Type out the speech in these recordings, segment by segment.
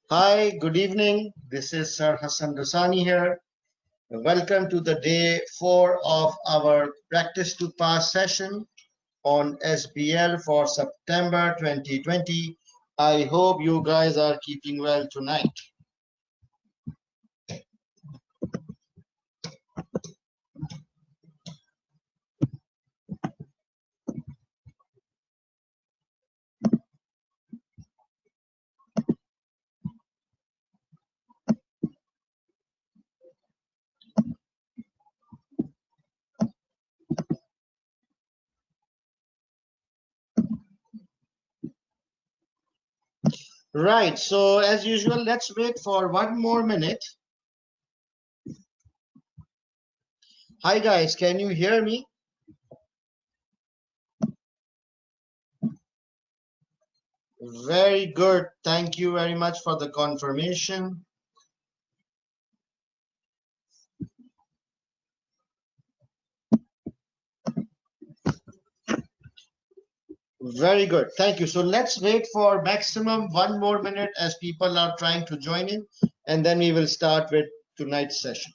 Hi, good evening. This is Sir Hassan Dosani here. Welcome to the day 4 of our Practice to Pass session on SBL for September 2020. I hope you guys are keeping well tonight. Right, so as usual, let's wait for one more minute. Hi guys, can you hear me? Very good. Thank you very much for the confirmation. Very good. Thank you. So let's wait for maximum one more minute as people are trying to join in, and then we will start with tonight's session.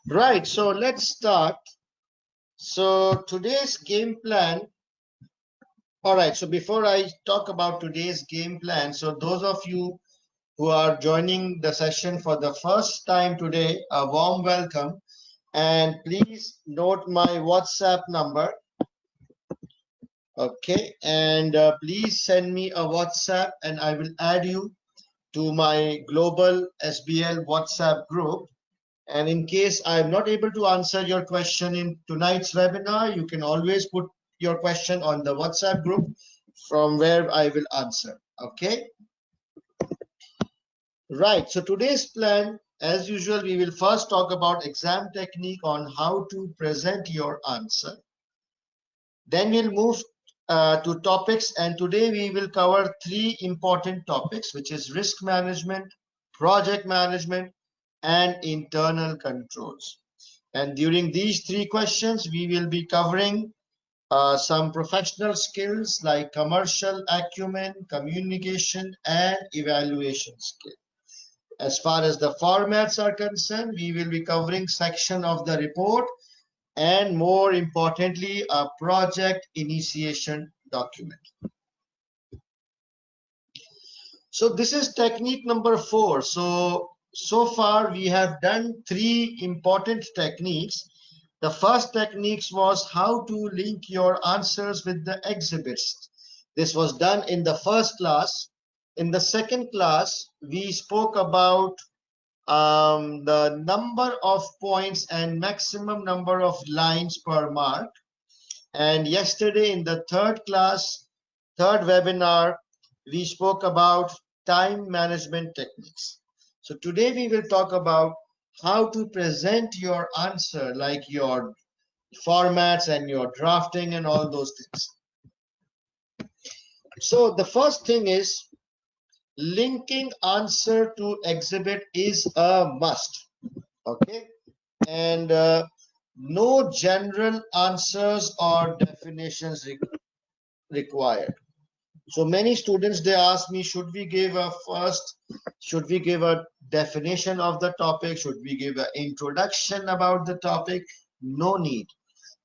Right, so let's start. So today's game plan. All right, so before I talk about today's game plan, so those of you who are joining the session for the first time today, a warm welcome. And please note my WhatsApp number. Okay, and please send me a WhatsApp and I will add you to my global SBL WhatsApp group. And in case I'm not able to answer your question in tonight's webinar, you can always put your question on the WhatsApp group from where I will answer. Okay. Right. So today's plan, as usual, we will first talk about exam technique on how to present your answer. Then we'll move to topics, and today we will cover three important topics, which is risk management, project management, and internal controls. And during these three questions, we will be covering some professional skills like commercial acumen, communication, and evaluation skill. As far as the formats are concerned, we will be covering section of the report and more importantly, a project initiation document. So this is technique number 4. So far we have done three important techniques. The first techniques was how to link your answers with the exhibits. This was done in the first class. In the second class, we spoke about the number of points and maximum number of lines per mark. And yesterday in the third webinar, we spoke about time management techniques. So today we will talk about how to present your answer, like your formats and your drafting and all those things. So the first thing is linking answer to exhibit is a must. Okay. And no general answers or definitions required. So many students, they ask me, should we give a definition of the topic? Should we give an introduction about the topic? No need,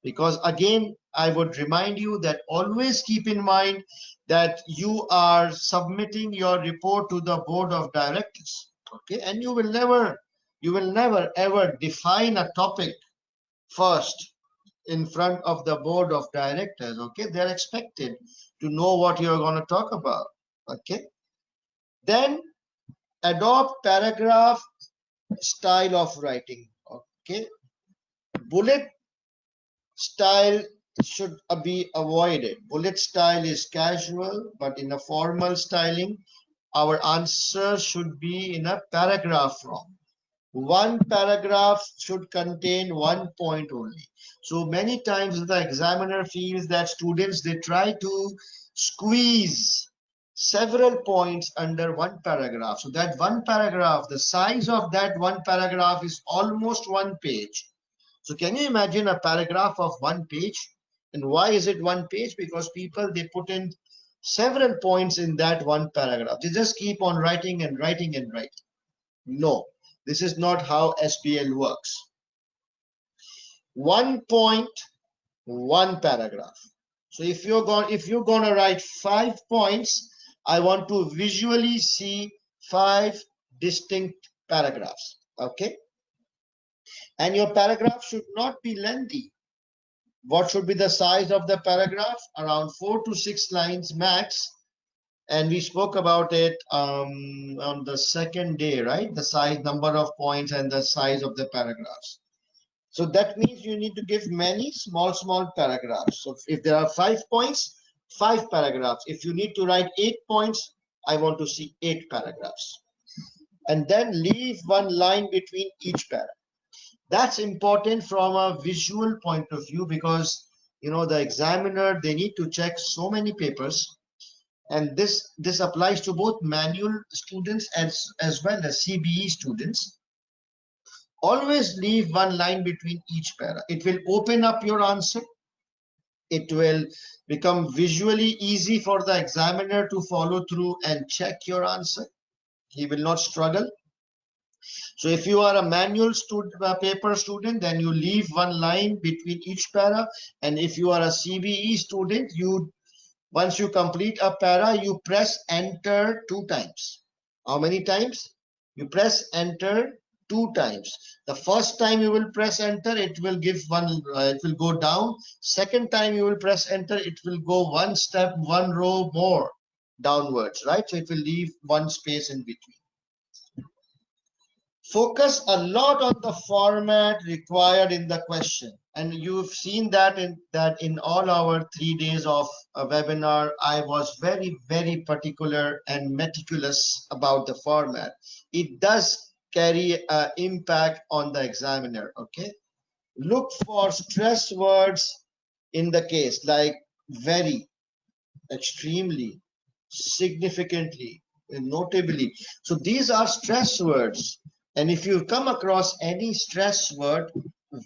because again, I would remind you that always keep in mind that you are submitting your report to the board of directors. Okay, and you will never ever define a topic first in front of the board of directors. Okay, they're expected to know what you're going to talk about. Okay, then adopt paragraph style of writing. Okay, bullet style should be avoided. Bullet style is casual, but in a formal styling, our answer should be in a paragraph form. One paragraph should contain 1 point only. So many times the examiner feels that students, they try to squeeze several points under one paragraph. So that one paragraph, the size of that one paragraph is almost 1 page. So can you imagine a paragraph of 1 page? And why is it 1 page? Because people, they put in several points in that one paragraph. They just keep on writing and writing and writing. No, this is not how SBL works. 1 point, 1 paragraph. So if you're going to write 5 points, I want to visually see 5 distinct paragraphs. Okay, and your paragraph should not be lengthy. What should be the size of the paragraph? Around 4 to 6 lines max. And we spoke about it on the second day, right? The size, number of points, and the size of the paragraphs. So that means you need to give many small paragraphs. So if there are 5 points, 5 paragraphs. If you need to write 8 points, I want to see 8 paragraphs. And then leave 1 line between each paragraph. That's important from a visual point of view, because the examiner, they need to check so many papers, and this applies to both manual students as well as CBE students. Always leave 1 line between each para. It will open up your answer. It will become visually easy for the examiner to follow through and check your answer. He will not struggle. So if you are a manual paper student, then you leave 1 line between each para. And if you are a CBE student, once you complete a para, you press enter 2 times. How many times? You press enter 2 times. The first time you will press enter, it will give it will go down. Second time you will press enter, it will go 1 step, 1 row more downwards, right? So it will leave 1 space in between. Focus a lot on the format required in the question, and you've seen that in all our 3 days of a webinar. I was very particular and meticulous about the format. It does carry an impact on the examiner. Okay, look for stress words in the case, like very, extremely, significantly, notably. So these are stress words. And if you come across any stress word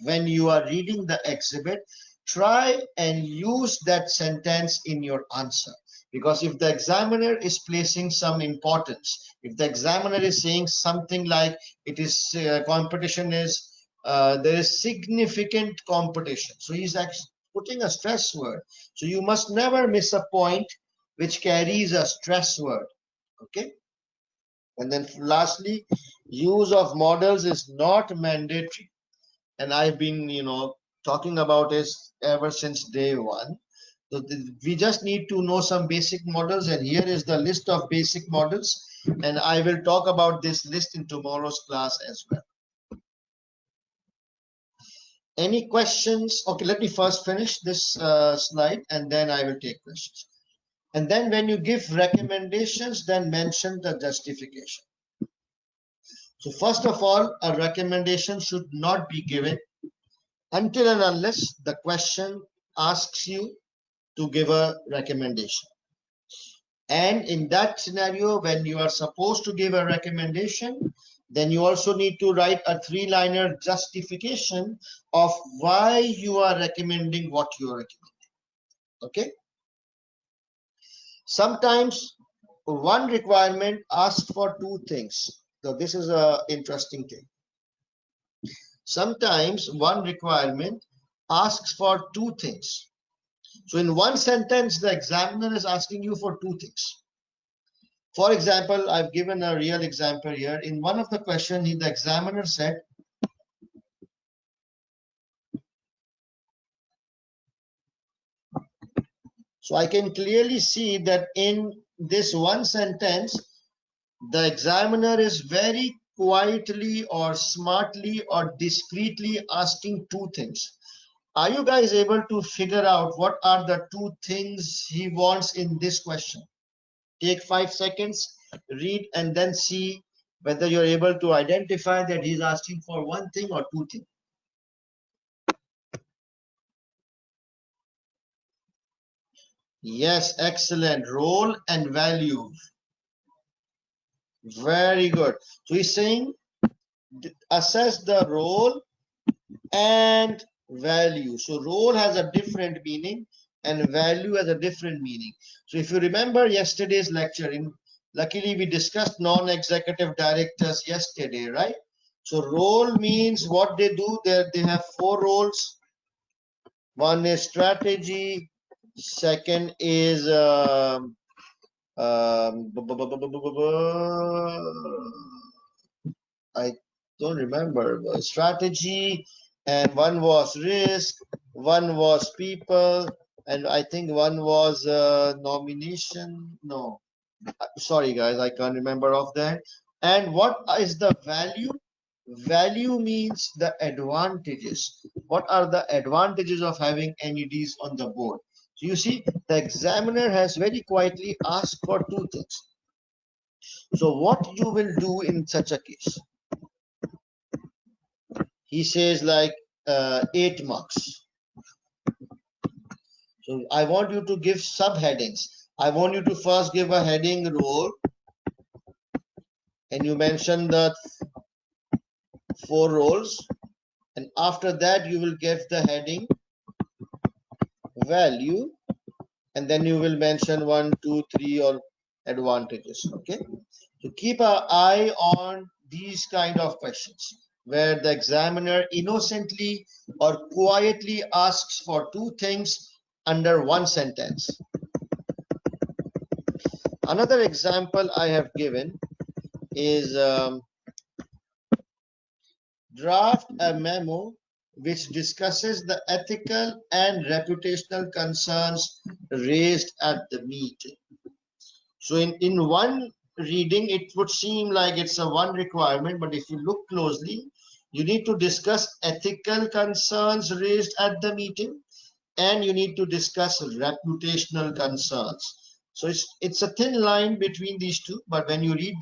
when you are reading the exhibit, try and use that sentence in your answer. Because if the examiner is placing some importance, if the examiner is saying something like it is competition is, there is significant competition. So he's actually putting a stress word. So you must never miss a point which carries a stress word. Okay. And then lastly, use of models is not mandatory. And I've been, talking about this ever since day 1. So we just need to know some basic models. And here is the list of basic models. And I will talk about this list in tomorrow's class as well. Any questions? Okay, let me first finish this slide and then I will take questions. And then when you give recommendations, then mention the justification. So first of all, a recommendation should not be given until and unless the question asks you to give a recommendation. And in that scenario, when you are supposed to give a recommendation, then you also need to write a 3-liner justification of why you are recommending what you are recommending. Okay. Sometimes one requirement asks for 2 things. So this is an interesting thing. Sometimes one requirement asks for 2 things. So in one sentence, the examiner is asking you for two things. For example, I've given a real example here. In one of the questions, the examiner said, so I can clearly see that in this one sentence, the examiner is very quietly or smartly or discreetly asking two things. Are you guys able to figure out what are the two things he wants in this question? Take 5 seconds, read, and then see whether you're able to identify that he's asking for one thing or two things. Yes, excellent. Role and value. Very good. So he's saying assess the role and value. So role has a different meaning and value has a different meaning. So if you remember yesterday's lecture, luckily we discussed non-executive directors yesterday, right? So role means what they do. They have 4 roles. One is strategy, second is I don't remember, strategy, and one was risk, one was people, and I think one was nomination. No, sorry guys, I can't remember of that. And what is the value? Value means the advantages. What are the advantages of having NEDs on the board? So you see, the examiner has very quietly asked for two things. So what you will do in such a case? He says like 8 marks. So I want you to give subheadings. I want you to first give a heading role, and you mention the 4 roles, and after that you will give the heading value, and then you will mention 1, 2, 3 or advantages. Okay, so keep an eye on these kind of questions where the examiner innocently or quietly asks for two things under one sentence. Another example I have given is draft a memo which discusses the ethical and reputational concerns raised at the meeting. So in one reading, it would seem like it's a one requirement, but if you look closely, you need to discuss ethical concerns raised at the meeting, and you need to discuss reputational concerns. So it's a thin line between these two, but when you read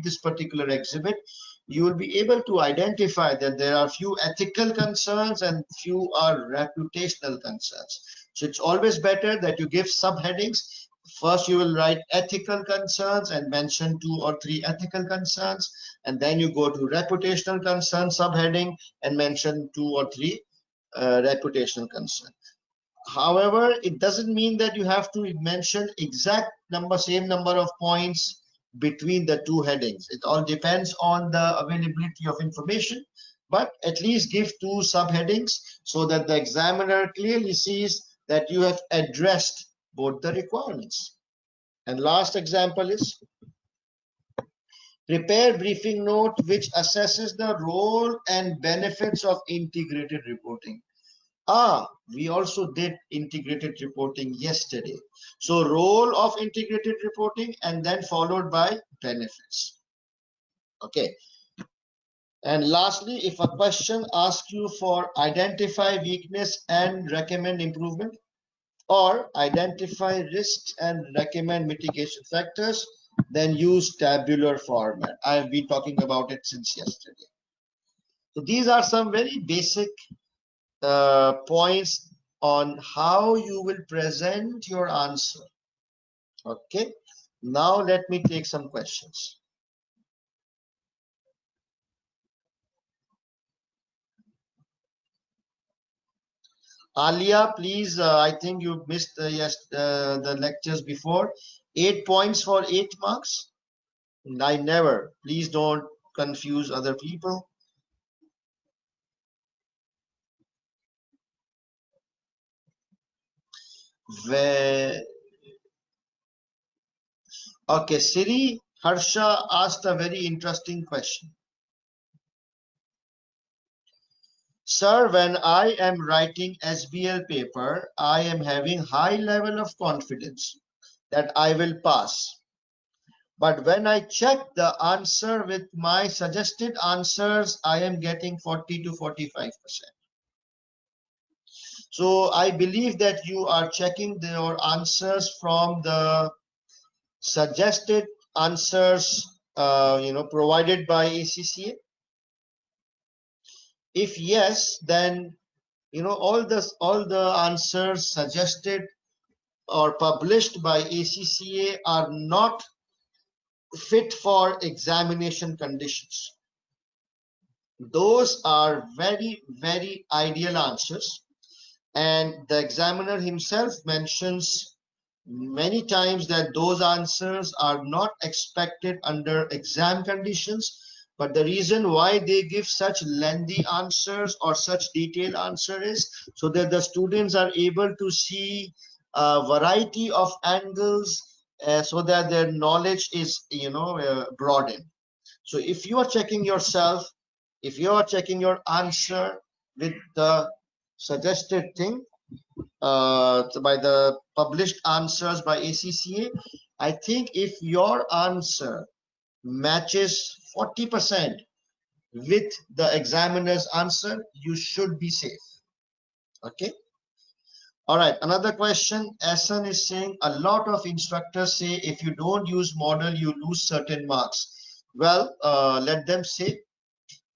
this particular exhibit, you will be able to identify that there are few ethical concerns and few are reputational concerns. So it's always better that you give subheadings. First, you will write ethical concerns and mention 2 or 3 ethical concerns, and then you go to reputational concern subheading and mention 2 or 3 reputational concern. However, it doesn't mean that you have to mention same number of points between the two headings. It all depends on the availability of information, but at least give 2 subheadings so that the examiner clearly sees that you have addressed both the requirements. And last example is prepare briefing note which assesses the role and benefits of integrated reporting. We also did integrated reporting yesterday. So role of integrated reporting and then followed by benefits. Okay. And lastly, if a question asks you for identify weakness and recommend improvement, or identify risks and recommend mitigation factors, then use tabular format. I've been talking about it since yesterday. So these are some very basic points on how you will present your answer. Okay, now let me take some questions. Alia, please, I think you missed the lectures before. 8 points for 8 marks? I never. Please don't confuse other people. Where, okay, Siri Harsha asked a very interesting question. Sir, when I am writing SBL paper, I am having high level of confidence that I will pass. But when I check the answer with my suggested answers, I am getting 40 to 45%. So I believe that you are checking your answers from the suggested answers, provided by ACCA. If yes, then all the answers suggested or published by ACCA are not fit for examination conditions. Those are very, very ideal answers, and the examiner himself mentions many times that those answers are not expected under exam conditions, but the reason why they give such lengthy answers or such detailed answer is so that the students are able to see a variety of angles, so that their knowledge is broadened. So if you are checking yourself, if you are checking your answer with the suggested thing, by the published answers by ACCA, I think if your answer matches 40% with the examiner's answer, you should be safe. Okay. All right. Another question. Asan is saying a lot of instructors say if you don't use model, you lose certain marks. Well, let them say.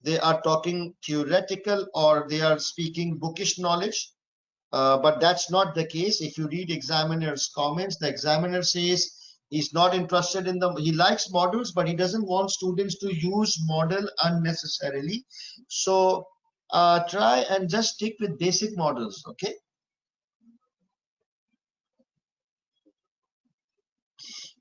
They are talking theoretical or they are speaking bookish knowledge. But that's not the case. If you read examiner's comments, the examiner says he's not interested in he likes models, but he doesn't want students to use model unnecessarily. So try and just stick with basic models, okay?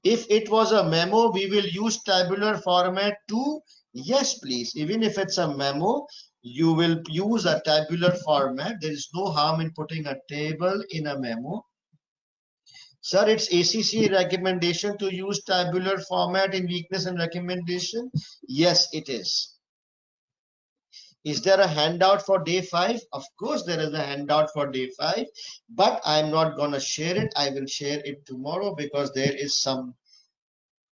If it was a memo, we will use tabular format too. Yes, please. Even if it's a memo, you will use a tabular format. There is no harm in putting a table in a memo. Sir, it's ACCA recommendation to use tabular format in weakness and recommendation. Yes, it is. Is there a handout for day 5? Of course, there is a handout for day 5, but I'm not going to share it. I will share it tomorrow because there is some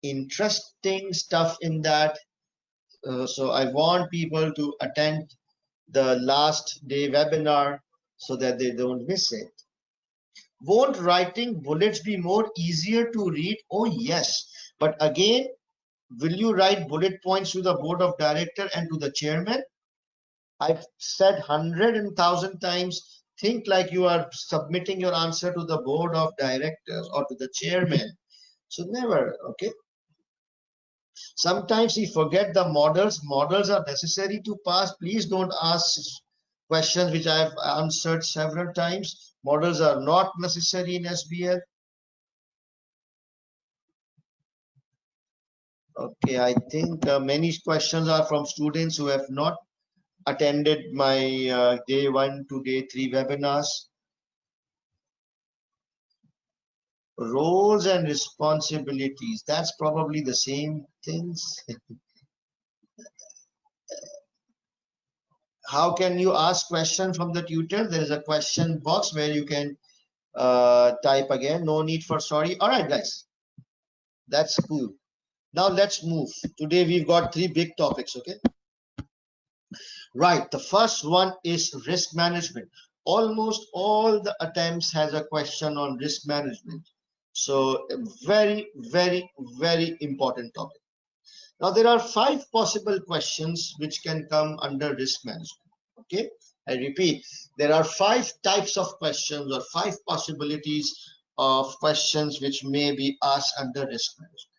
interesting stuff in that. So I want people to attend the last day webinar so that they don't miss it. Won't writing bullets be more easier to read? Oh, yes. But again, will you write bullet points to the board of director and to the chairman? I've said 100 and 1,000 times, think like you are submitting your answer to the board of directors or to the chairman. So never, okay? Sometimes we forget the models. Models are necessary to pass. Please don't ask questions which I've answered several times. Models are not necessary in SBL. Okay, I think many questions are from students who have not attended my day 1 to day 3 webinars. Roles and responsibilities, that's probably the same things. How can you ask question from the tutor? There is a question box where you can type again. No need for sorry. All right, guys, that's cool. Now let's move. Today we've got 3 big topics, okay? Right, the first one is risk management. Almost all the attempts has a question on risk management. So very, very, very important topic. Now there are 5 possible questions which can come under risk management. Okay, I repeat, there are 5 types of questions or 5 possibilities of questions which may be asked under risk management.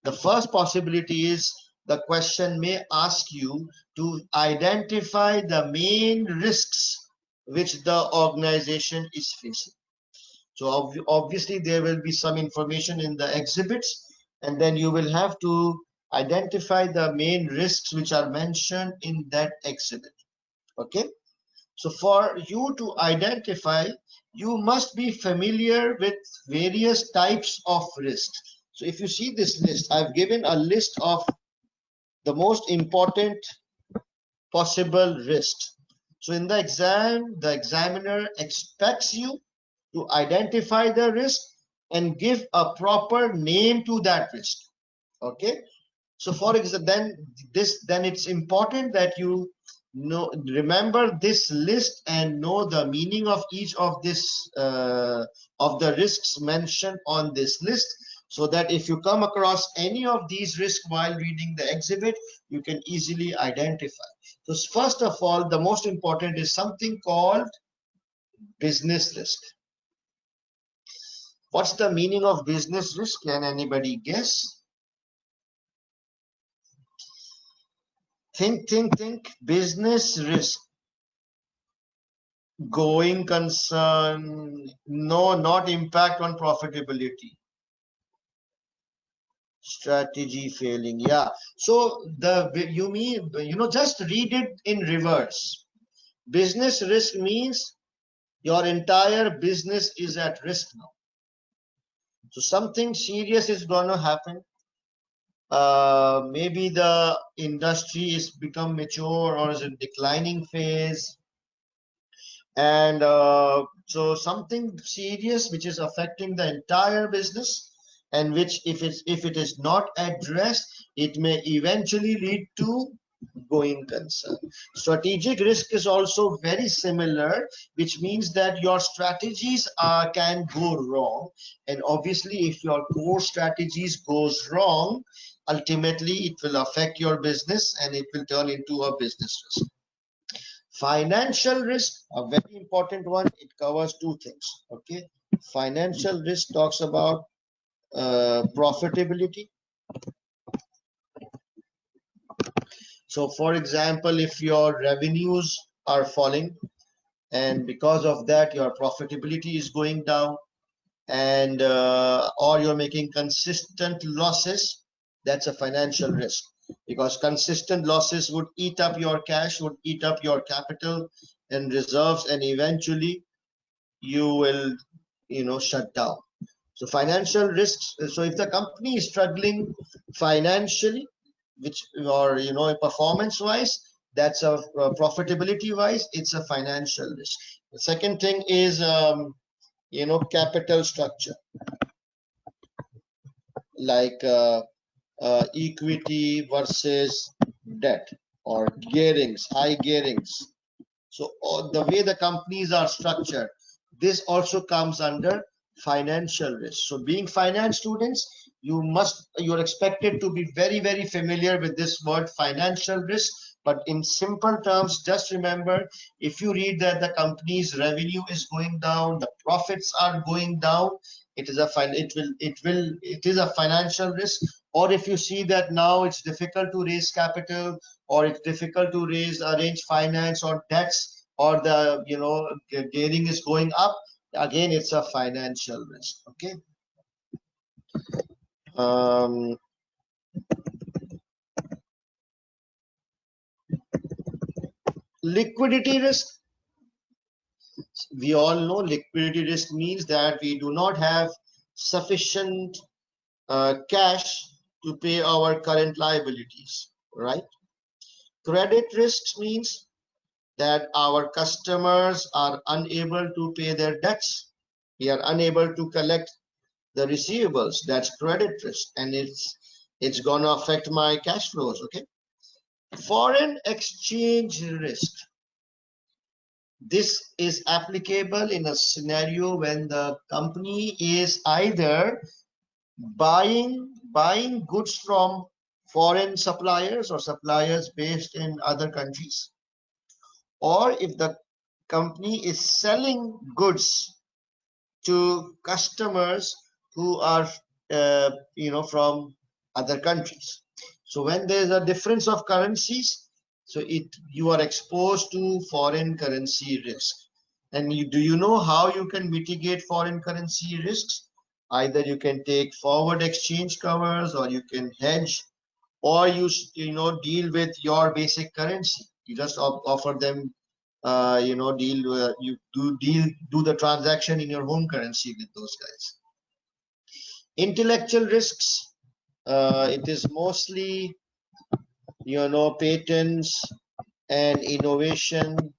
The first possibility is the question may ask you to identify the main risks which the organization is facing. So obviously there will be some information in the exhibits, and then you will have to identify the main risks which are mentioned in that exhibit. Okay, So for you to identify, you must be familiar with various types of risks. So if you see this list, I've given a list of the most important possible risks. So in the exam, the examiner expects you to identify the risk and give a proper name to that risk. Okay. So for example, then it's important that you remember this list and know the meaning of each of this of the risks mentioned on this list, so that if you come across any of these risks while reading the exhibit, you can easily identify. So first of all, the most important is something called business risk. What's the meaning of business risk? Can anybody guess? Think. Business risk. Going concern. No, not impact on profitability. Strategy failing. Yeah. So you mean, just read it in reverse. Business risk means your entire business is at risk now. So something serious is going to happen. Maybe the industry is become mature or is in declining phase, and so something serious which is affecting the entire business, and which if it is not addressed, it may eventually lead to going concern. Strategic risk is also very similar, which means that your strategies can go wrong, and obviously if your core strategies goes wrong, ultimately it will affect your business and it will turn into a business risk. Financial risk, a very important one. It covers two things. Okay, financial risk talks about profitability. So for example, if your revenues are falling and because of that your profitability is going down, and or you're making consistent losses, that's a financial risk, because consistent losses would eat up your cash, would eat up your capital and reserves, and eventually you will shut down. So financial risks. So if the company is struggling financially, which, or performance wise, that's a profitability wise, it's a financial risk. The second thing is capital structure, like equity versus debt, or gearings, high gearings. So the way the companies are structured, this also comes under financial risk. So being finance students, you're expected to be very, very familiar with this word financial risk. But in simple terms, just remember, if you read that the company's revenue is going down, the profits are going down, it is a financial risk. Or if you see that now it's difficult to raise capital, or it's difficult to arrange finance or debts, or the gearing is going up, again it's a financial risk. Okay. Liquidity risk. We all know liquidity risk means that we do not have sufficient cash to pay our current liabilities, right? Credit risks means that our customers are unable to pay their debts. We are unable to collect the receivables. That's credit risk, and it's gonna affect my cash flows. Okay. Foreign exchange risk. This is applicable in a scenario when the company is either buying goods from foreign suppliers or suppliers based in other countries, or if the company is selling goods to customers who are from other countries. So when there's a difference of currencies, so you are exposed to foreign currency risk. And do you know how you can mitigate foreign currency risks? Either you can take forward exchange covers, or you can hedge, or you deal with your basic currency. You just offer them you do the transaction in your home currency with those guys. Intellectual risks, it is mostly patents and innovation,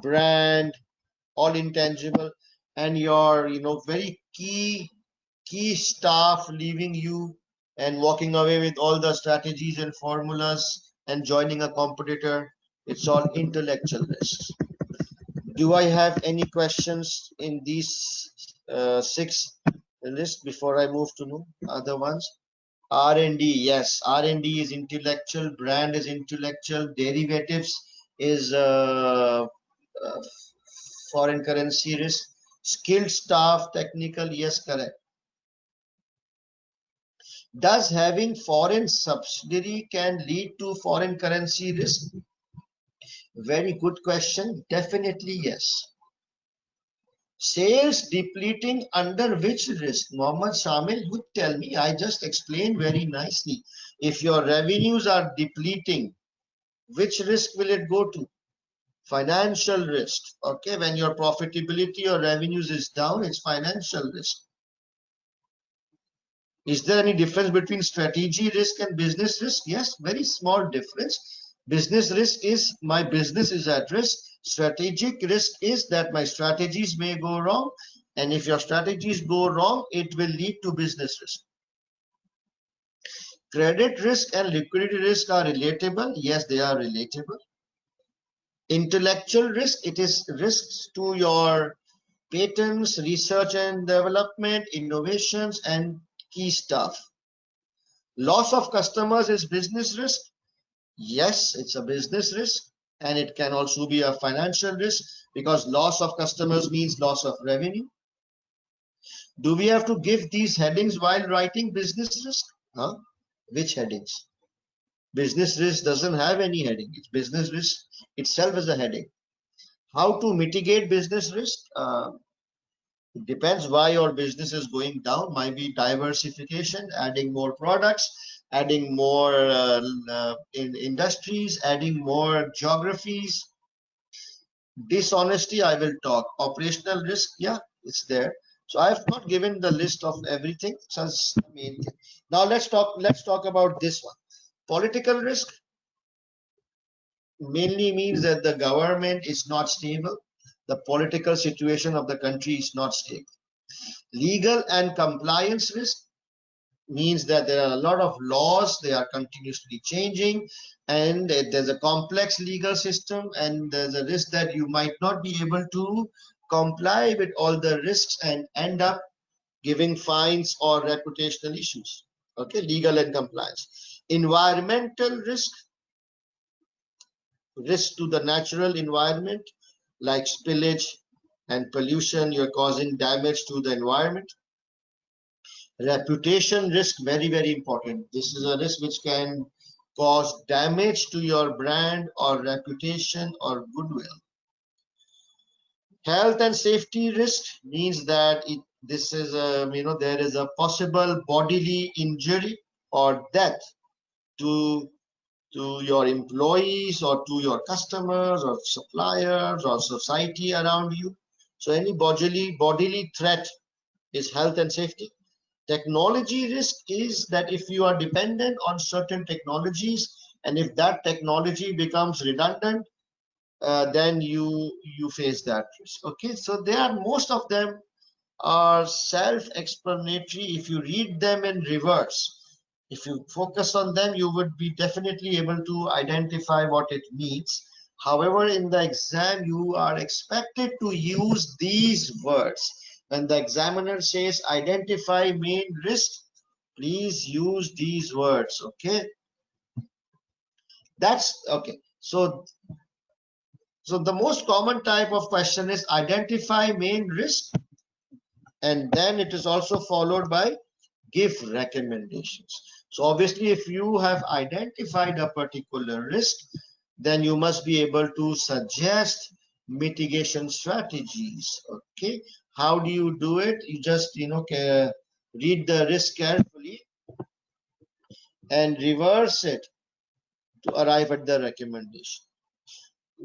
brand, all intangible, and your very key staff leaving you and walking away with all the strategies and formulas and joining a competitor. It's all intellectual risks. Do I have any questions in these 6 lists before I move to no other ones? R&D, yes, R&D is intellectual, brand is intellectual, derivatives is uh, foreign currency risk, skilled staff, technical, yes, correct. Does having foreign subsidiary can lead to foreign currency risk? Very good question. Definitely yes. Sales depleting under which risk? Mohammed Shamil, you tell me. I just explained very nicely. If your revenues are depleting, which risk will it go to? Financial risk. Okay, when your profitability or revenues is down, it's financial risk. Is there any difference between strategy risk and business risk? Yes, very small difference. Business risk is my business is at risk. Strategic risk is that my strategies may go wrong. And if your strategies go wrong, it will lead to business risk. Credit risk and liquidity risk are relatable. Yes, they are relatable. Intellectual risk, it is risks to your patents, research and development, innovations, and key stuff. Loss of customers is business risk. Yes, it's a business risk, and it can also be a financial risk because loss of customers means loss of revenue. Do we have to give these headings while writing business risk? Huh? Which headings? Business risk doesn't have any heading. It's business risk itself as a heading. How to mitigate business risk? It depends why your business is going down. Might be diversification, adding more products, adding more in industries, adding more geographies. Dishonesty, I will talk. Operational risk, yeah, it's there. So I have not given the list of everything. So I mean, now let's talk about this one. Political risk mainly means that the government is not stable. The political situation of the country is not stable. Legal and compliance risk means that there are a lot of laws, they are continuously changing, and there's a complex legal system, and there's a risk that you might not be able to comply with all the risks and end up giving fines or reputational issues. Okay, legal and compliance. Environmental risk to the natural environment like spillage and pollution, you're causing damage to the environment. Reputation risk, very important. This is a risk which can cause damage to your brand or reputation or goodwill. Health and safety risk means that this is there is a possible bodily injury or death to your employees or to your customers or suppliers or society around you. So any bodily threat is health and safety. Technology risk is that if you are dependent on certain technologies and if that technology becomes redundant, then you face that risk. Okay, so most of them are self-explanatory. If you read them in reverse, if you focus on them, you would be definitely able to identify what it means. However, in the exam, you are expected to use these words. When the examiner says identify main risk, please use these words. Okay, that's okay. So the most common type of question is identify main risk, and then it is also followed by give recommendations. So obviously, if you have identified a particular risk, then you must be able to suggest mitigation strategies. Okay, how do you do it? You just read the risk carefully and reverse it to arrive at the recommendation.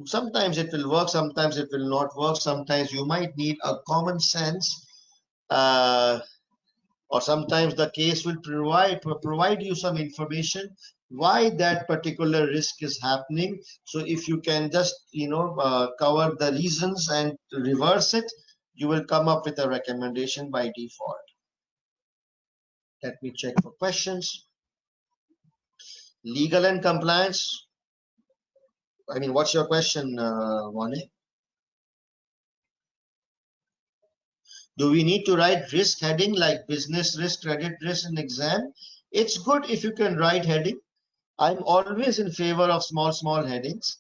Sometimes it will work, sometimes it will not work. Sometimes you might need a common sense, or sometimes the case will provide you some information why that particular risk is happening. So if you can just cover the reasons and reverse it, you will come up with a recommendation by default. Let me check for questions. Legal and compliance. I mean, what's your question, Vane? Do we need to write risk heading like business risk, credit risk in exam? It's good if you can write heading. I'm always in favor of small headings.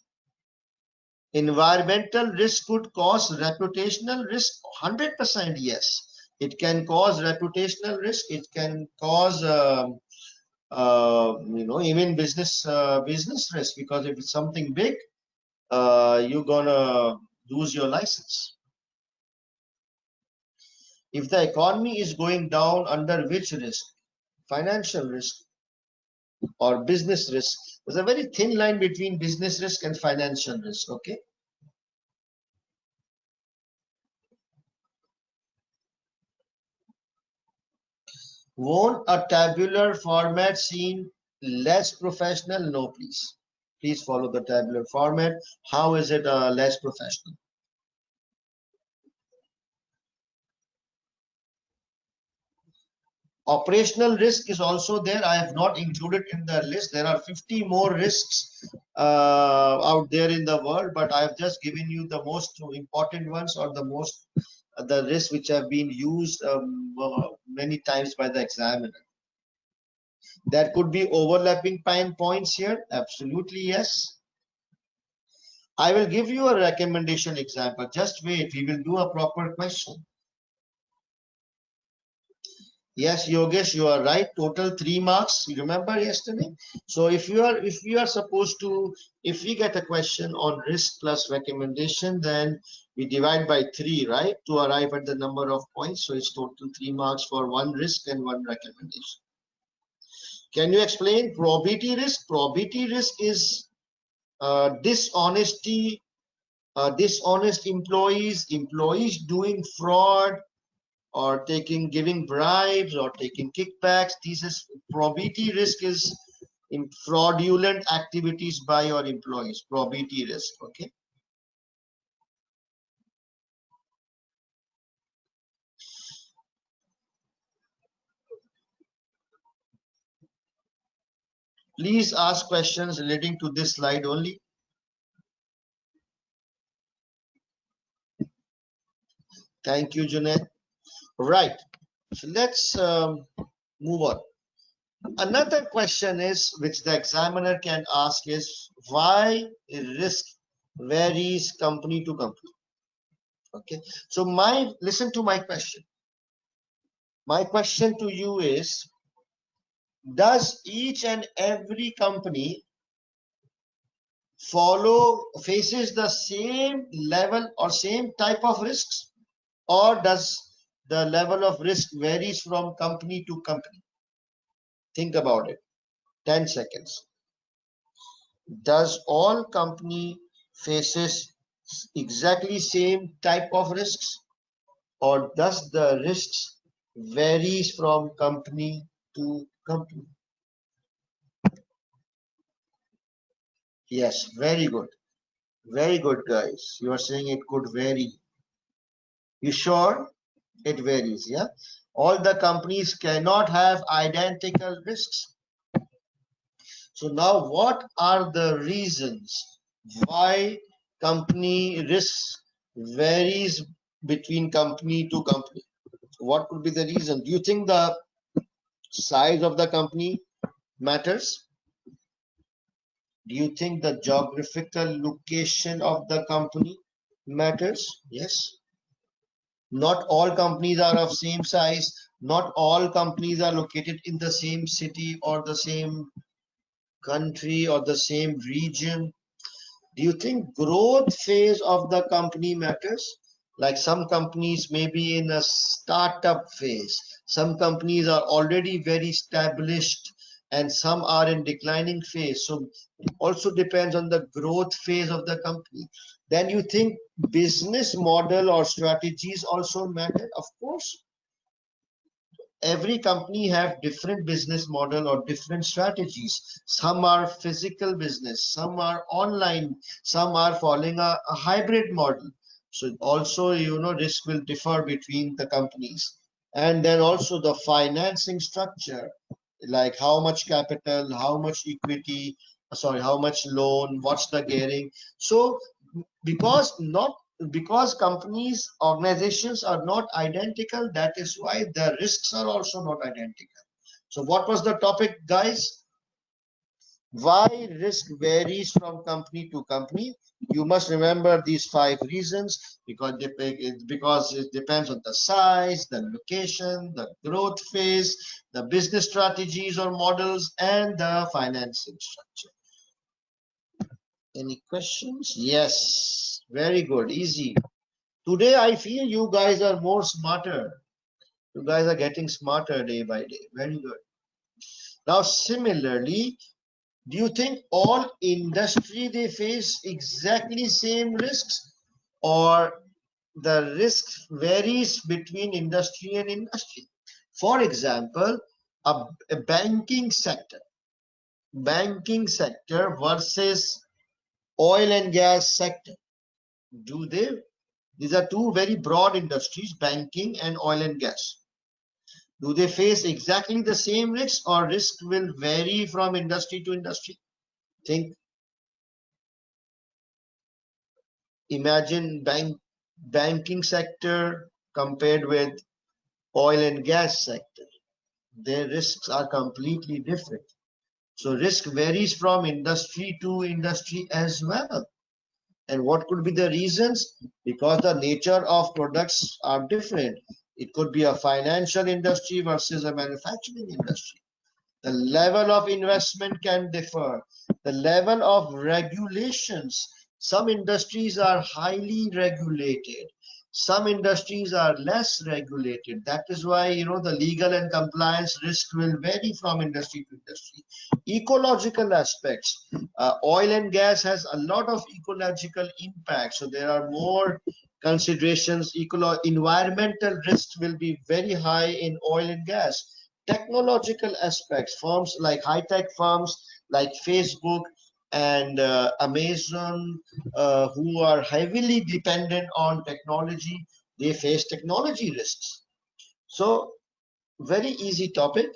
Environmental risk could cause reputational risk. 100% yes. It can cause reputational risk. It can cause even business risk, because if it's something big, you're gonna lose your license. If the economy is going down, under which risk? Financial risk or business risk? There's a very thin line between business risk and financial risk. Okay. Won't a tabular format seem less professional? No, please. Please follow the tabular format. How is it less professional? Operational risk is also there. I have not included in the list. There are 50 more risks out there in the world, but I have just given you the most important ones, or the risks which have been used many times by the examiner. There could be overlapping pain points here. Absolutely, yes. I will give you a recommendation example. Just wait, we will do a proper question. Yes, Yogesh, you are right. Total 3 marks. You remember yesterday? So if we get a question on risk plus recommendation, then we divide by 3, right, to arrive at the number of points. So it's total 3 marks for 1 risk and 1 recommendation. Can you explain probity risk? Probity risk is dishonesty, dishonest employees doing fraud, or giving bribes, or taking kickbacks. This is probity risk, is in fraudulent activities by your employees. Probity risk. Okay. Please ask questions relating to this slide only. Thank you, Junaid. Right. So let's move on. Another question is, which the examiner can ask, is why risk varies company to company. Okay. So listen to my question. My question to you is, does each and every company faces the same level or same type of risks, or does the level of risk varies from company to company? Think about it. 10 seconds. Does all company faces exactly same type of risks, or does the risks varies from company to company? Yes, very good. Very good, guys. You are saying it could vary. You sure? It varies, yeah? All the companies cannot have identical risks. So now what are the reasons why company risks varies between company to company? What could be the reason? Do you think the size of the company matters? Do you think the geographical location of the company matters? Yes. Not all companies are of same size. Not all companies are located in the same city or the same country or the same region. Do you think growth phase of the company matters? Like some companies may be in a startup phase. Some companies are already very established and some are in declining phase. So also depends on the growth phase of the company. Then you think business model or strategies also matter? Of course. Every company have different business model or different strategies. Some are physical business, some are online, some are following a hybrid model. So also, risk will differ between the companies. And then also the financing structure, like how much capital, how much equity, sorry, how much loan, what's the gearing. So because companies, organizations are not identical, that is why the risks are also not identical. So what was the topic, guys? Why risk varies from company to company? You must remember these 5 reasons, because it depends on the size, the location, the growth phase, the business strategies or models, and the financing structure. Any questions? Yes, very good, easy. Today I feel you guys are more smarter. You guys are getting smarter day by day. Very good. Now similarly, do you think all industry they face exactly same risks, or the risk varies between industry and industry? For example, a banking sector versus oil and gas sector. These are two very broad industries, banking and oil and gas. Do they face exactly the same risks, or risk will vary from industry to industry? Think, imagine banking sector compared with oil and gas sector. Their risks are completely different. So risk varies from industry to industry as well. And what could be the reasons? Because the nature of products are different. It could be a financial industry versus a manufacturing industry. The level of investment can differ. The level of regulations. Some industries are highly regulated. Some industries are less regulated. That is why, the legal and compliance risk will vary from industry to industry. Ecological aspects. Oil and gas has a lot of ecological impact. So there are more considerations. Environmental risks will be very high in oil and gas. Technological aspects, firms like high-tech firms like Facebook and Amazon, who are heavily dependent on technology, they face technology risks. So very easy topic,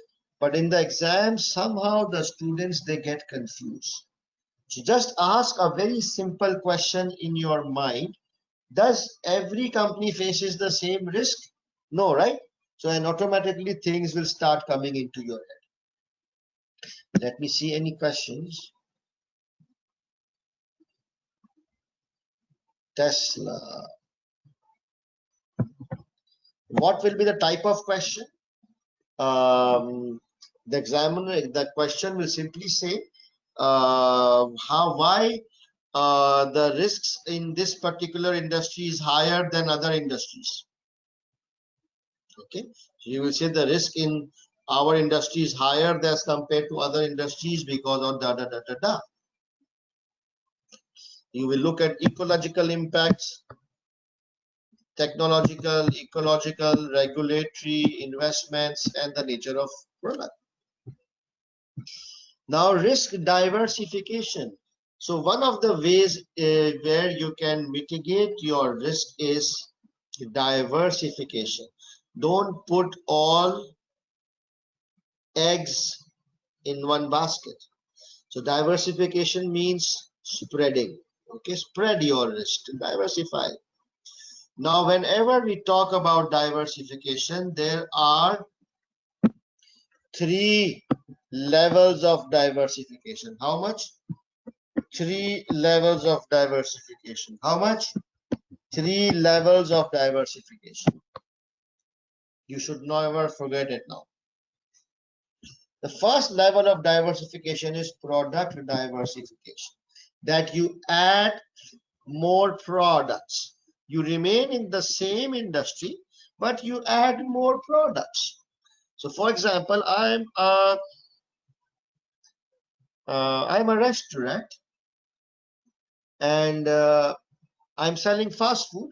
but in the exam somehow the students, they get confused. So just ask a very simple question in your mind. Does every company faces the same risk? No, right? So and automatically things will start coming into your head. Let me see any questions. Tesla. What will be the type of question? The examiner, the question will simply say why the risks in this particular industry is higher than other industries. Okay, so you will say the risk in our industry is higher as compared to other industries because of da da da da da. You will look at ecological impacts, technological, ecological, regulatory, investments, and the nature of product. Now, risk diversification. So one of the ways where you can mitigate your risk is diversification. Don't put all eggs in one basket. So diversification means spreading. Okay, spread your risk, diversify. Now, whenever we talk about diversification, there are 3 levels of diversification. How much? 3 levels of diversification. How much? 3 levels of diversification. You should never forget it now. The first level of diversification is product diversification. That you add more products. You remain in the same industry, but you add more products. So for example, I'm a I'm a restaurant and I'm selling fast food,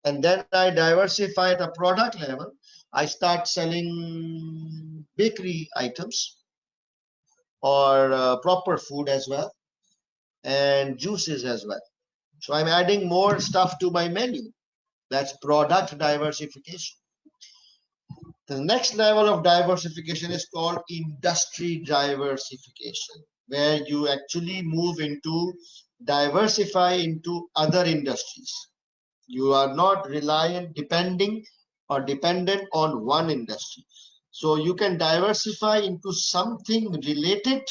and then I diversify at a product level. I start selling bakery items or proper food as well, and juices as well. So I'm adding more stuff to my menu. That's product diversification. The next level of diversification is called industry diversification, where you actually move into diversify into other industries. You are not dependent on one industry. So you can diversify into something related,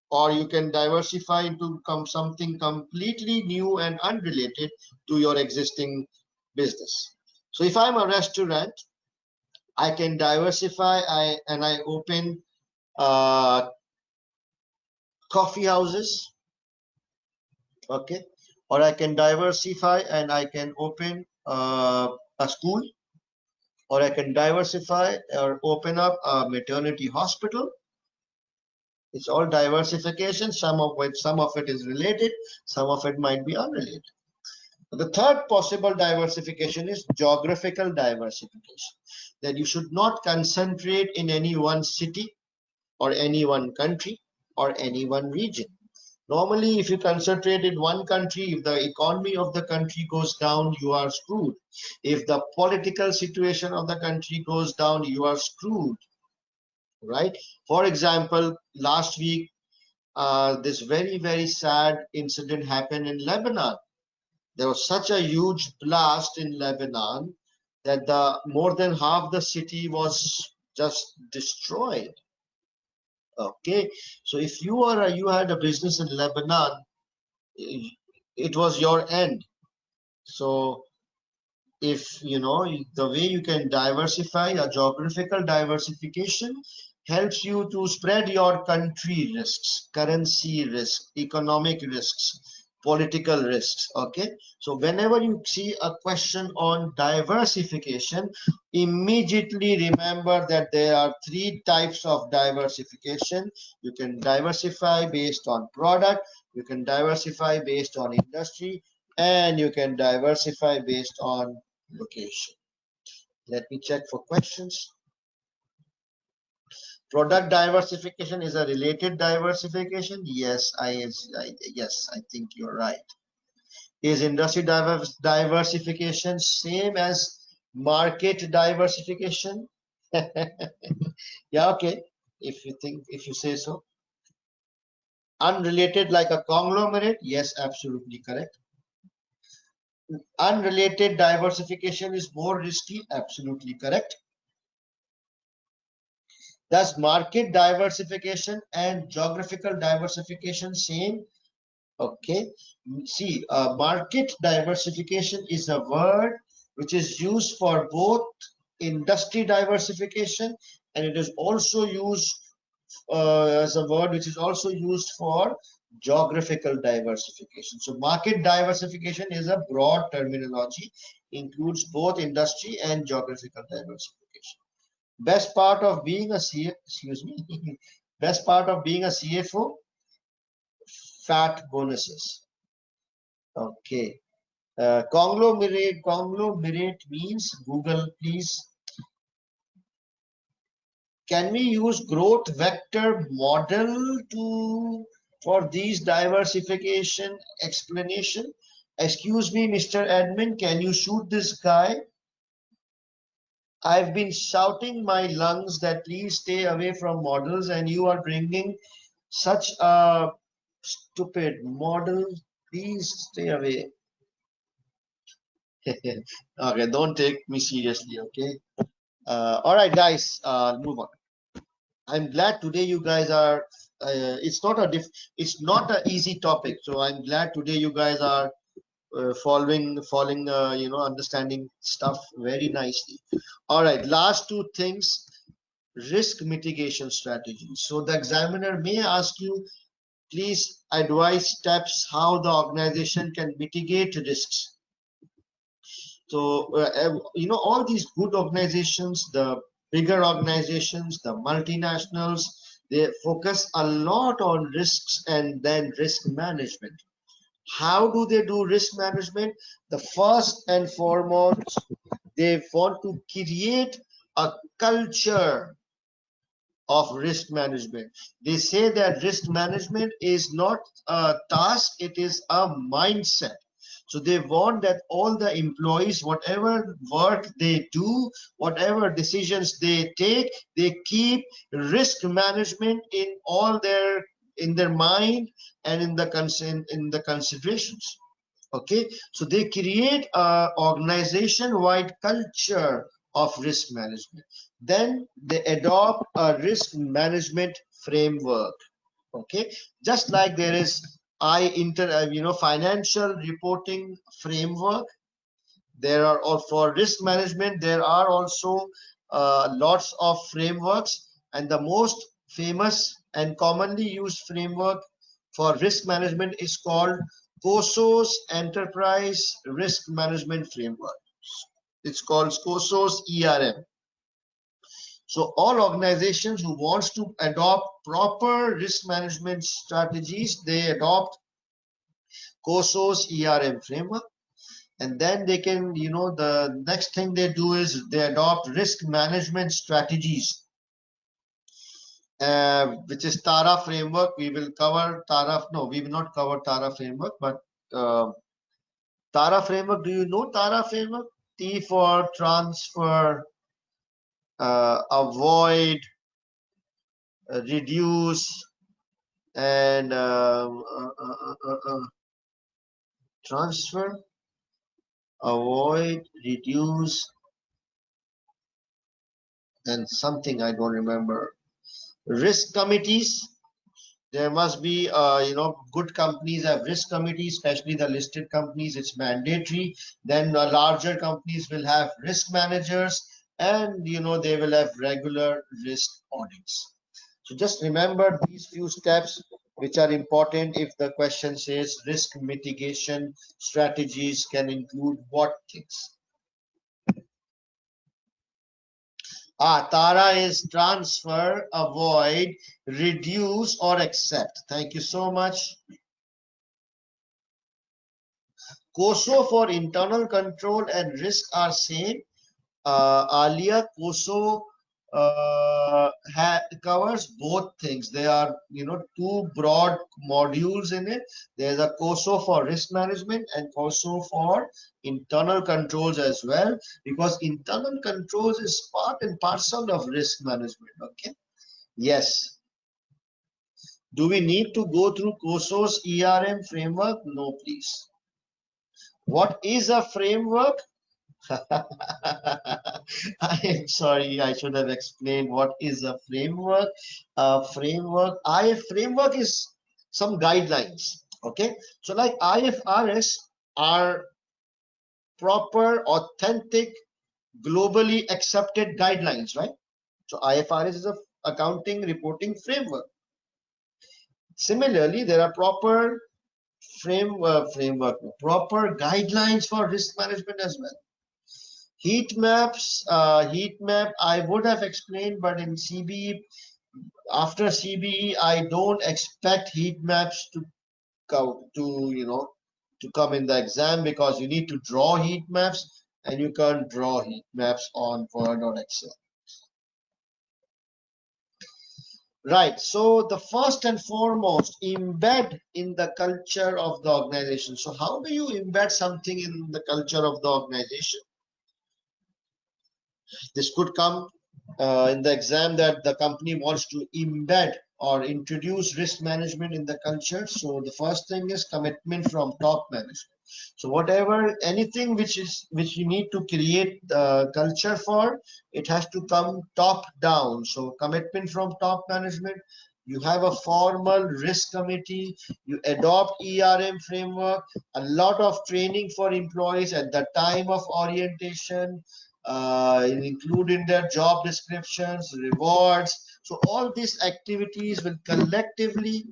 or you can diversify into something completely new and unrelated to your existing business. So if I'm a restaurant, I can diversify and I open coffee houses, okay, or I can diversify and I can open a school, or I can diversify or open up a maternity hospital. It's all diversification. Some of it is related, some of it might be unrelated. The third possible diversification is geographical diversification, that you should not concentrate in any one city or any one country or any one region. Normally, if you concentrate in one country, if the economy of the country goes down, you are screwed. If the political situation of the country goes down, you are screwed, right? For example, last week, this very, very sad incident happened in Lebanon. There was such a huge blast in Lebanon that more than half the city was just destroyed. Okay, so if you had a business in Lebanon, it was your end. So if you know the way you can diversify, a geographical diversification helps you to spread your country risks, currency risk, economic risks, political risks. Okay, so whenever you see a question on diversification, immediately remember that there are three types of diversification. You can diversify based on product, you can diversify based on industry, and you can diversify based on location. Let me check for questions. Product diversification is a related diversification. Yes, I think you're right. Is industry diversification same as market diversification? Yeah, okay. If you say so. Unrelated, like a conglomerate? Yes, absolutely correct. Unrelated diversification is more risky? Absolutely correct. Does market diversification and geographical diversification same? Okay. See, market diversification is a word which is used for both industry diversification, and it is also used as a word which is also used for geographical diversification. So market diversification is a broad terminology, includes both industry and geographical diversification. Best part of being a best part of being a CFO, fat bonuses. Okay. Conglomerate means, Google, please. Can we use growth vector model for these diversification explanation? Excuse me, Mr. Admin, can you shoot this guy? I've been shouting my lungs that please stay away from models, and you are bringing such a stupid model. Please stay away. Okay, don't take me seriously, okay? All right, guys, move on. I'm glad today you guys are. It's not an easy topic, so I'm glad today you guys are following, understanding stuff very nicely. All right, last two things: risk mitigation strategy. So the examiner may ask you, please advise steps how the organization can mitigate risks. So, all these good organizations, the bigger organizations, the multinationals, They focus a lot on risks and then risk management. How do they do risk management? The first and foremost, they want to create a culture of risk management. They say that risk management is not a task, it is a mindset. So they want that all the employees, whatever work they do, whatever decisions they take, they keep risk management in their mind and in the considerations. Okay, so they create a organization-wide culture of risk management. Then they adopt a risk management framework. Okay, just like there is financial reporting framework, there are all for risk management. There are also lots of frameworks, and the most famous and commonly used framework for risk management is called COSO's Enterprise Risk Management Framework. It's called COSO's ERM. So all organizations who wants to adopt proper risk management strategies, they adopt COSO's ERM framework. And then they can, the next thing they do is they adopt risk management strategies, which is TARA framework. We will cover TARA. No, we will not cover TARA framework, but TARA framework. Do you know TARA framework? T for transfer, avoid, reduce, and transfer, avoid, reduce, and something I don't remember. Risk committees. There must be, good companies have risk committees, especially the listed companies. It's mandatory. Then larger companies will have risk managers, and they will have regular risk audits. So just remember these few steps, which are important if the question says risk mitigation strategies can include what things. TARA is transfer, avoid, reduce, or accept. Thank you so much. COSO for internal control and risk are same. Earlier, COSO covers both things. There are, two broad modules in it. There's a COSO for risk management and COSO for internal controls as well, because internal controls is part and parcel of risk management. Okay. Yes. Do we need to go through COSO's ERM framework? No, please. What is a framework? I am sorry, I should have explained what is a framework. Framework is some guidelines. Okay, so like IFRS are proper, authentic, globally accepted guidelines, right? So IFRS is a accounting reporting framework. Similarly, there are proper proper guidelines for risk management as well. Heat maps, heat map, I would have explained, but in CBE, after CBE, I don't expect heat maps to come in the exam, because you need to draw heat maps and you can't draw heat maps on Word or Excel. Right, so the first and foremost, embed in the culture of the organization. So how do you embed something in the culture of the organization? This could come in the exam, that the company wants to embed or introduce risk management in the culture. So the first thing is commitment from top management. So anything which you need to create culture for, it has to come top down. So commitment from top management. You have a formal risk committee, you adopt ERM framework, a lot of training for employees at the time of orientation, include in their job descriptions, rewards. So all these activities will collectively,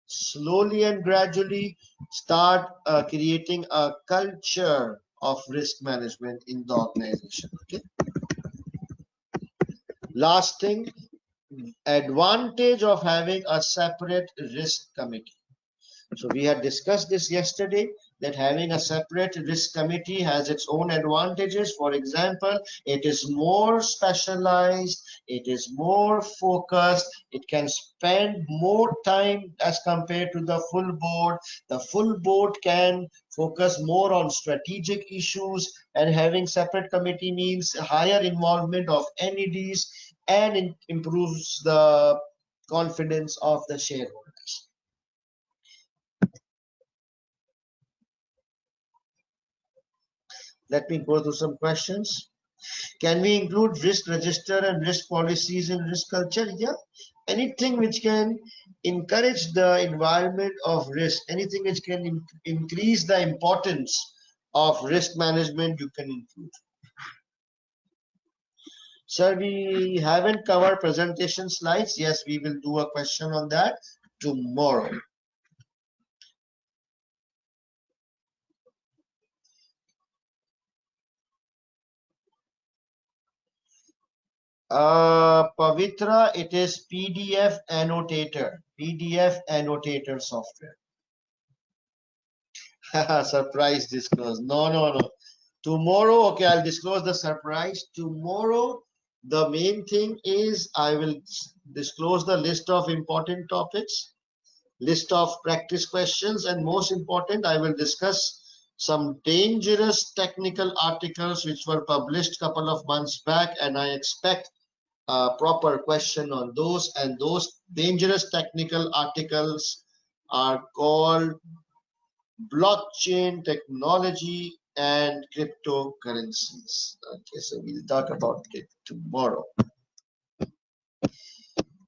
slowly and gradually start creating a culture of risk management in the organization. Okay. Last thing, advantage of having a separate risk committee. So we had discussed this yesterday, that having a separate risk committee has its own advantages. For example, it is more specialized, it is more focused, it can spend more time as compared to the full board. The full board can focus more on strategic issues, and having separate committee means higher involvement of NEDs and it improves the confidence of the shareholders. Let me go through some questions. Can we include risk register and risk policies in risk culture? Yeah. Anything which can encourage the environment of risk, anything which can increase the importance of risk management, you can include. Sir, we haven't covered presentation slides. Yes, we will do a question on that tomorrow. Pavitra, it is PDF annotator software. Surprise disclose. No. Tomorrow, okay, I'll disclose the surprise. Tomorrow, the main thing is I will disclose the list of important topics, list of practice questions, and most important, I will discuss some dangerous technical articles which were published a couple of months back, and I expect a proper question on those. And those dangerous technical articles are called blockchain technology and cryptocurrencies. Okay, so we'll talk about it tomorrow.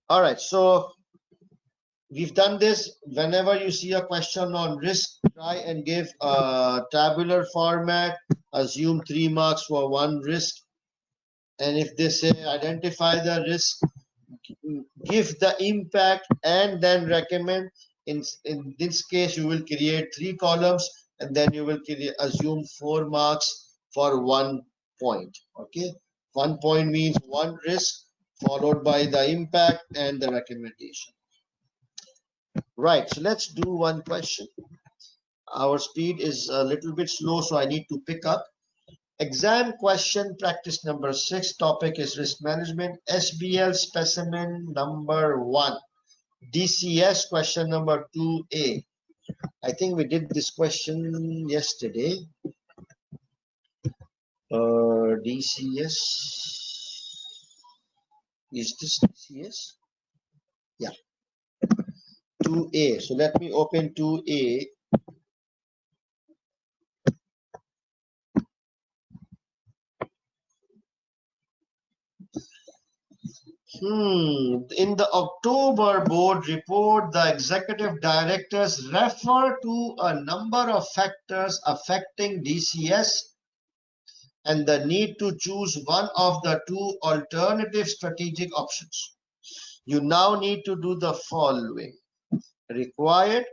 All right, so we've done this. Whenever you see a question on risk, try and give a tabular format, assume 3 marks for one risk, and if they say identify the risk, give the impact and then recommend. In this case, you will create 3 columns and then you will assume 4 marks for 1 point. Okay, 1 point means 1 risk followed by the impact and the recommendation. Right, so let's do one question. Our speed is a little bit slow, so I need to pick up. Exam question practice number 6, topic is risk management, SBL specimen number 1, DCS question number 2A. I think we did this question yesterday. DCS, is this DCS? Yeah, 2A. So let me open 2A. In the October board report, the executive directors refer to a number of factors affecting DCS and the need to choose one of the 2 alternative strategic options. You now need to do the following. Required,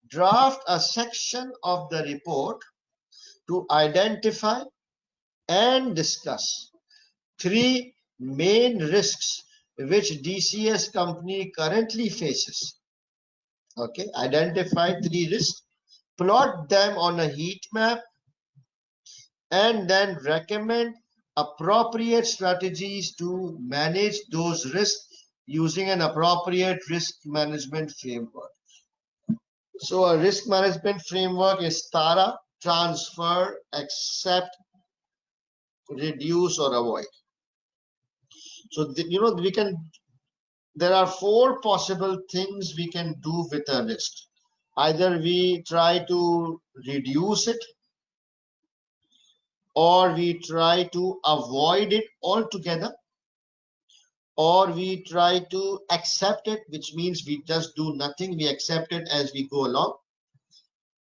draft a section of the report to identify and discuss 3 main risks which DCS company currently faces. Okay, identify 3 risks, plot them on a heat map, and then recommend appropriate strategies to manage those risks using an appropriate risk management framework. So a risk management framework is TARA: transfer, accept, reduce, or avoid. So there are 4 possible things we can do with a risk. Either we try to reduce it, or we try to avoid it altogether, or we try to accept it, which means we just do nothing, we accept it as we go along,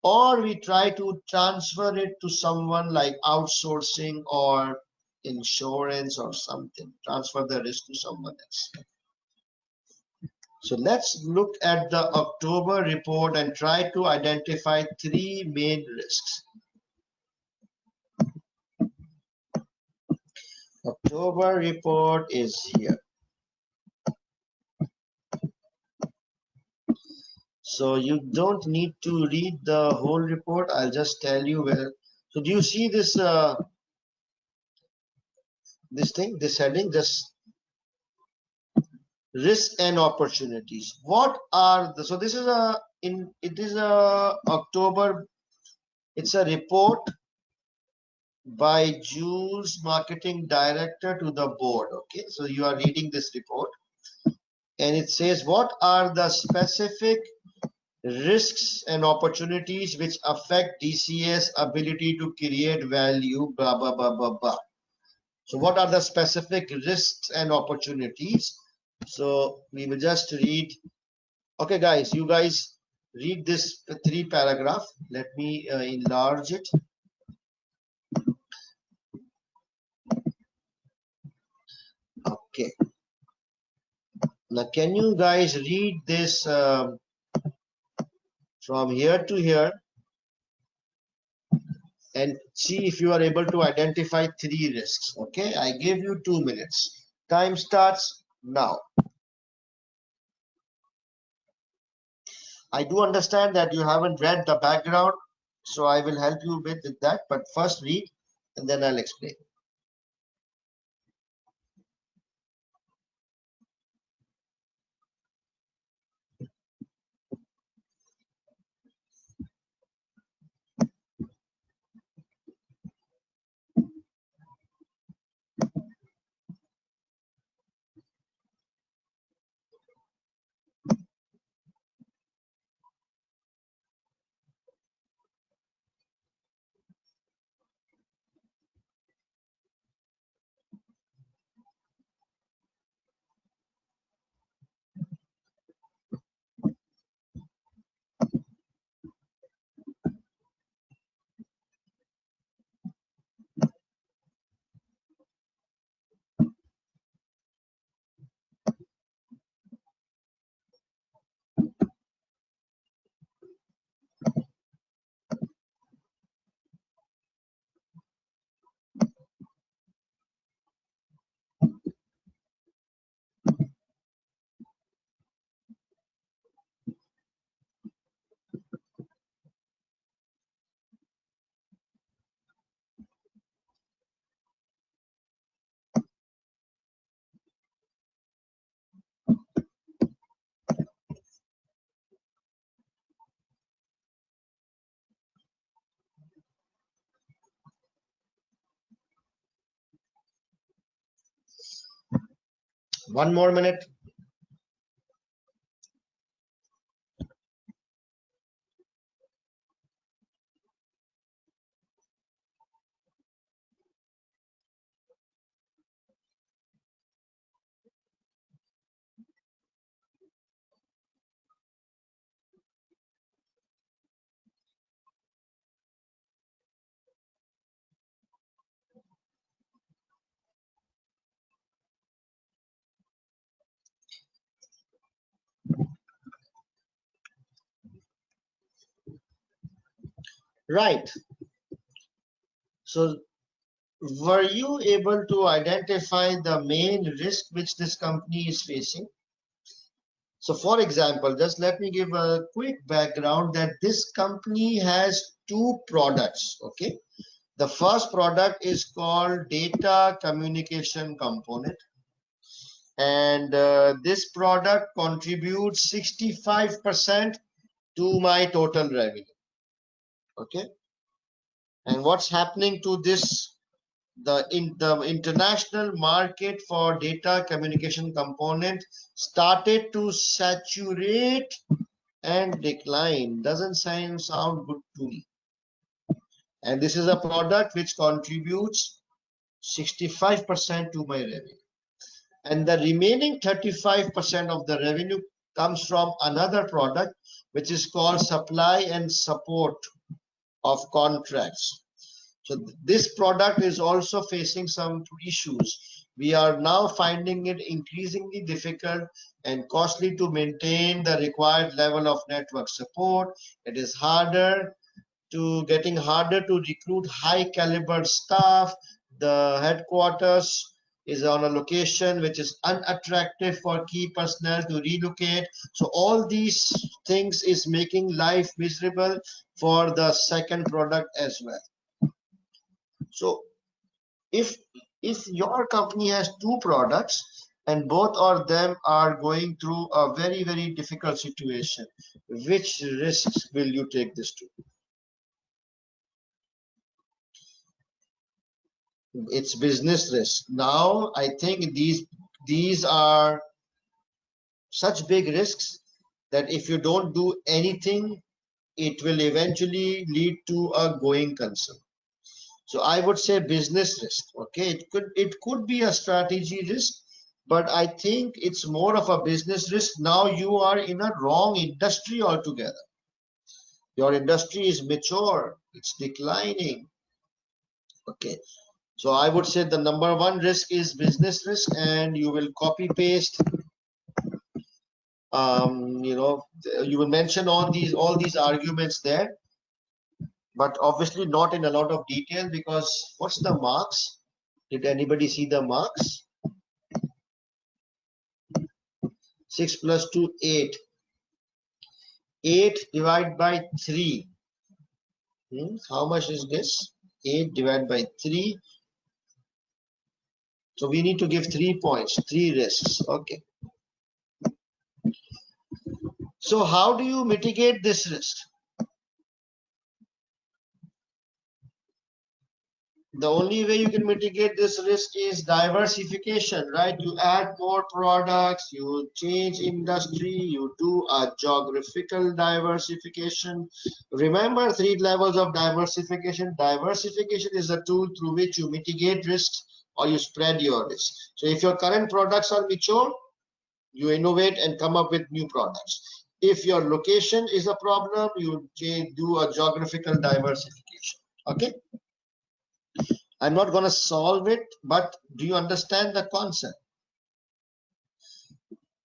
or we try to transfer it to someone like outsourcing or insurance or something, transfer the risk to someone else. So let's look at the October report and try to identify 3 main risks. October report is here. So you don't need to read the whole report. I'll just tell you where. So do you see this this thing, this heading, just risk and opportunities? What are the, so this is a it is a October, it's a report by Jules, marketing director, to the board. Okay, so you are reading this report and it says what are the specific risks and opportunities which affect DCA's ability to create value, blah blah blah blah blah. So what are the specific risks and opportunities? So we will just read. Okay guys, you guys read this 3 paragraph. Let me enlarge it. Okay, now can you guys read this from here to here and see if you are able to identify 3 risks? Okay, I give you 2 minutes. Time starts now. I do understand that you haven't read the background, so I will help you with that, but first read and then I'll explain. One more minute. Right. So were you able to identify the main risk which this company is facing? So for example, just let me give a quick background that this company has 2 products. Okay. The first product is called data communication component. And this product contributes 65% to my total revenue. Okay. And what's happening to this? The international market for data communication component started to saturate and decline. Doesn't sound good to me. And this is a product which contributes 65% to my revenue. And the remaining 35% of the revenue comes from another product which is called supply and support of contracts. So this product is also facing some issues. We are now finding it increasingly difficult and costly to maintain the required level of network support. It is getting harder to recruit high caliber staff. The headquarters is on a location which is unattractive for key personnel to relocate. So all these things is making life miserable for the second product as well. So if your company has two products and both of them are going through a very, very difficult situation, which risks will you take this to? It's business risk. Now I think these are such big risks that if you don't do anything, it will eventually lead to a going concern. So I would say business risk. Okay, it could be a strategy risk, but I think it's more of a business risk. Now you are in a wrong industry altogether. Your industry is mature, it's declining. Okay, so I would say the number one risk is business risk, and you will copy paste. You know, you will mention all these arguments there, but obviously not in a lot of detail, because what's the marks? Did anybody see the marks? 6 plus 2, 8. 8 divided by 3. How much is this? 8 divided by 3. So we need to give 3 points, 3 risks. Okay. So how do you mitigate this risk? The only way you can mitigate this risk is diversification, right? You add more products, you change industry, you do a geographical diversification. Remember 3 levels of diversification. Diversification is a tool through which you mitigate risks or you spread your risk. So if your current products are mature, you innovate and come up with new products. If your location is a problem, you do a geographical diversification. Okay. I'm not going to solve it, but do you understand the concept?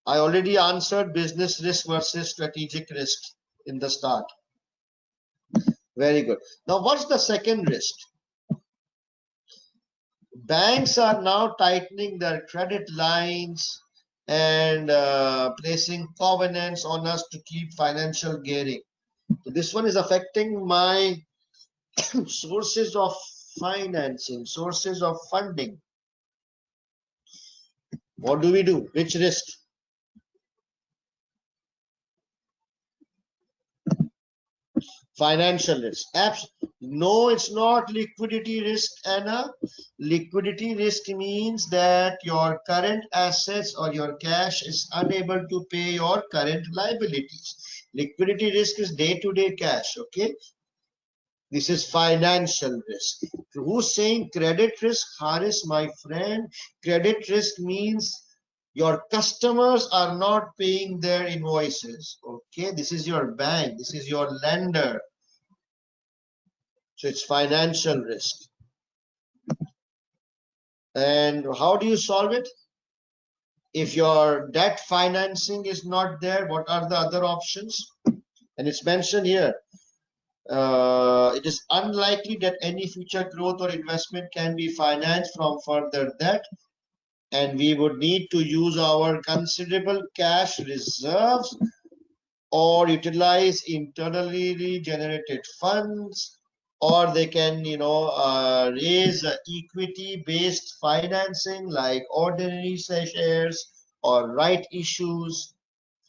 I already answered business risk versus strategic risk in the start. Very good. Now, what's the second risk? Banks are now tightening their credit lines and placing covenants on us to keep financial gearing. So this one is affecting my sources of financing, sources of funding. What do we do? Which risk? Financial risk. No, it's not liquidity risk, Anna. Liquidity risk means that your current assets or your cash is unable to pay your current liabilities. Liquidity risk is day-to-day cash, okay? This is financial risk. Who's saying credit risk? Haris, my friend. Credit risk means your customers are not paying their invoices. Okay, this is your bank, this is your lender. So it's financial risk. And how do you solve it? If your debt financing is not there, what are the other options? And it's mentioned here. It is unlikely that any future growth or investment can be financed from further debt, and we would need to use our considerable cash reserves or utilize internally generated funds, or they can, raise equity-based financing like ordinary shares or right issues.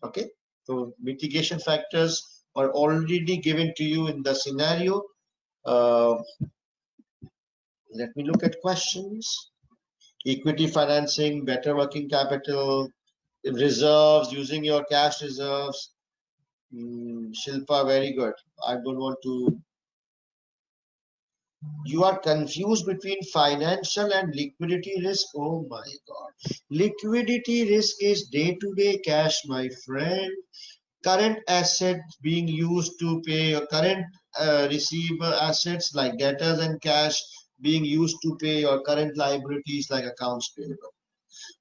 Okay, so mitigation factors are already given to you in the scenario. Let me look at questions. Equity financing, better working capital, reserves, using your cash reserves. Shilpa, very good. I don't want to. You are confused between financial and liquidity risk. Oh my God. Liquidity risk is day-to-day cash, my friend. Current assets being used to pay your current receivable assets like debtors and cash being used to pay your current liabilities like accounts payable.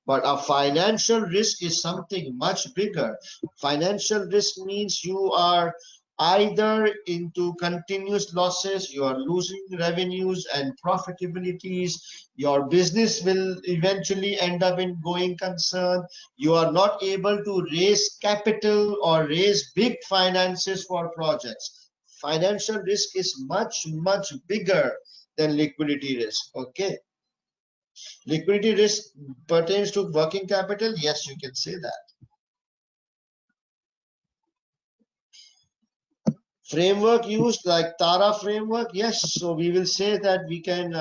But a financial risk is something much bigger. Financial risk means you are either into continuous losses, you are losing revenues and profitabilities, your business will eventually end up in going concern, you are not able to raise capital or raise big finances for projects. Financial risk is much, much bigger than liquidity risk. Okay. Liquidity risk pertains to working capital. Yes, you can say that. Framework used like Tara framework. Yes, so we will say that we can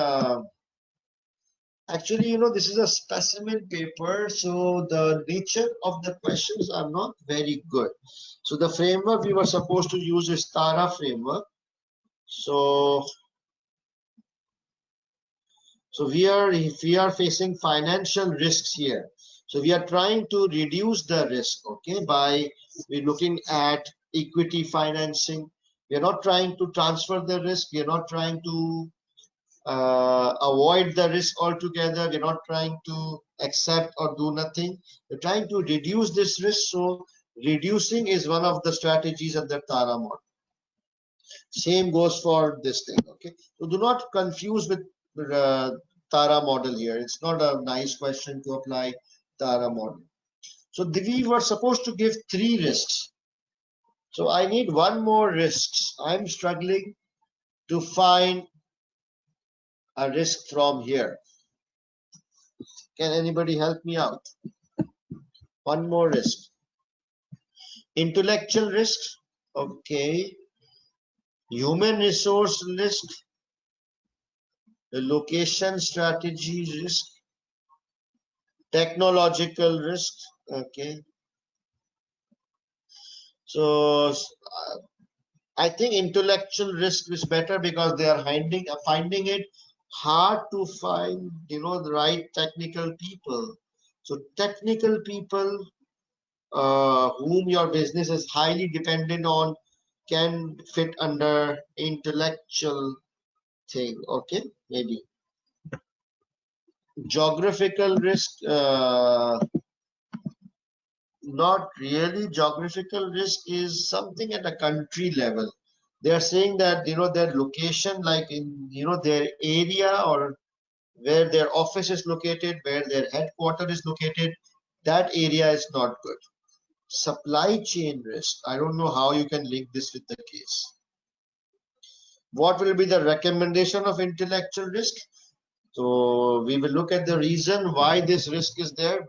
actually, you know, this is a specimen paper, so the nature of the questions are not very good. So the framework we were supposed to use is Tara framework. So if we are facing financial risks here, so we are trying to reduce the risk, okay, by we're looking at equity financing. We are not trying to transfer the risk. We are not trying to avoid the risk altogether. We're not trying to accept or do nothing. We're trying to reduce this risk. So reducing is one of the strategies of the Tara model. Same goes for this thing. Okay, so do not confuse with Tara model here. It's not a nice question to apply Tara model. So we were supposed to give 3 risks. So I need one more risks. I'm struggling to find a risk from here. Can anybody help me out? One more risk. Intellectual risk. Okay. Human resource risk. The location strategy risk. Technological risk. Okay. So I think intellectual risk is better because they are finding it hard to find, you know, the right technical people. So technical people whom your business is highly dependent on can fit under intellectual thing. Okay, maybe. Geographical risk, not really. Geographical risk is something at a country level. They are saying that, you know, their location, like in, you know, their area or where their office is located, where their headquarters is located, that area is not good. Supply chain risk, I don't know how you can link this with the case. What will be the recommendation of intellectual risk? So we will look at the reason why this risk is there.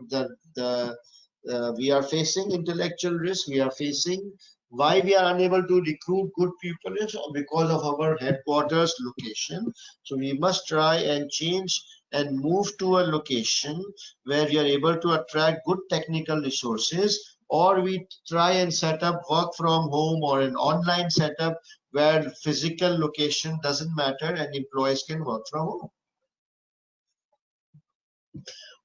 We are facing intellectual risk. We are facing why we are unable to recruit good people is because of our headquarters location. So we must try and change and move to a location where we are able to attract good technical resources, or we try and set up work from home or an online setup where physical location doesn't matter and employees can work from home.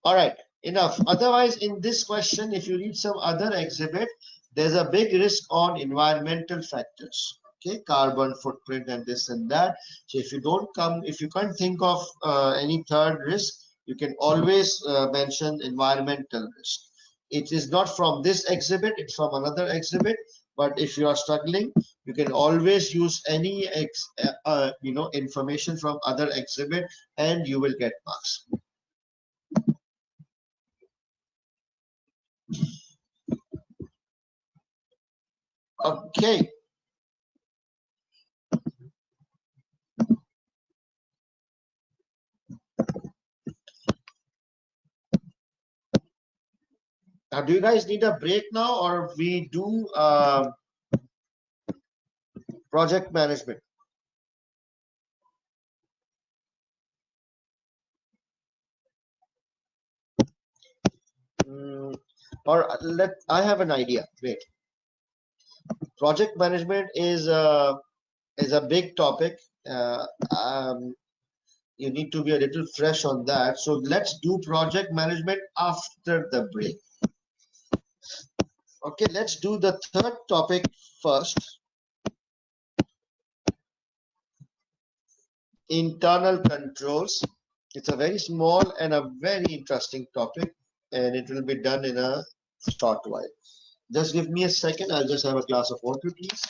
All right, enough. Otherwise, in this question, if you read some other exhibit, there's a big risk on environmental factors. Okay, carbon footprint and this and that. So if you can't think of any third risk, you can always mention environmental risk. It is not from this exhibit, it's from another exhibit. But if you are struggling, you can always use any information from other exhibit, and you will get marks. Okay. Now, do you guys need a break now, or we do project management? I have an idea. Wait. Project management is a big topic. You need to be a little fresh on that. So let's do project management after the break. Okay, let's do the third topic first. Internal controls. It's a very small and a very interesting topic, and it will be done in a short while. Just give me a second. I'll just have a glass of water, please.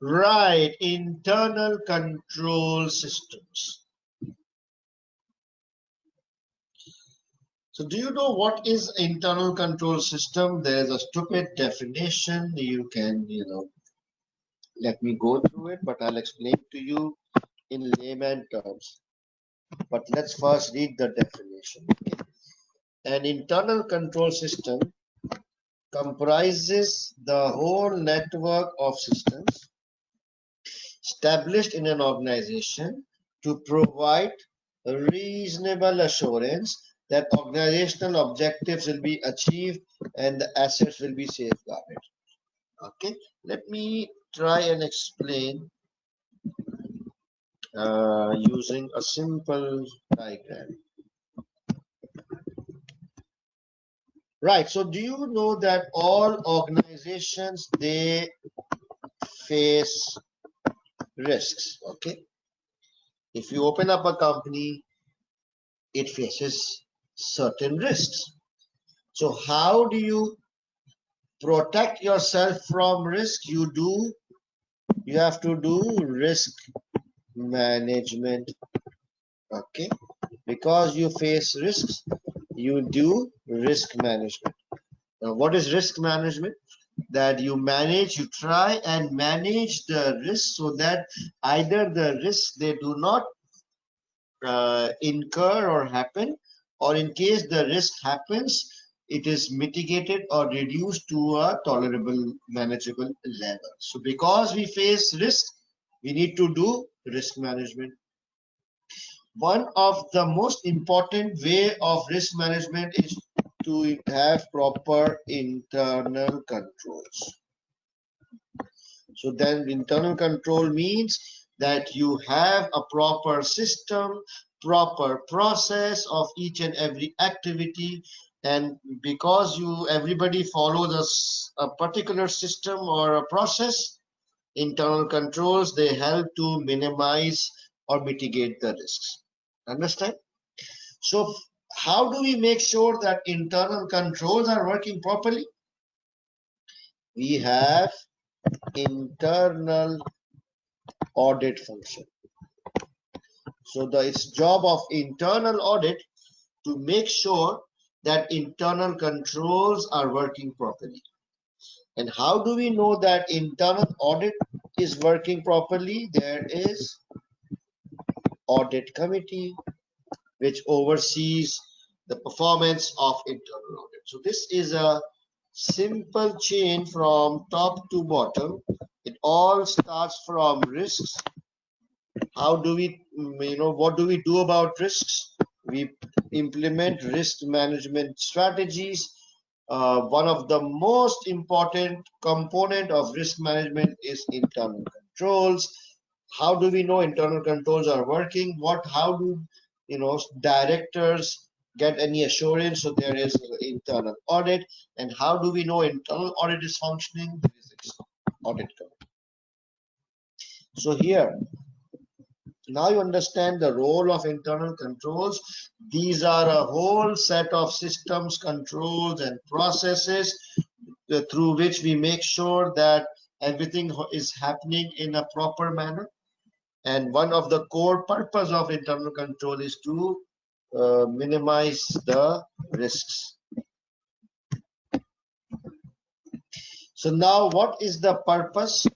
Right, internal control systems. So do you know what is internal control system? There's a stupid definition. You can, let me go through it, but I'll explain to you in layman terms. But let's first read the definition. Okay? An internal control system comprises the whole network of systems established in an organization to provide a reasonable assurance that organizational objectives will be achieved and the assets will be safeguarded. Okay, let me try and explain using a simple diagram. Right, so do you know that all organizations, they face risks? Okay, if you open up a company, it faces certain risks. So how do you protect yourself from risk? You have to do risk management. Okay, because you face risks, you do risk management. Now, what is risk management? That you try and manage the risk so that either the risks, they do not incur or happen, or in case the risk happens, it is mitigated or reduced to a tolerable, manageable level. So because we face risk, we need to do risk management. One of the most important way of risk management is to have proper internal controls. So then internal control means that you have a proper system, proper process of each and every activity, and because everybody follows a particular system or a process, internal controls, they help to minimize or mitigate the risks. Understand? So how do we make sure that internal controls are working properly? We have internal audit function. So it's job of internal audit to make sure that internal controls are working properly. And how do we know that internal audit is working properly? There is audit committee which oversees the performance of internal audit. So this is a simple chain from top to bottom. It all starts from risks. How do we, what do we do about risks? We implement risk management strategies. One of the most important component of risk management is internal controls. How do we know internal controls are working? How do directors get any assurance? So there is internal audit. And how do we know internal audit is functioning? There is audit committee. So here, now you understand the role of internal controls. These are a whole set of systems, controls, and processes through which we make sure that everything is happening in a proper manner. And one of the core purpose of internal control is to minimize the risks. So now, what is the purpose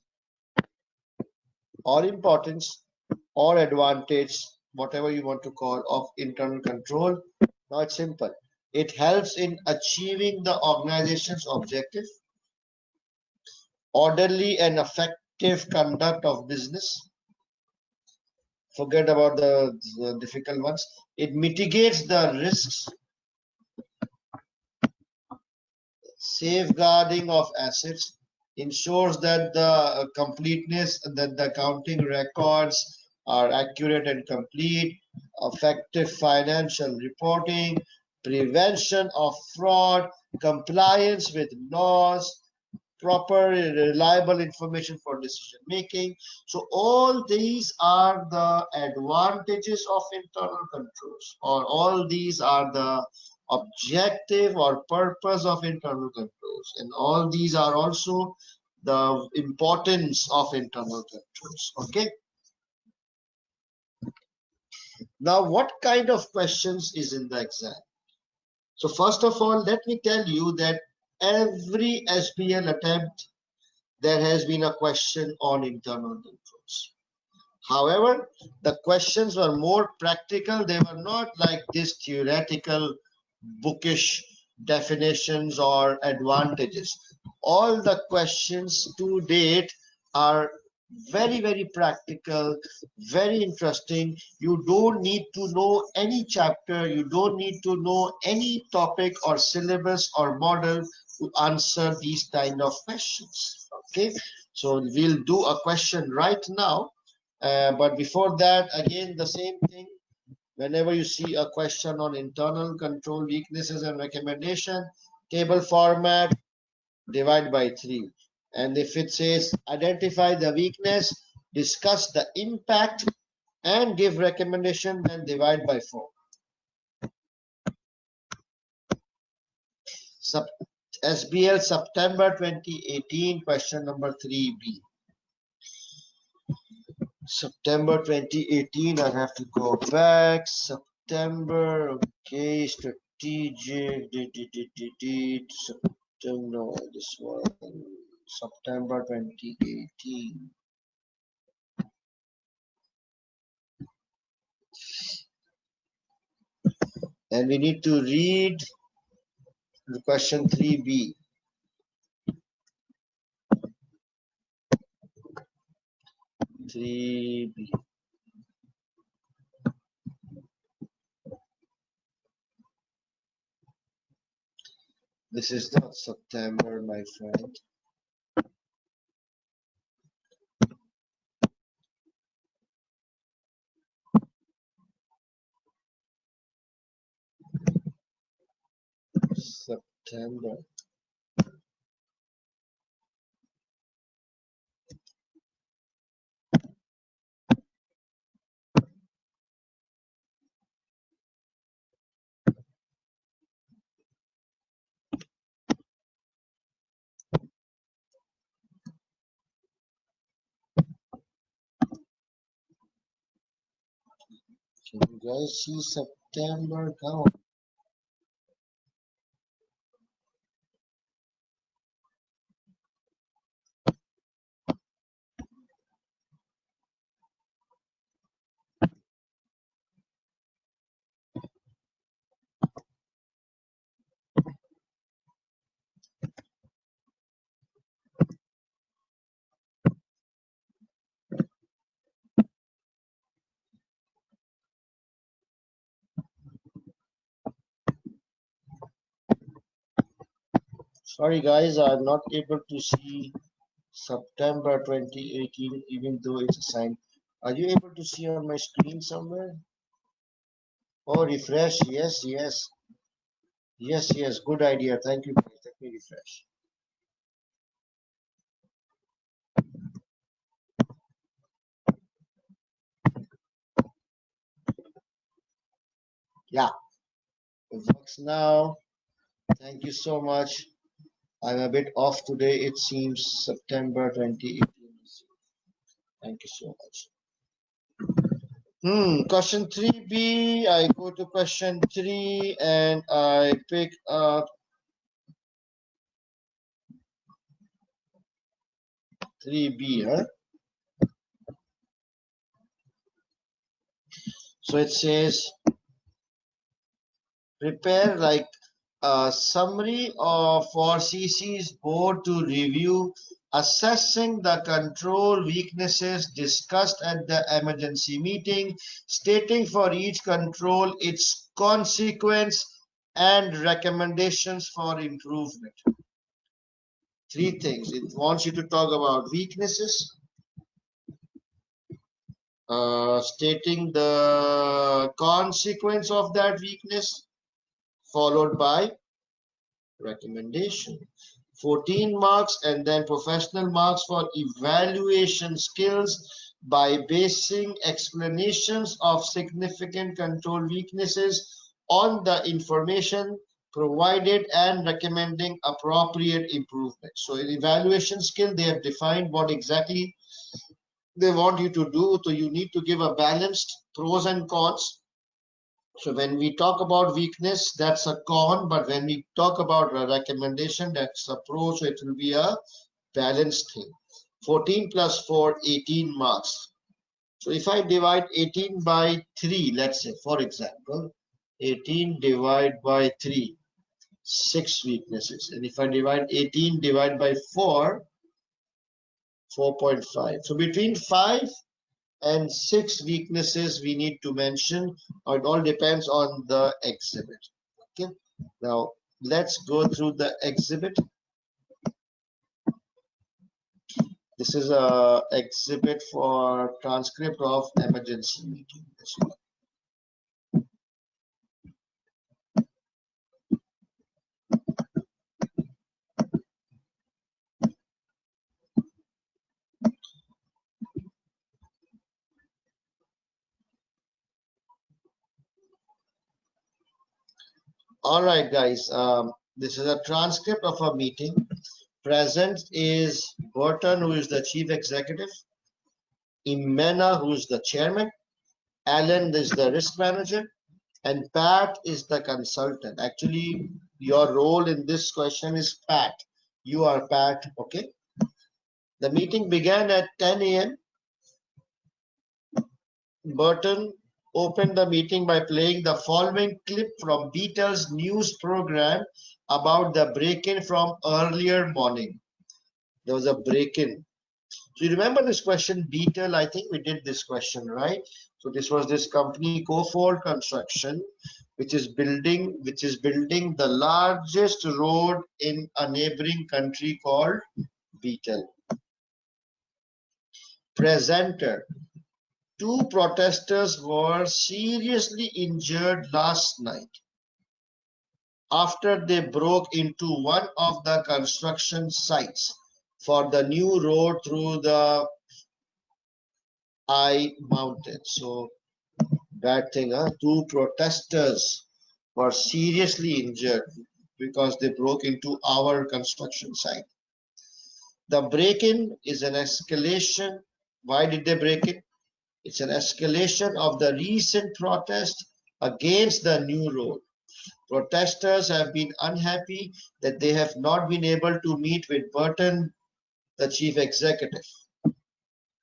or importance or advantage, whatever you want to call, of internal control? Now it's simple. It helps in achieving the organization's objective, orderly and effective conduct of business. Forget about the difficult ones. It mitigates the risks, safeguarding of assets, ensures that the completeness, that the accounting records are accurate and complete, effective financial reporting, prevention of fraud, compliance with laws, proper reliable information for decision making. So all these are the advantages of internal controls, or all these are the objective or purpose of internal controls, and all these are also the importance of internal controls. Okay. Now, what kind of questions is in the exam? So first of all, let me tell you that every SBL attempt, there has been a question on internal controls. However, the questions were more practical. They were not like this theoretical, bookish definitions or advantages. All the questions to date are very, very practical, very interesting. You don't need to know any chapter. You don't need to know any topic or syllabus or model to answer these kind of questions. Okay, so we'll do a question right now. But before that, again, the same thing. Whenever you see a question on internal control weaknesses and recommendation, table format, divide by 3. And if it says identify the weakness, discuss the impact, and give recommendation, then divide by 4. SBL September 2018, question number 3B. September 2018, I have to go back. September, okay, strategic, September, this one, September 2018. And we need to read the question 3B. This is not September, my friend. September. Can you guys see September? Come on. Sorry guys, I'm not able to see September 2018, even though it's assigned. Are you able to see on my screen somewhere? Oh, refresh. Yes, yes. Yes, yes. Good idea. Thank you guys. Let me refresh. Yeah, it works now. Thank you so much. I'm a bit off today. It seems September 2018. Thank you so much. Question 3B. I go to question 3 and I pick up 3B. Huh? So it says prepare like a summary for CC's board to review, assessing the control weaknesses discussed at the emergency meeting, stating for each control its consequence and recommendations for improvement. 3 things. It wants you to talk about weaknesses, stating the consequence of that weakness, followed by recommendation. 14 marks and then professional marks for evaluation skills by basing explanations of significant control weaknesses on the information provided and recommending appropriate improvement. So in evaluation skill, they have defined what exactly they want you to do. So you need to give a balanced pros and cons. So when we talk about weakness, that's a con, but when we talk about a recommendation, that's a pro, so it will be a balanced thing. 14 plus 4, 18 marks. So if I divide 18 by 3, let's say, for example, 18 divided by 3, 6 weaknesses. And if I divide 18 divided by 4, 4.5. So between 5 and 6 weaknesses we need to mention, or it all depends on the exhibit. Okay, now let's go through the exhibit. This is a exhibit for transcript of emergency meeting. All right, guys, this is a transcript of a meeting. Present is Burton, who is the chief executive, Imena, who is the chairman, Alan is the risk manager, and Pat is the consultant. Actually, your role in this question is Pat. You are Pat, okay? The meeting began at 10 a.m. Burton opened the meeting by playing the following clip from Beatles news program about the break-in from earlier morning. There was a break-in. So you remember this question, Beetle? I think we did this question, right? So this was this company, Cofold Construction, which is building the largest road in a neighboring country called Beetle. Presenter. 2 protesters were seriously injured last night after they broke into one of the construction sites for the new road through the I mountain. So bad thing, huh? 2 protesters were seriously injured because they broke into our construction site. The break-in is an escalation. Why did they break in? It's an escalation of the recent protest against the new road. Protesters have been unhappy that they have not been able to meet with Burton, the chief executive.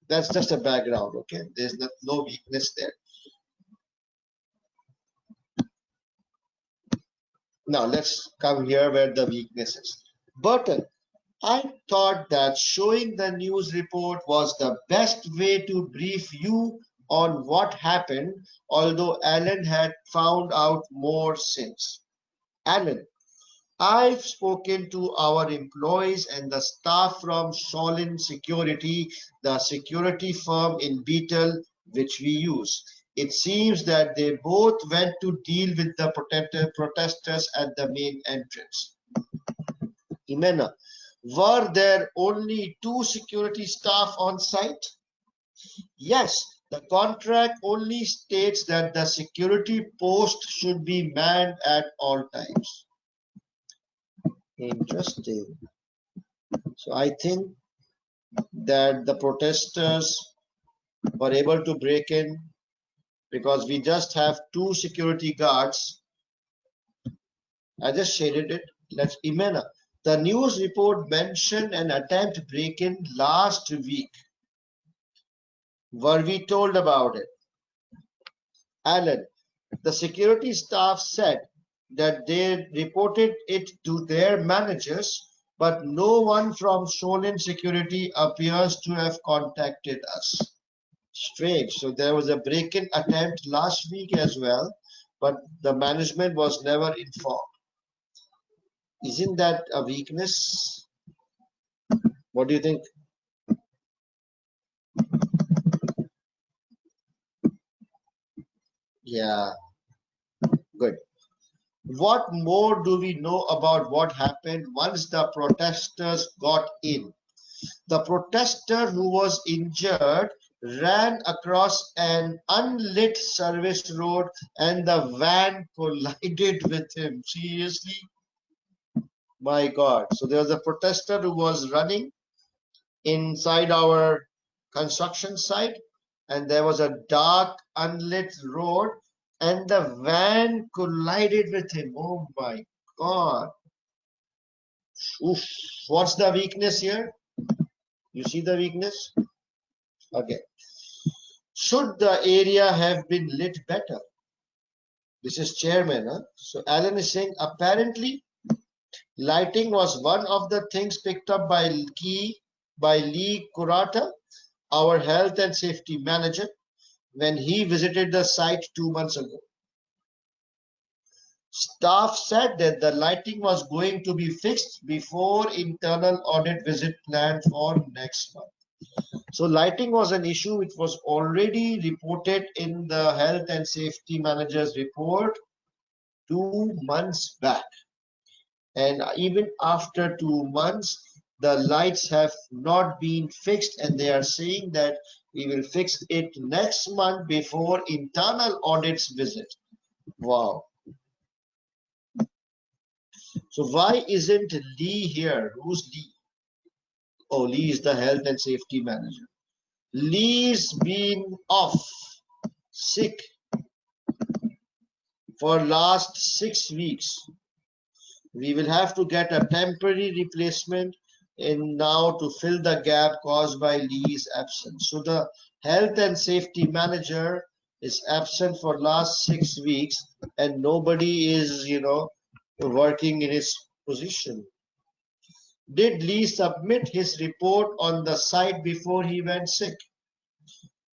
That's just a background, okay? There's no weakness there. Now let's come here where the weakness is. Burton, I thought that showing the news report was the best way to brief you on what happened, although Alan had found out more since. Alan, I've spoken to our employees and the staff from Solin Security, the security firm in Beetle, which we use. It seems that they both went to deal with the protesters at the main entrance. Imena, were there only 2 security staff on site? Yes, the contract only states that the security post should be manned at all times. Interesting. So I think that the protesters were able to break in because we just have 2 security guards. I just shaded it. Let's Imena. The news report mentioned an attempt break-in last week. Were we told about it? Alan, the security staff said that they reported it to their managers, but no one from Solin Security appears to have contacted us. Strange. So there was a break-in attempt last week as well, but the management was never informed. Isn't that a weakness? What do you think? Yeah, good. What more do we know about what happened once the protesters got in? The protester who was injured ran across an unlit service road and the van collided with him. Seriously? My God. So there was a protester who was running inside our construction site, and there was a dark, unlit road, and the van collided with him. Oh my God. Oof. What's the weakness here? You see the weakness? Okay. Should the area have been lit better? This is chairman. Huh? So Alan is saying apparently lighting was one of the things picked up by Lee Kurata, our health and safety manager, when he visited the site 2 months ago. Staff said that the lighting was going to be fixed before internal audit visit planned for next month. So lighting was an issue which was already reported in the health and safety manager's report 2 months back. And even after 2 months, the lights have not been fixed, and they are saying that we will fix it next month before internal audits visit. Wow. So why isn't Lee here? Who's Lee? Oh, Lee is the health and safety manager. Lee's been off sick for last 6 weeks. We will have to get a temporary replacement in now to fill the gap caused by Lee's absence. So the health and safety manager is absent for last 6 weeks, and nobody is, working in his position. Did Lee submit his report on the site before he went sick?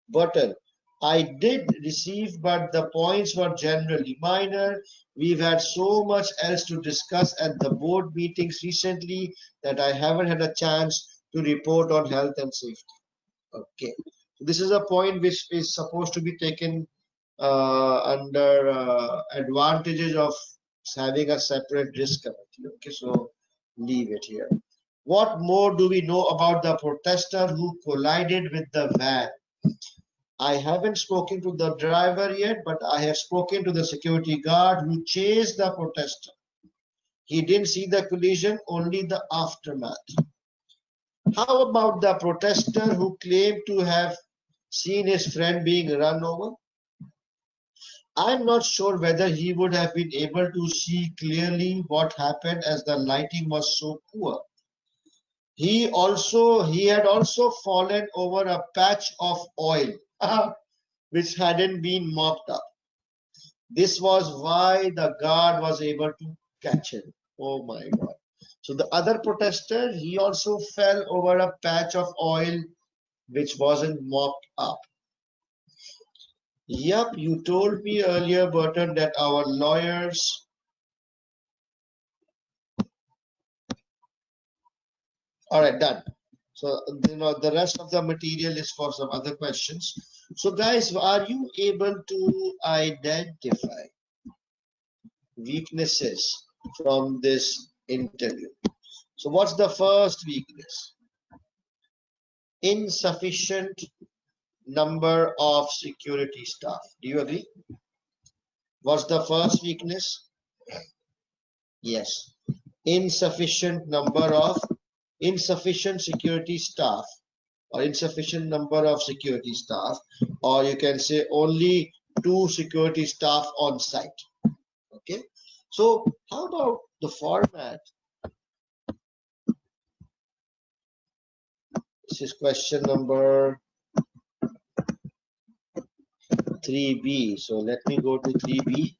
Button. I did receive, but the points were generally minor. We've had so much else to discuss at the board meetings recently that I haven't had a chance to report on health and safety. Okay. So this is a point which is supposed to be taken under advantages of having a separate risk committee. Okay, so leave it here. What more do we know about the protester who collided with the van? I haven't spoken to the driver yet, but I have spoken to the security guard who chased the protester. He didn't see the collision, only the aftermath. How about the protester who claimed to have seen his friend being run over? I'm not sure whether he would have been able to see clearly what happened as the lighting was so poor. He had also fallen over a patch of oil which hadn't been mopped up. This was why the guard was able to catch him. Oh my God. So the other protester, he also fell over a patch of oil which wasn't mopped up. Yep, you told me earlier, Burton, that our lawyers all right, done. So, the rest of the material is for some other questions. So, guys, are you able to identify weaknesses from this interview? So, what's the first weakness? Insufficient number of security staff. Do you agree? What's the first weakness? Yes. Insufficient security staff, or insufficient number of security staff, or you can say only 2 security staff on site. Okay, so how about the format? This is question number 3B. So let me go to 3B.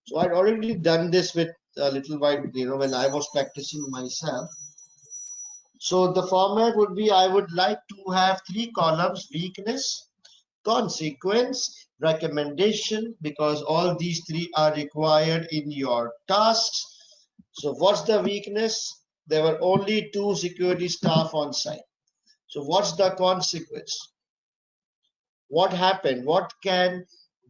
So I'd already done this with a little while, when I was practicing myself. So the format would be, I would like to have 3 columns: weakness, consequence, recommendation, because all these 3 are required in your tasks. So what's the weakness? There were only 2 security staff on site. So what's the consequence? What happened? What can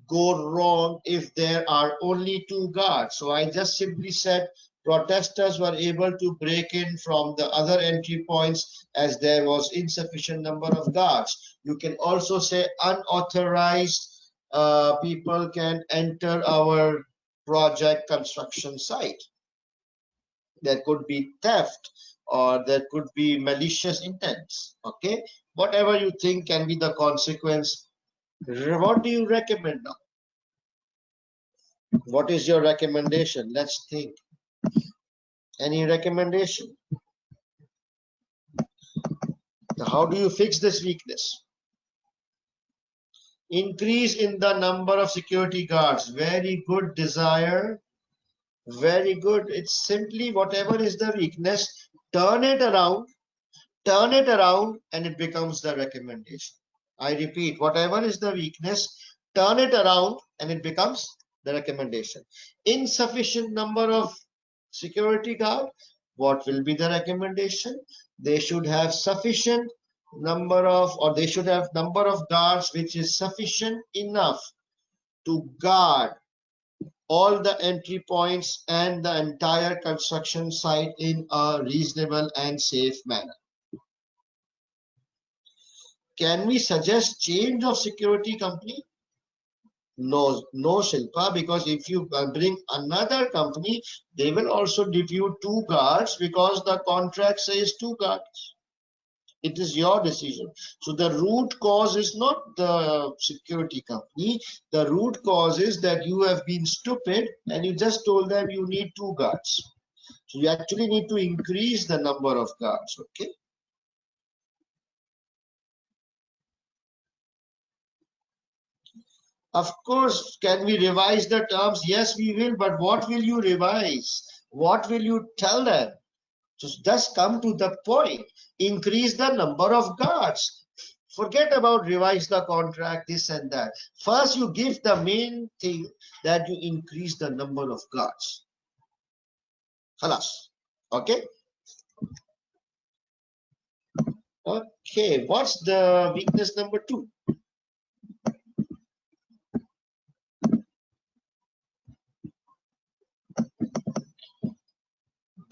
go wrong if there are only two guards? So I just simply said protesters were able to break in from the other entry points as there was insufficient number of guards. You can also say unauthorized people can enter our project construction site. There could be theft or there could be malicious intents. Okay, whatever you think can be the consequence. What do you recommend now? What is your recommendation? Let's think. Any recommendation? How do you fix this weakness? Increase in the number of security guards. Very good, Desire. Very good. It's simply whatever is the weakness, turn it around, and it becomes the recommendation. I repeat, whatever is the weakness, turn it around and it becomes the recommendation. Insufficient number of security guard, what will be the recommendation? They should have sufficient number of, or they should have number of guards which is sufficient enough to guard all the entry points and the entire construction site in a reasonable and safe manner. Can we suggest change of security company? No, no, Shilpa, because if you bring another company, they will also give you two guards because the contract says two guards. It is your decision. So the root cause is not the security company. The root cause is that you have been stupid and you just told them you need two guards. So you actually need to increase the number of guards. Okay. Of course, can we revise the terms? Yes, we will. But what will you revise? What will you tell them? Just come to the point. Increase the number of guards. Forget about revise the contract, this and that. First, you give the main thing that you increase the number of guards. Halas. Okay. Okay. What's the weakness number 2?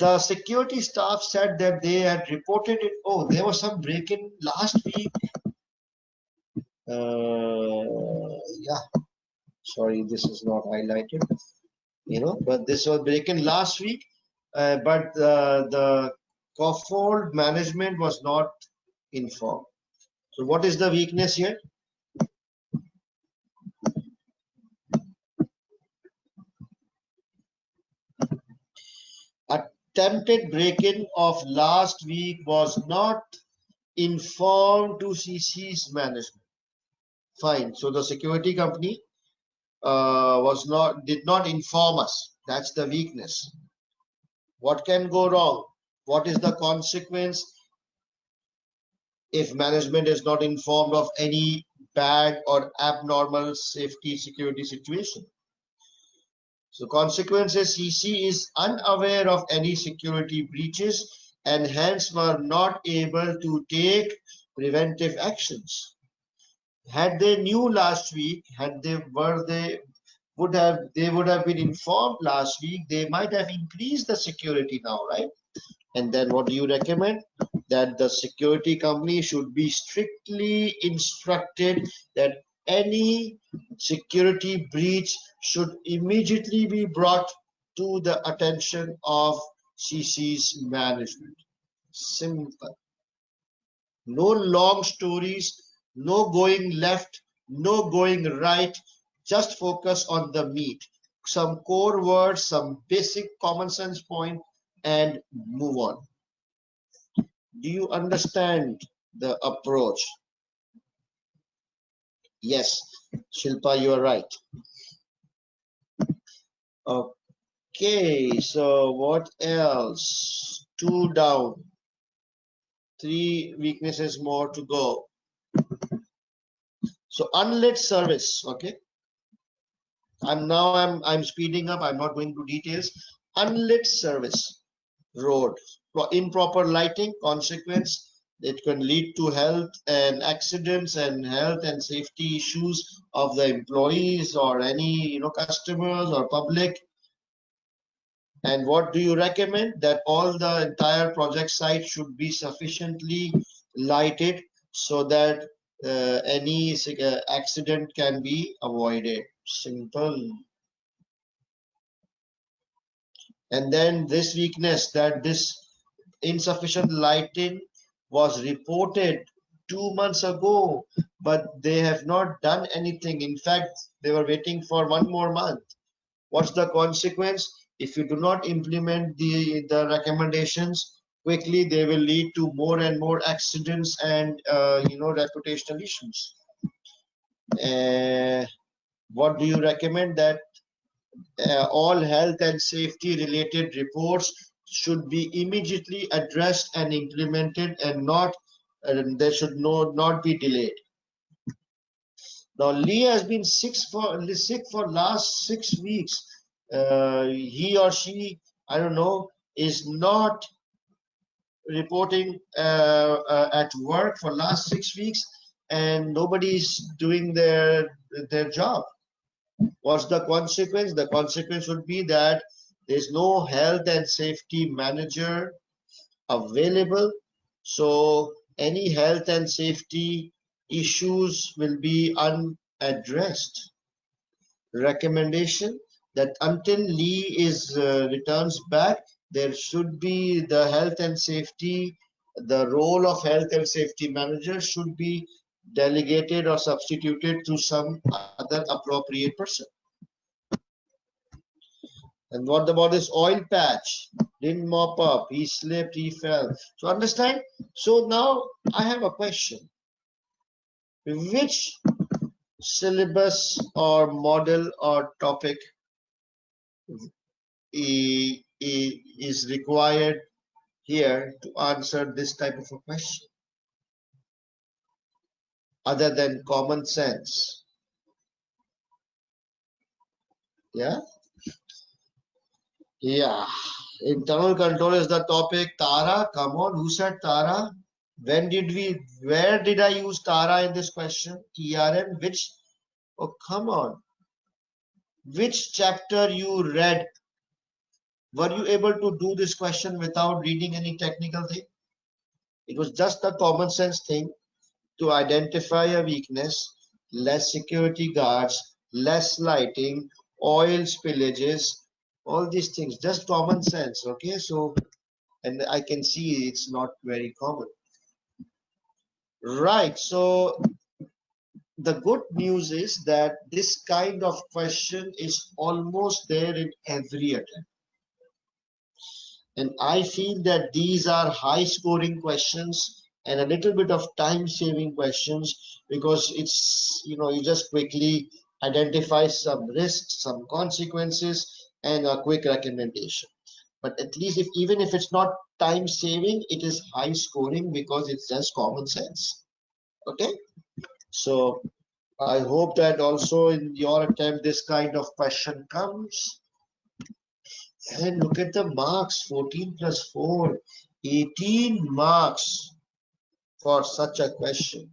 The security staff said that they had reported it. Oh, there was some break-in last week. Yeah, sorry, this is not highlighted, but this was break-in last week. But the Cofold management was not informed. So what is the weakness here? Attempted break-in of last week was not informed to CC's management. Fine. So the security company did not inform us. That's the weakness. What can go wrong? What is the consequence if management is not informed of any bad or abnormal safety security situation? So consequence is CC is unaware of any security breaches and hence were not able to take preventive actions. Had they knew last week, they would have been informed last week, they might have increased the security now, right? And then what do you recommend? That the security company should be strictly instructed that any security breach should immediately be brought to the attention of CC's management. Simple. No long stories, no going left, no going right, just focus on the meat. Some core words, some basic common sense point, and move on. Do you understand the approach? Yes, Shilpa, you are right. Okay, so what else? 2 down. 3 weaknesses more to go. So unlit service, okay. I'm speeding up. I'm not going to details. Unlit service road, improper lighting, consequence It can lead to health and accidents and health and safety issues of the employees or any customers or public. And what do you recommend? That all the entire project site should be sufficiently lighted so that any accident can be avoided. Simple. And then this weakness, that this insufficient lighting was reported 2 months ago, but they have not done anything. In fact, they were waiting for 1 more month. What's the consequence? If you do not implement the recommendations quickly, they will lead to more and more accidents and reputational issues. What do you recommend? That all health and safety related reports should be immediately addressed and implemented, and they should not be delayed. Now Lee has been sick for last 6 weeks. He or she, I don't know, is not reporting at work for last 6 weeks, and nobody's doing their job. What's the consequence? The consequence would be that there's no health and safety manager available. So any health and safety issues will be unaddressed. Recommendation that until Lee returns back, there should be the health and safety, the role of health and safety manager should be delegated or substituted to some other appropriate person. And what about this oil patch? Didn't mop up, he slipped, he fell. So understand? So now I have a question. Which syllabus or model or topic is required here to answer this type of a question, other than common sense? Yeah. Internal control is the topic. Tara, come on, who said Tara? Where did I use Tara in this question? ERM, which? Oh, come on. Which chapter you read? Were you able to do this question without reading any technical thing? It was just a common sense thing to identify a weakness, less security guards, less lighting, oil spillages, all these things, just common sense. Okay, so, and I can see it's not very common. Right, so the good news is that this kind of question is almost there in every attempt. And I feel that these are high scoring questions and a little bit of time saving questions, because it's, you just quickly identify some risks, some consequences, and a quick recommendation. But at least even if it's not time saving, it is high scoring because it's just common sense. Okay, so I hope that also in your attempt this kind of question comes. And look at the marks, 14 plus 4, 18 marks for such a question.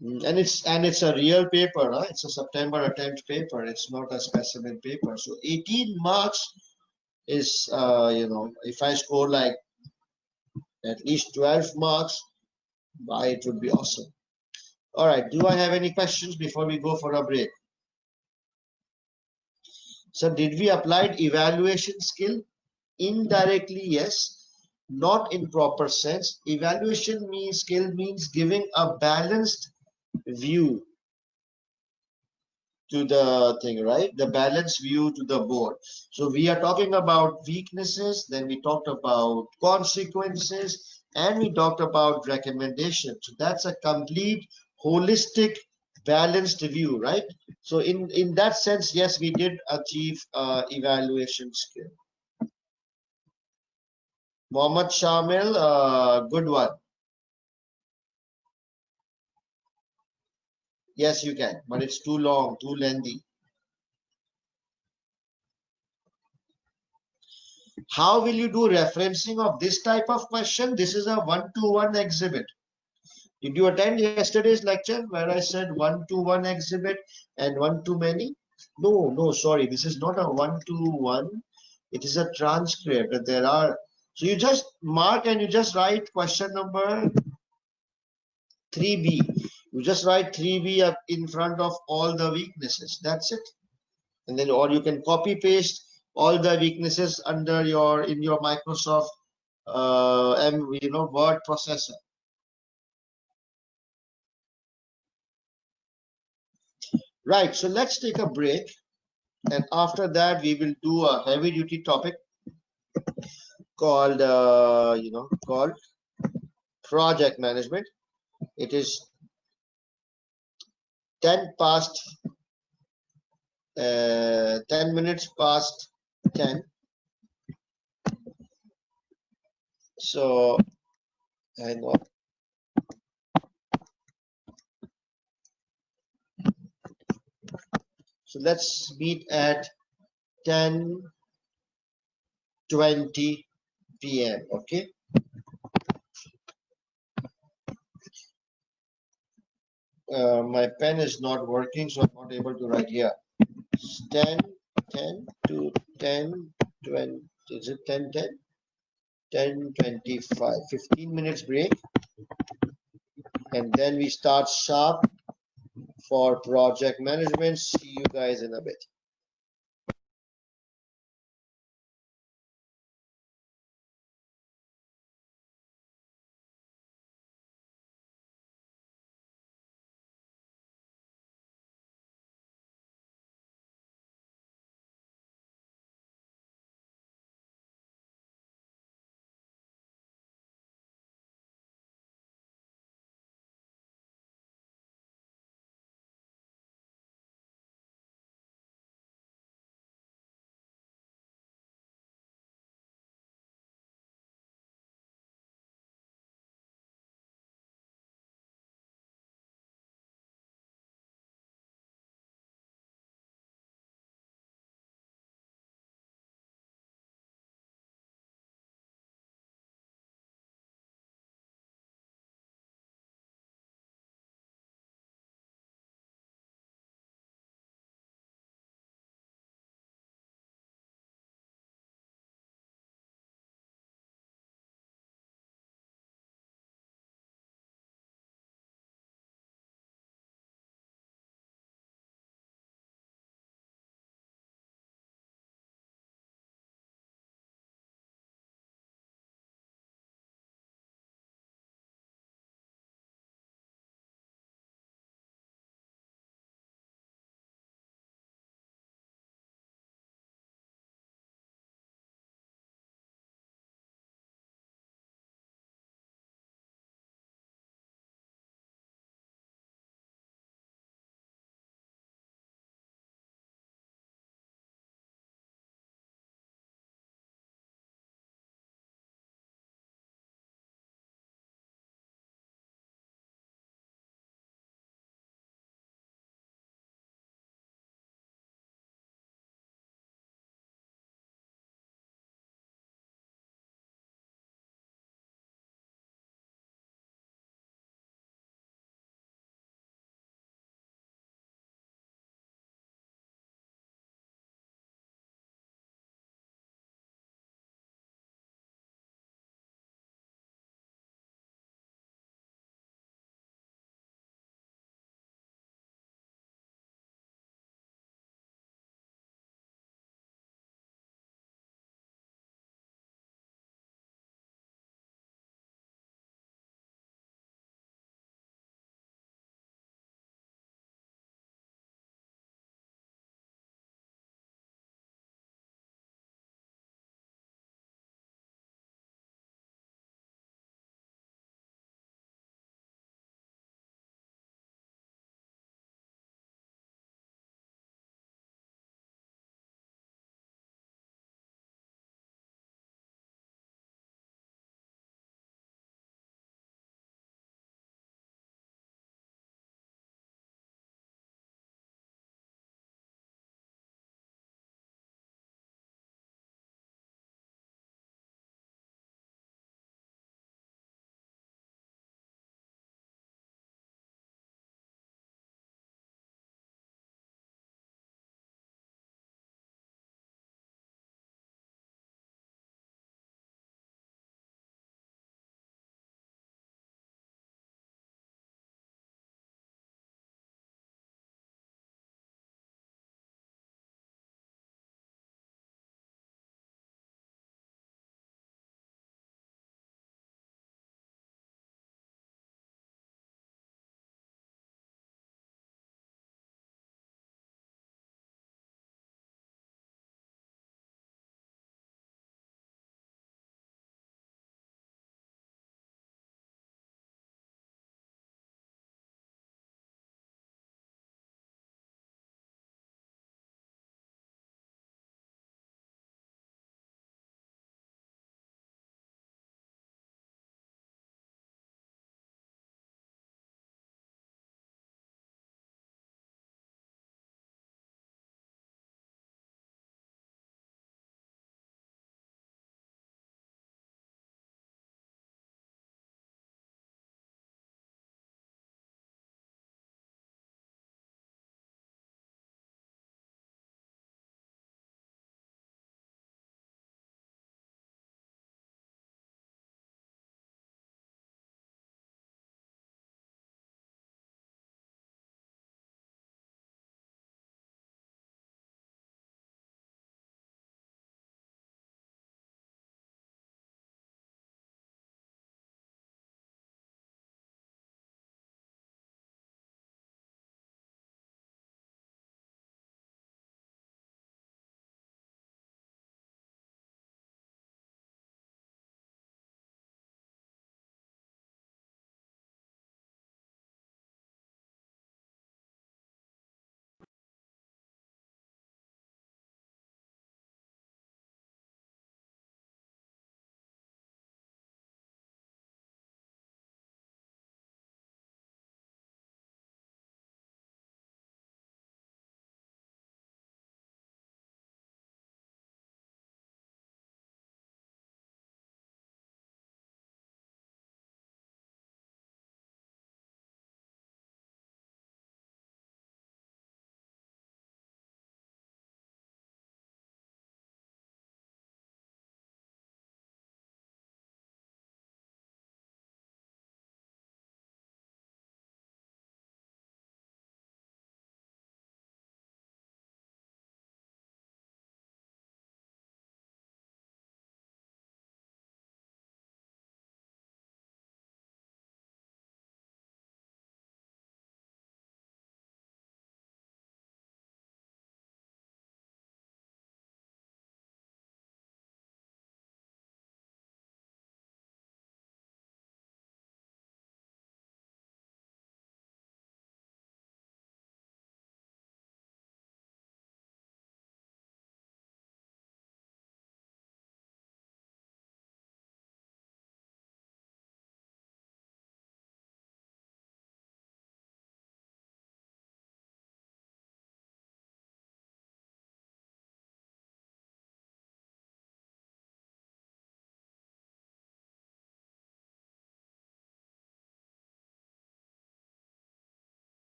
And it's a real paper, right? It's a September attempt paper. It's not a specimen paper. So 18 marks is, if I score like at least 12 marks, it would be awesome. All right, do I have any questions before we go for a break? So did we apply evaluation skill? Indirectly, yes, not in proper sense. Evaluation skill means giving a balanced view to the thing, right? The balanced view to the board. So we are talking about weaknesses, then we talked about consequences, and we talked about recommendations. So that's a complete holistic balanced view, right? So in that sense, yes, we did achieve evaluation skill. Mohammed Shamil, good one. Yes, you can, but it's too long, too lengthy. How will you do referencing of this type of question? This is a one-to-one exhibit. Did you attend yesterday's lecture where I said one-to-one exhibit and one-to-many? No, no, sorry. This is not a one-to-one. It is a transcript. There are, so you just mark and you just write question number 3B. You just write 3B up in front of all the weaknesses. That's it. And then, or you can copy paste all the weaknesses under your in your Microsoft Word processor. Right, so let's take a break, and after that we will do a heavy duty topic called called project management. It is 10 minutes past 10. So hang on. So let's meet at 10:20 p.m. Okay. My pen is not working, so I'm not able to write here. 10 to 10:20. Is it 10:10? 10:25. 15 minutes break, and then we start sharp for project management. See you guys in a bit.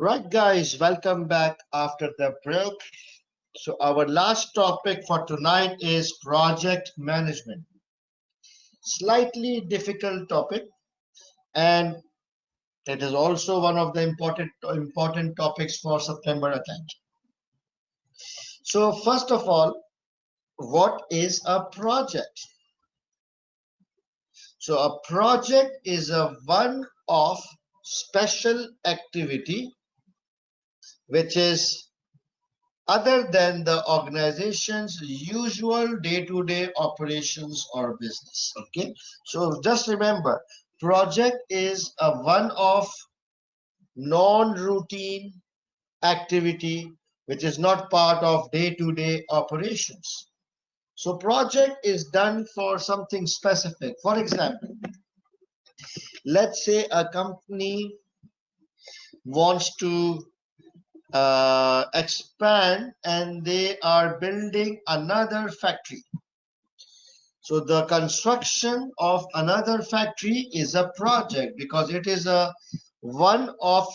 Right, guys, welcome back after the break. So our last topic for tonight is project management. Slightly difficult topic, and it is also one of the important topics for September attempt. So first of all, what is a project? So a project is a one-off special activity which is other than the organization's usual day-to-day operations or business. Okay, so just remember, project is a one-off non-routine activity which is not part of day-to-day operations. So project is done for something specific. For example, let's say a company wants to expand and they are building another factory. So the construction of another factory is a project because it is a one-off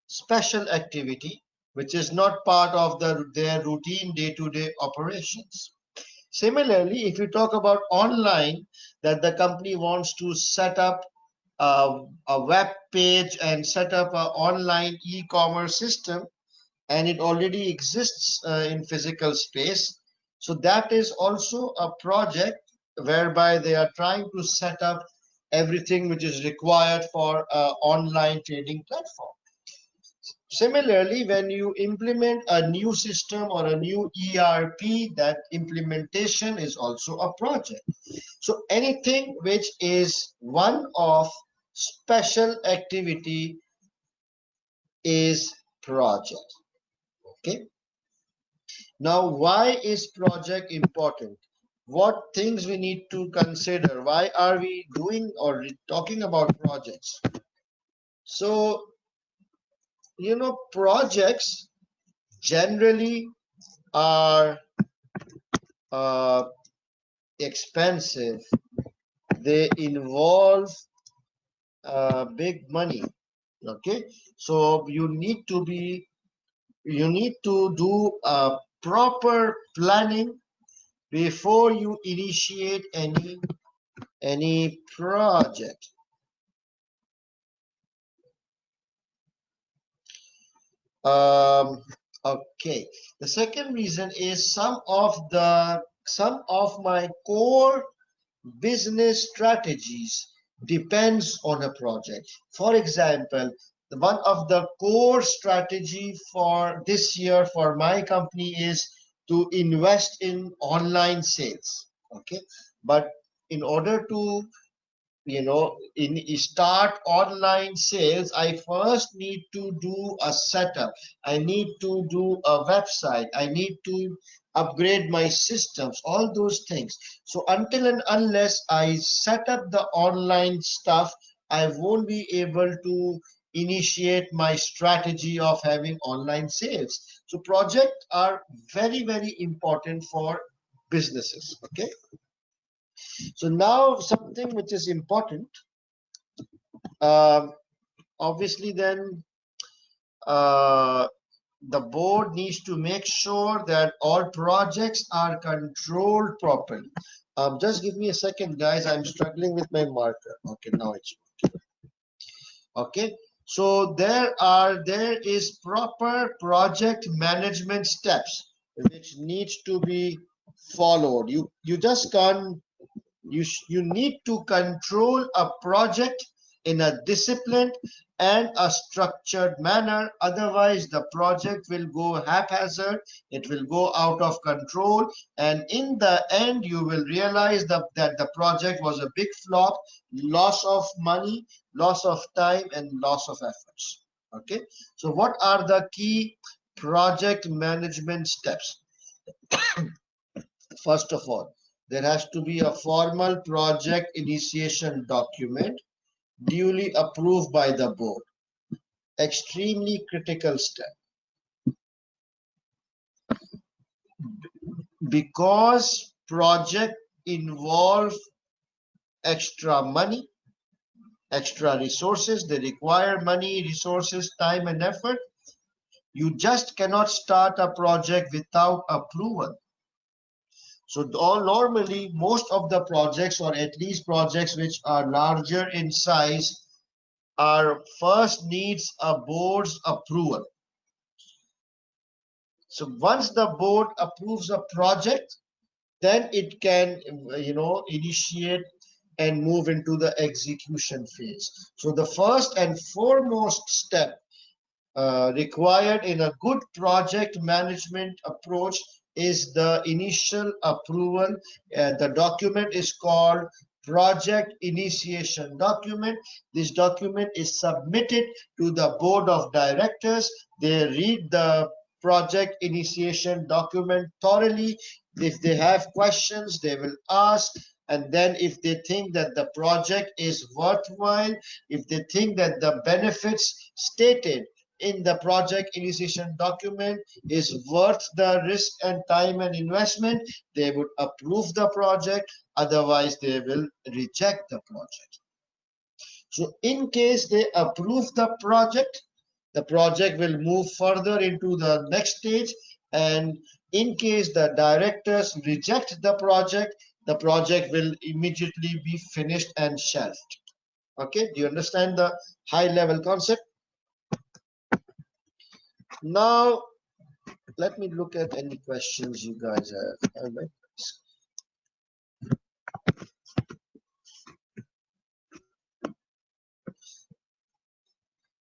special activity which is not part of their routine day-to-day operations. Similarly, if you talk about online, that the company wants to set up a web page and set up an online e-commerce system, and it already exists in physical space. So that is also a project whereby they are trying to set up everything which is required for an online trading platform. Similarly, when you implement a new system or a new ERP, that implementation is also a project. So anything which is one of special activity is project. Okay. Now, why is project important? What things we need to consider? Why are we doing or talking about projects? So, projects generally are expensive. They involve big money. Okay, so you need to do a proper planning before you initiate any project. Okay, the second reason is some of my core business strategies depends on a project. For example, one of the core strategy for this year for my company is to invest in online sales. Okay, but in order to in start online sales, I first need to do a setup. I need to do a website. I need to upgrade my systems, all those things. So until and unless I set up the online stuff, I won't be able to initiate my strategy of having online sales. So projects are very, very important for businesses. Okay, so now something which is important, obviously then the board needs to make sure that all projects are controlled properly. Just give me a second, guys. I'm struggling with my marker. Okay, now it's okay. So there is proper project management steps which needs to be followed. You just can't. You need to control a project in a disciplined and a structured manner. Otherwise, the project will go haphazard, it will go out of control, and in the end, you will realize that the project was a big flop, loss of money, loss of time, and loss of efforts. Okay, so what are the key project management steps? First of all, there has to be a formal project initiation document duly approved by the board. Extremely critical step. Because project involve extra money, extra resources. They require money, resources, time, and effort. You just cannot start a project without approval. So normally, most of the projects, or at least projects which are larger in size, are first needs a board's approval. So once the board approves a project, then it can, initiate and move into the execution phase. So the first and foremost step required in a good project management approach is the initial approval. The document is called project initiation document. This document is submitted to the board of directors. They read the project initiation document thoroughly. If they have questions, they will ask. And then if they think that the project is worthwhile, if they think that the benefits stated in the project initiation document is worth the risk and time and investment, they would approve the project. Otherwise, they will reject the project. So in case they approve the project will move further into the next stage. And in case the directors reject the project will immediately be finished and shelved. Okay, do you understand the high level concept? Now, let me look at any questions you guys have.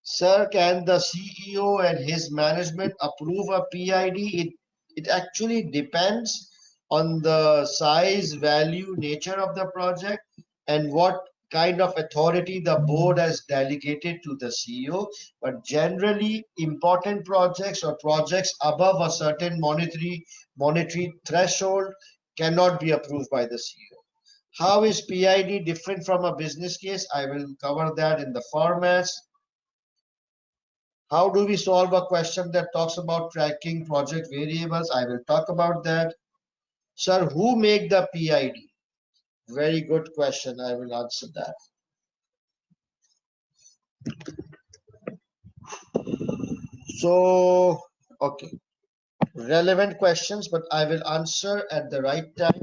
Sir, can the CEO and his management approve a PID? It actually depends on the size, value, nature of the project and what kind of authority the board has delegated to the CEO. But generally, important projects or projects above a certain monetary threshold cannot be approved by the CEO. How is PID different from a business case? I will cover that in the formats. How do we solve a question that talks about tracking project variables? I will talk about that. Sir, who make the PID? Very good question. I will answer that. So, okay. Relevant questions, but I will answer at the right time.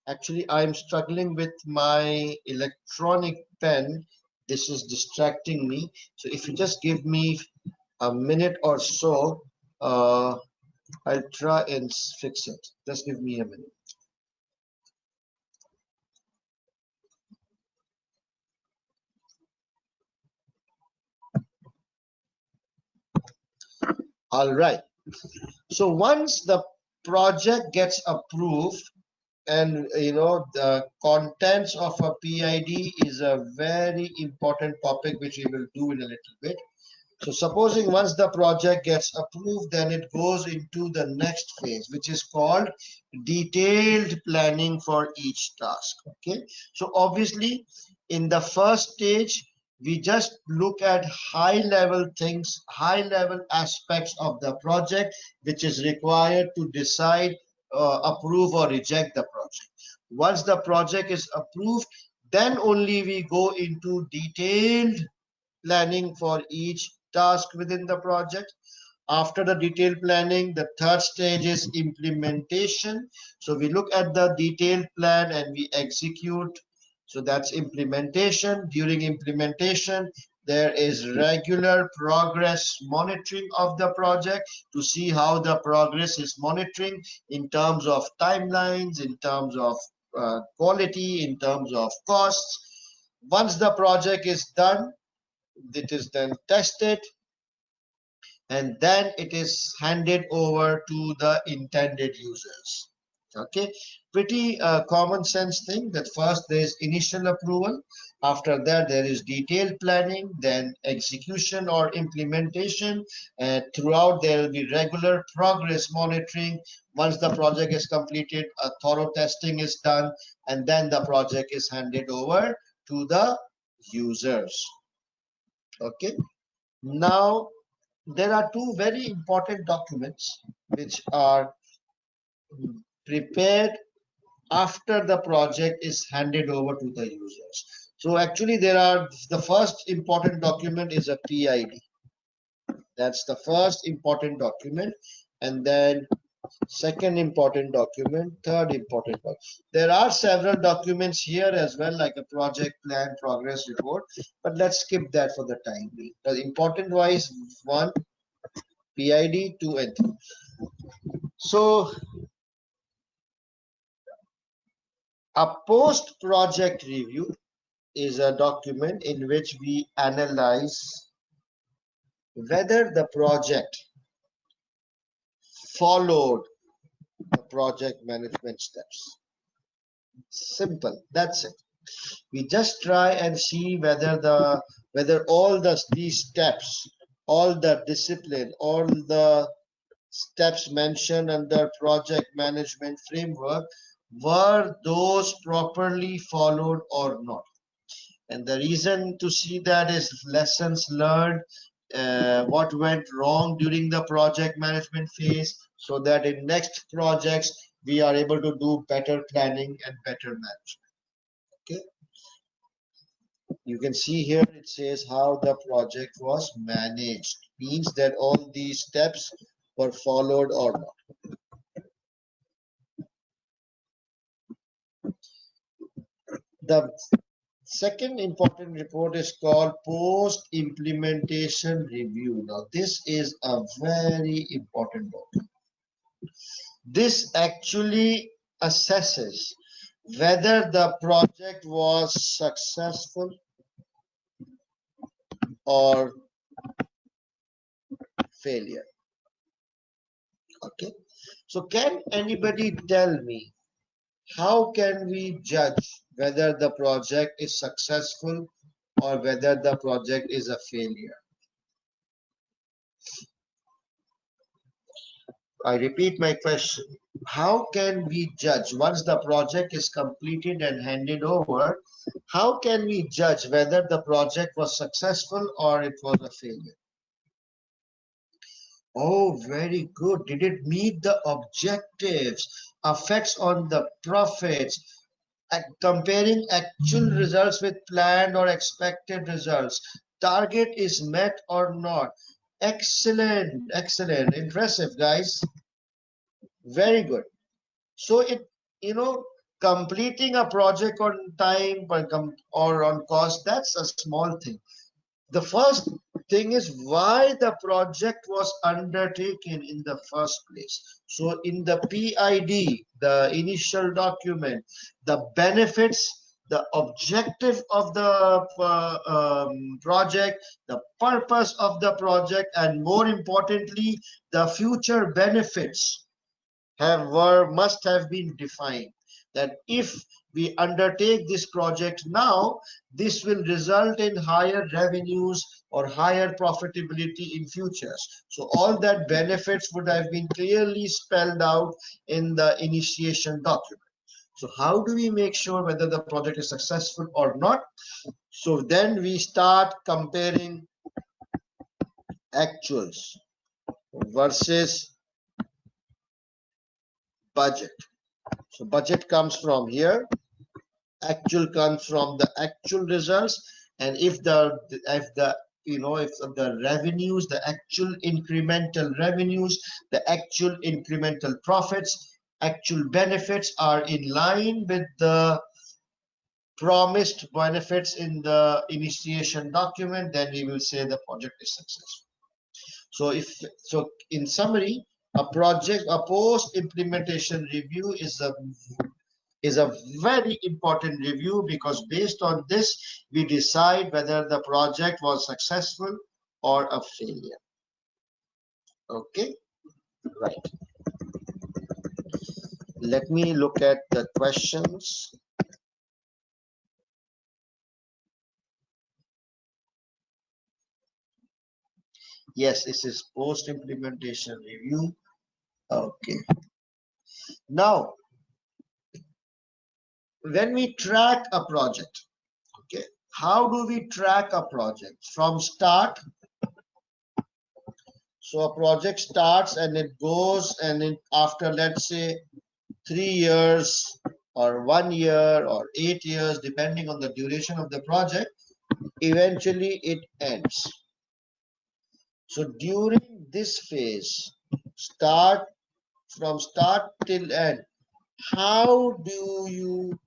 Actually, I'm struggling with my electronic pen. This is distracting me. So if you just give me a minute or so, I'll try and fix it. Just give me a minute. All right. So once the project gets approved, and the contents of a PID is a very important topic which we will do in a little bit. So supposing once the project gets approved, then it goes into the next phase, which is called detailed planning for each task. Okay. So obviously in the first stage, we just look at high level things, high level aspects of the project, which is required to decide, approve or reject the project. Once the project is approved, then only we go into detailed planning for each task within the project. After the detailed planning, the third stage is implementation. So we look at the detailed plan and we execute. So that's implementation. During implementation, there is regular progress monitoring of the project to see how the progress is monitoring in terms of timelines, in terms of quality, in terms of costs. Once the project is done, it is then tested, and then it is handed over to the intended users. Okay, pretty common sense thing that first there is initial approval, after that there is detailed planning, then execution or implementation, and throughout there will be regular progress monitoring. Once the project is completed, a thorough testing is done, and then the project is handed over to the users. Okay, now there are two very important documents which are prepared after the project is handed over to the users. So actually there are, the first important document is a PID. That's the first important document. And then second important document, third important document. There are several documents here as well, like a project plan, progress report, but let's skip that for the time being. The important wise, 1, PID, 2 and 3. So a post project review is a document in which we analyze whether the project followed the project management steps. Simple, that's it. We just try and see whether all these steps, all the discipline, all the steps mentioned under project management framework, were those properly followed or not. And the reason to see that is lessons learned, what went wrong during the project management phase, so that in next projects we are able to do better planning and better management. Okay, you can see here it says how the project was managed, means that all these steps were followed or not. The second important report is called post implementation review. Now this is a very important document. This actually assesses whether the project was successful or failure. Okay, so can anybody tell me, how can we judge whether the project is successful or whether the project is a failure? I repeat my question. How can we judge once the project is completed and handed over? How can we judge whether the project was successful or it was a failure? Oh, very good. Did it meet the objectives? Effects on the profits? Comparing actual results with planned or expected results. Target is met or not? Excellent, excellent, impressive, guys. Very good. So it, completing a project on time or on cost, that's a small thing. The first thing is why the project was undertaken in the first place. So in the PID, the initial document, the benefits, the objective of the project, the purpose of the project, and more importantly, the future benefits must have been defined, that if we undertake this project now, this will result in higher revenues or higher profitability in futures. So all that benefits would have been clearly spelled out in the initiation document. So how do we make sure whether the project is successful or not? So then we start comparing actuals versus budget. So budget comes from here, actual comes from the actual results, and if the revenues, the actual incremental revenues, the actual incremental profits, actual benefits are in line with the promised benefits in the initiation document, then we will say the project is successful. So in summary, a post implementation review is a very important review, because based on this we decide whether the project was successful or a failure. Okay, right. Let me look at the questions. Yes, this is post implementation review. Okay, now when we track a project, okay, how do we track a project from start? So a project starts and it goes, and after, let's say, 3 years or 1 year or 8 years, depending on the duration of the project, eventually it ends. So during this phase, from start till end, how do you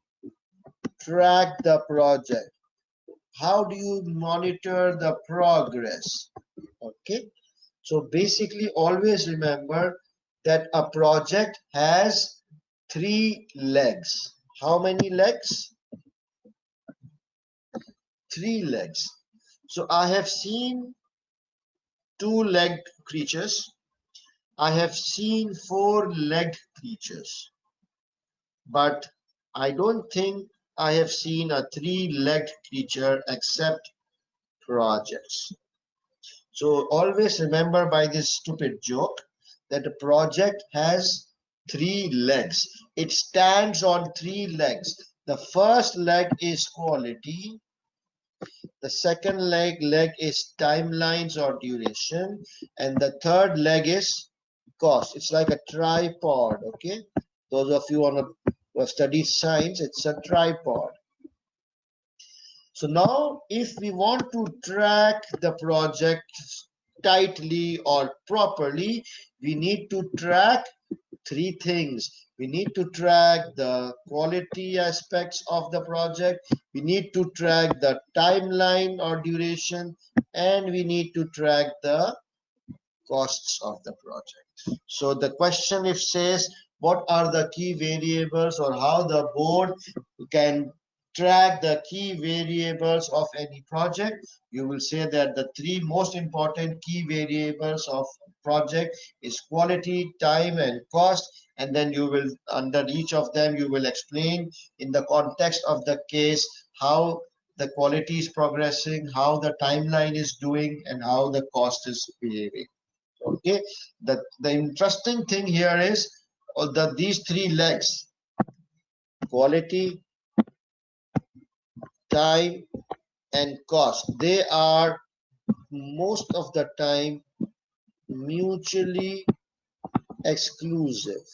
track the project? How do you monitor the progress? Okay, so basically always remember that a project has 3 legs. How many legs? 3 legs. So I have seen 2-legged creatures. I have seen 4-legged creatures, but I don't think I have seen a 3-legged creature except projects. So always remember by this stupid joke that a project has 3 legs. It stands on 3 legs. The first leg is quality. The second leg is timelines or duration, and the third leg is cost. It's like a tripod. Okay, those of you who have studied science, it's a tripod. So now if we want to track the project tightly or properly, we need to track 3 things. We need to track the quality aspects of the project, we need to track the timeline or duration, and we need to track the costs of the project. So the question if says, what are the key variables, or how the board can track the key variables of any project? You will say that the 3 most important key variables of project is quality, time, and cost. And then you will, under each of them, you will explain in the context of the case how the quality is progressing, how the timeline is doing, and how the cost is behaving. Okay, the interesting thing here is these 3 legs: quality, time, and cost. They are most of the time mutually exclusive.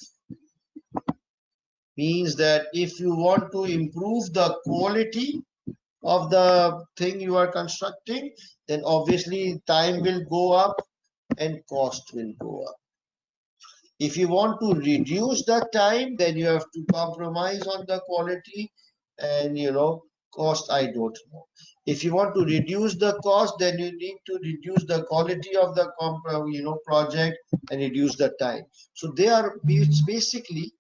Means that if you want to improve the quality of the thing you are constructing, then obviously time will go up and cost will go up. If you want to reduce the time, then you have to compromise on the quality, and cost, I don't know. If you want to reduce the cost, then you need to reduce the quality of the project and reduce the time. So it's basically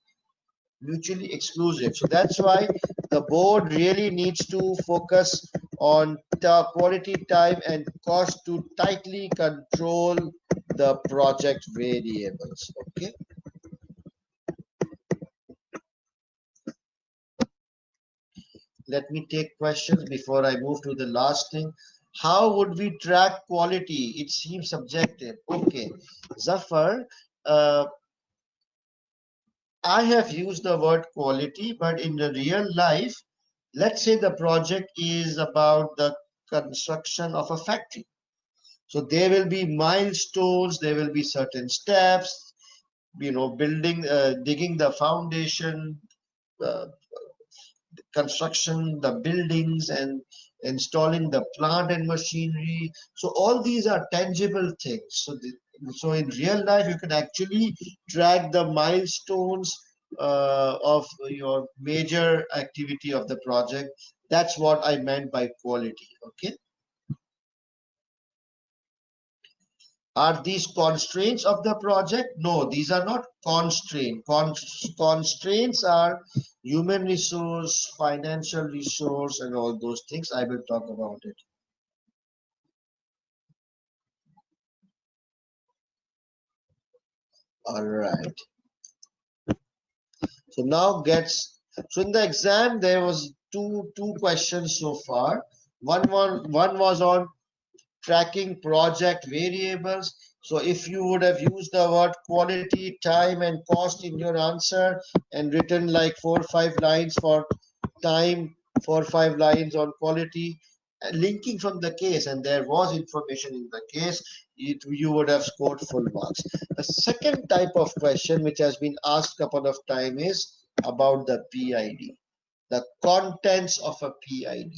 mutually exclusive. So that's why the board really needs to focus on the quality, time, and cost to tightly control the project variables. Okay. Let me take questions before I move to the last thing. How would we track quality? It seems subjective. Okay, Zafar, I have used the word quality, but in the real life, let's say the project is about the construction of a factory. So there will be milestones, there will be certain steps, building, digging the foundation, uh, construction, the buildings, and installing the plant and machinery. So all these are tangible things. So in real life, you can actually track the milestones of your major activity of the project. That's what I meant by quality. Okay. Are these constraints of the project? No, these are not constraints. Constraints are human resource, financial resource, and all those things. I will talk about it. All right. So now so in the exam there was two questions so far. One was on tracking project variables. So if you would have used the word quality, time, and cost in your answer and written like 4 or 5 lines for time, 4 or 5 lines on quality, linking from the case, and there was information in the case, you would have scored full marks. The second type of question which has been asked a couple of times is about the PID, the contents of a PID.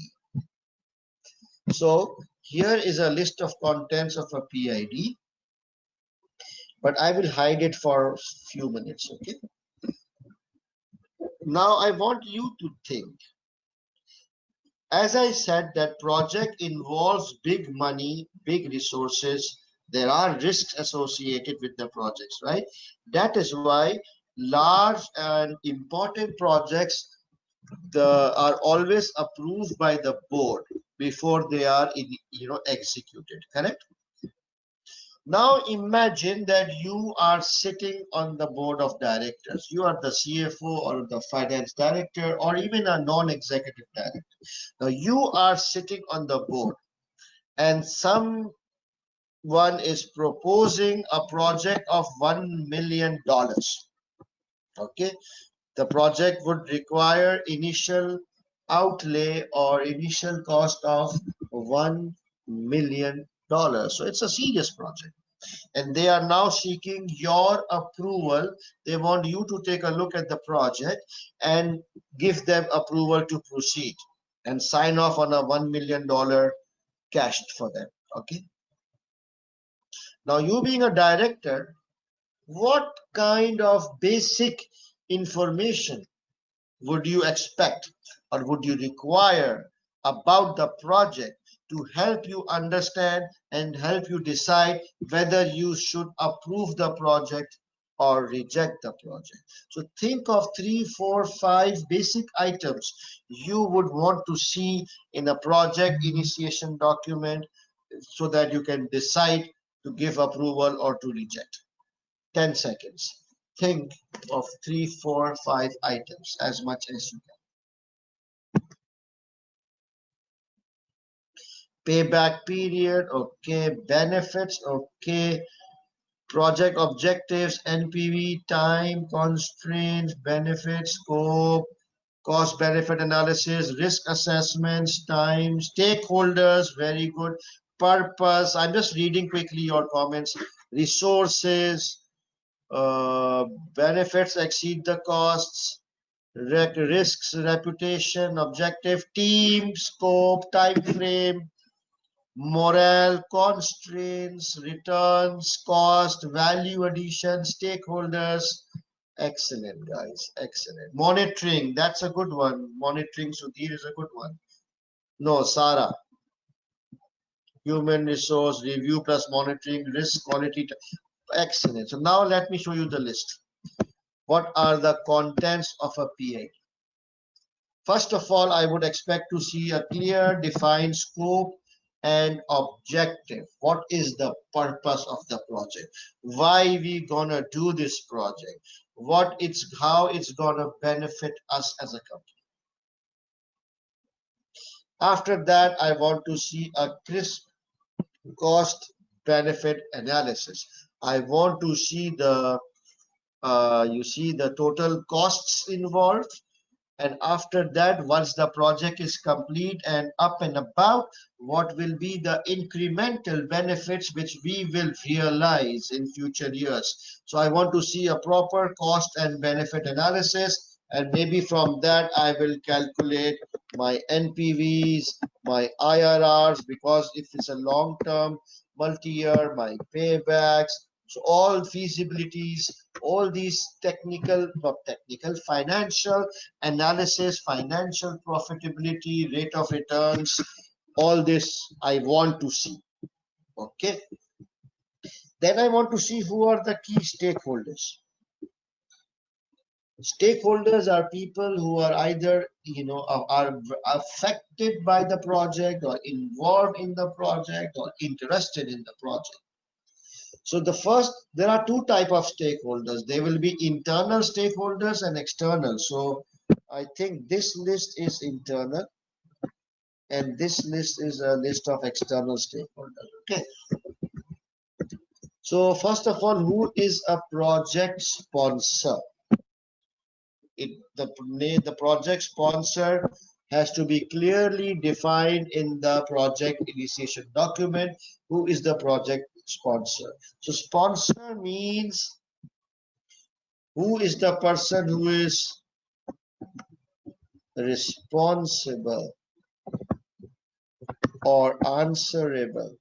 So here is a list of contents of a PID, but I will hide it for a few minutes. Okay. Now I want you to think. As I said, that project involves big money, big resources. There are risks associated with the projects, right? That is why large and important projects are always approved by the board before they are executed. Correct? Now imagine that you are sitting on the board of directors. You are the CFO or the finance director or even a non-executive director. Now you are sitting on the board and someone is proposing a project of $1 million. Okay, the project would require initial outlay or initial cost of $1 million. So it's a serious project. And they are now seeking your approval. They want you to take a look at the project and give them approval to proceed and sign off on a $1 million cash for them. Okay. Now, you being a director, what kind of basic information would you expect or would you require about the project to help you understand and help you decide whether you should approve the project or reject the project? So think of 3, 4, 5 basic items you would want to see in a project initiation document so that you can decide to give approval or to reject. 10 seconds. Think of 3, 4, 5 items as much as you can. Payback period, okay. Benefits, okay. Project objectives, NPV, time, constraints, benefits, scope, cost benefit analysis, risk assessments, time, stakeholders, very good. Purpose, I'm just reading quickly your comments. Resources, benefits exceed the costs, risks, reputation, objective, team, scope, time frame, morale, constraints, returns, cost, value addition, stakeholders. Excellent, guys. Excellent. Monitoring, that's a good one. Monitoring, Sudhir, is a good one. No, Sarah. Human resource, review plus monitoring, risk, quality. Excellent. So now let me show you the list. What are the contents of a PA? First of all, I would expect to see a clear, defined scope and objective. What is the purpose of the project? Why we gonna do this project? How it's gonna benefit us as a company. After that, I want to see a crisp cost benefit analysis. I want to see the the total costs involved. And after that, once the project is complete and up and about, what will be the incremental benefits which we will realize in future years? So I want to see a proper cost and benefit analysis, and maybe from that I will calculate my NPVs, my IRRs, because if it's a long-term, multi-year, my paybacks. So all feasibilities, all these financial analysis, financial profitability, rate of returns, all this I want to see. Okay. Then I want to see who are the key stakeholders. Stakeholders are people who are either, are affected by the project or involved in the project or interested in the project. So there are two types of stakeholders. There will be internal stakeholders and external. So I think this list is internal and this list is a list of external stakeholders. Okay. So first of all, who is a project sponsor? The project sponsor has to be clearly defined in the project initiation document. Who is the project sponsor? So sponsor means who is the person who is responsible or answerable.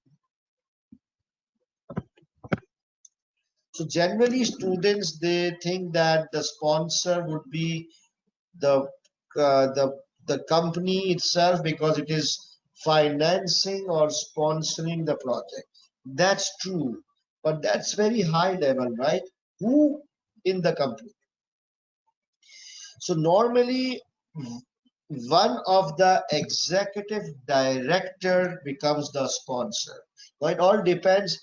So generally students, they think that the sponsor would be the the company itself because it is financing or sponsoring the project. That's true, but that's very high level, right? Who in the company? So normally one of the executive director becomes the sponsor. Now it all depends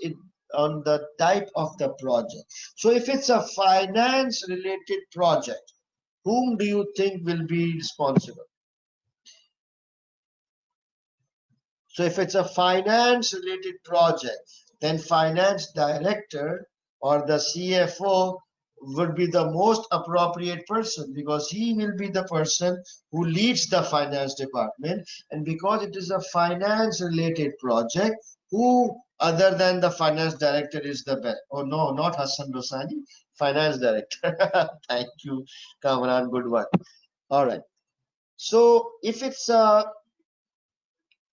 on the type of the project. So if it's a finance related project, whom do you think will be responsible? So if it's a finance related project, then finance director or the CFO would be the most appropriate person because he will be the person who leads the finance department. And because it is a finance related project, who other than the finance director is the best? Oh no, not Hassan Rosani, finance director. Thank you, Kamran, good one. All right. So if it's a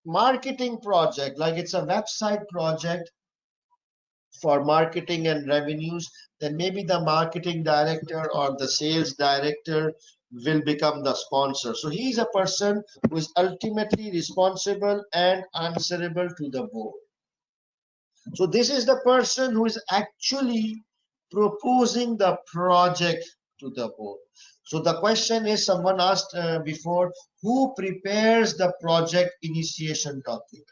marketing project, like it's a website project for marketing and revenues, then maybe the marketing director or the sales director will become the sponsor. So he is a person who is ultimately responsible and answerable to the board. So this is the person who is actually proposing the project to the board. So the question is, someone asked before, who prepares the project initiation document?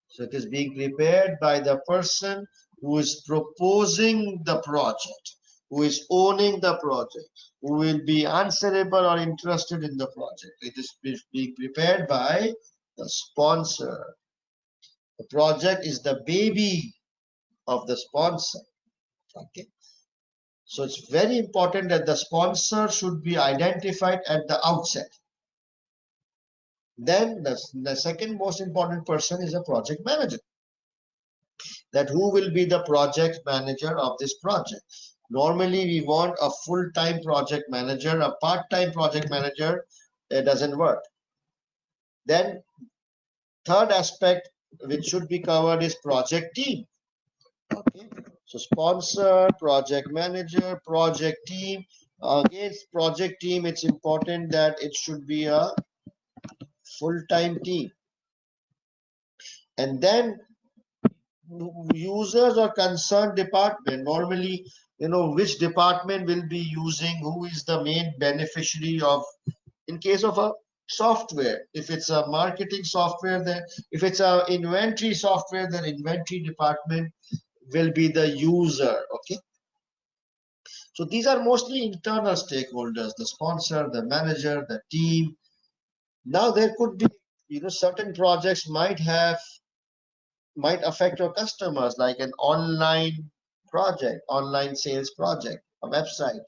So it is being prepared by the person who is proposing the project, who is owning the project, who will be answerable or interested in the project. It is being prepared by the sponsor. The project is the baby of the sponsor. Okay. So it's very important that the sponsor should be identified at the outset. Then the second most important person is a project manager. That who will be the project manager of this project. Normally we want a full-time project manager. A part-time project manager, it doesn't work. Then third aspect which should be covered is project team. Okay, so sponsor, project manager, project team. Again, project team, it's important that it should be a full-time team. And then users or concerned department. Normally, you know, which department will be using, who is the main beneficiary of, in case of a software, if it's a marketing software, then if it's a inventory software, then inventory department will be the user. Okay, so these are mostly internal stakeholders, the sponsor, the manager, the team. Now there could be, you know, certain projects might affect your customers, like an online project, online sales project, a website,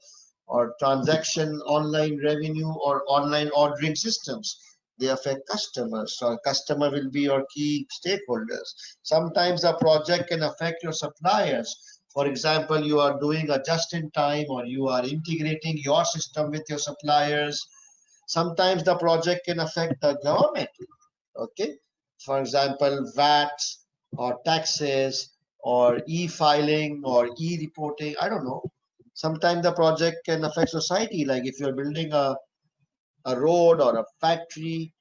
or transaction, online revenue, or online ordering systems. They affect customers. So customer will be your key stakeholders. Sometimes a project can affect your suppliers. For example, you are doing a just-in-time, or you are integrating your system with your suppliers. Sometimes the project can affect the government. Okay, for example, VAT or taxes or e-filing or e-reporting. I don't know. Sometimes the project can affect society, like if you're building a road or a factory,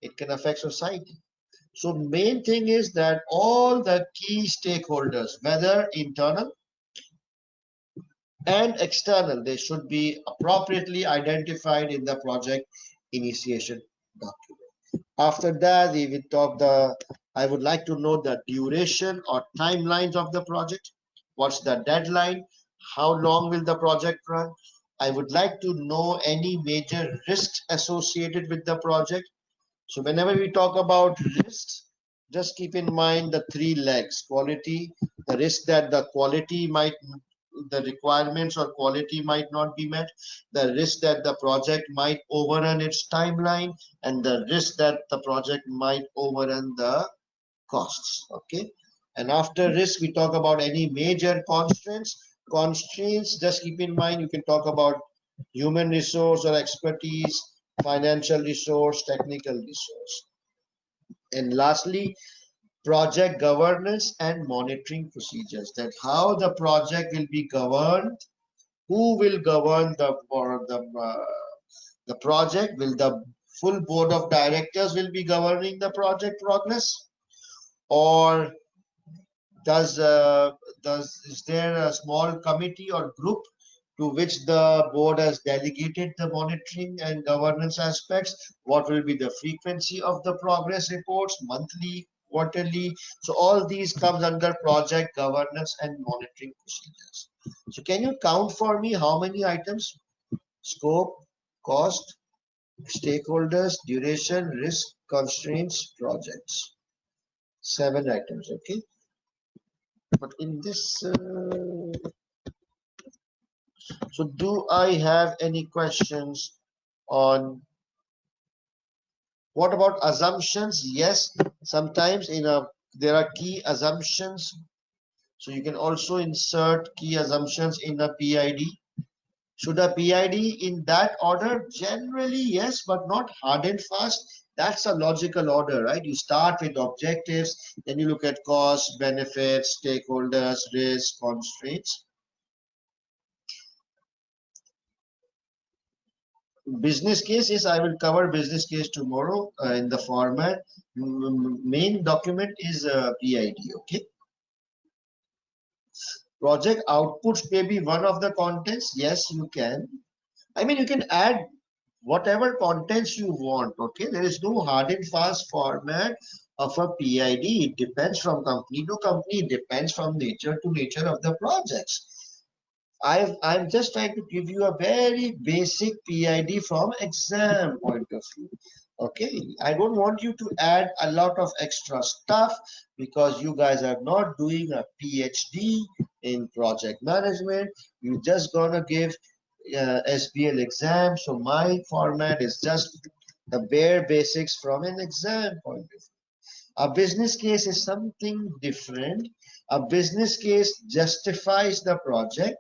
it can affect society. So main thing is that all the key stakeholders, whether internal and external, they should be appropriately identified in the project initiation document. After that, we will talk I would like to know the duration or timelines of the project. What's the deadline? How long will the project run? I would like to know any major risks associated with the project. So whenever we talk about risks, just keep in mind the three legs: quality, the risk that the requirements or quality might not be met, the risk that the project might overrun its timeline, and the risk that the project might overrun the costs. Okay, and after risk we talk about any major constraints. Just keep in mind, you can talk about human resource or expertise, financial resource, technical resource. And lastly, project governance and monitoring procedures, that how the project will be governed, who will govern the project, will the full board of directors will be governing the project progress, or does is there a small committee or group to which the board has delegated the monitoring and governance aspects? What will be the frequency of the progress reports, monthly, quarterly? So all these comes under project governance and monitoring procedures. So can you count for me how many items? Scope, cost, stakeholders, duration, risk, constraints, projects. 7 items, okay? But in this, so do I have any questions on what about assumptions? Yes, sometimes there are key assumptions. So you can also insert key assumptions in a PID. Should a PID in that order? Generally, yes, but not hard and fast. That's a logical order, right? You start with objectives, then you look at costs, benefits, stakeholders, risk, constraints. Business case is, I will cover business case tomorrow in the format. Main document is PID, okay? Project outputs may be one of the contents. Yes, you can. I mean, you can add whatever contents you want, okay? There is no hard and fast format of a PID. It depends from company to company. It depends from nature to nature of the projects. I'm just trying to give you a very basic PID from exam point of view. Okay, I don't want you to add a lot of extra stuff because you guys are not doing a PhD in project management. You're just gonna give SBL exam. So my format is just the bare basics from an exam point of view. A business case is something different. A business case justifies the project.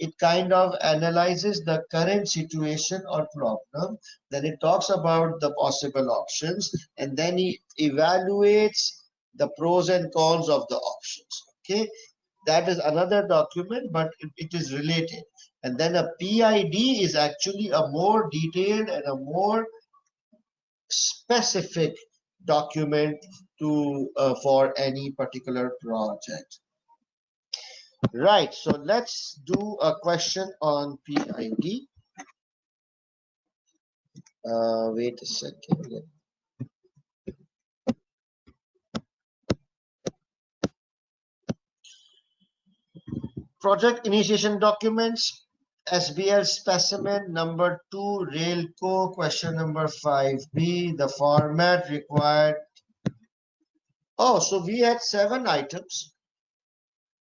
It kind of analyzes the current situation or problem. Then it talks about the possible options, and then it evaluates the pros and cons of the options. Okay, that is another document, but it is related. And then a PID is actually a more detailed and a more specific document to for any particular project. Right, so let's do a question on PID. Wait a second. Project initiation documents, SBL specimen number 2, Railco, question number 5B, the format required. Oh, so we had 7 items.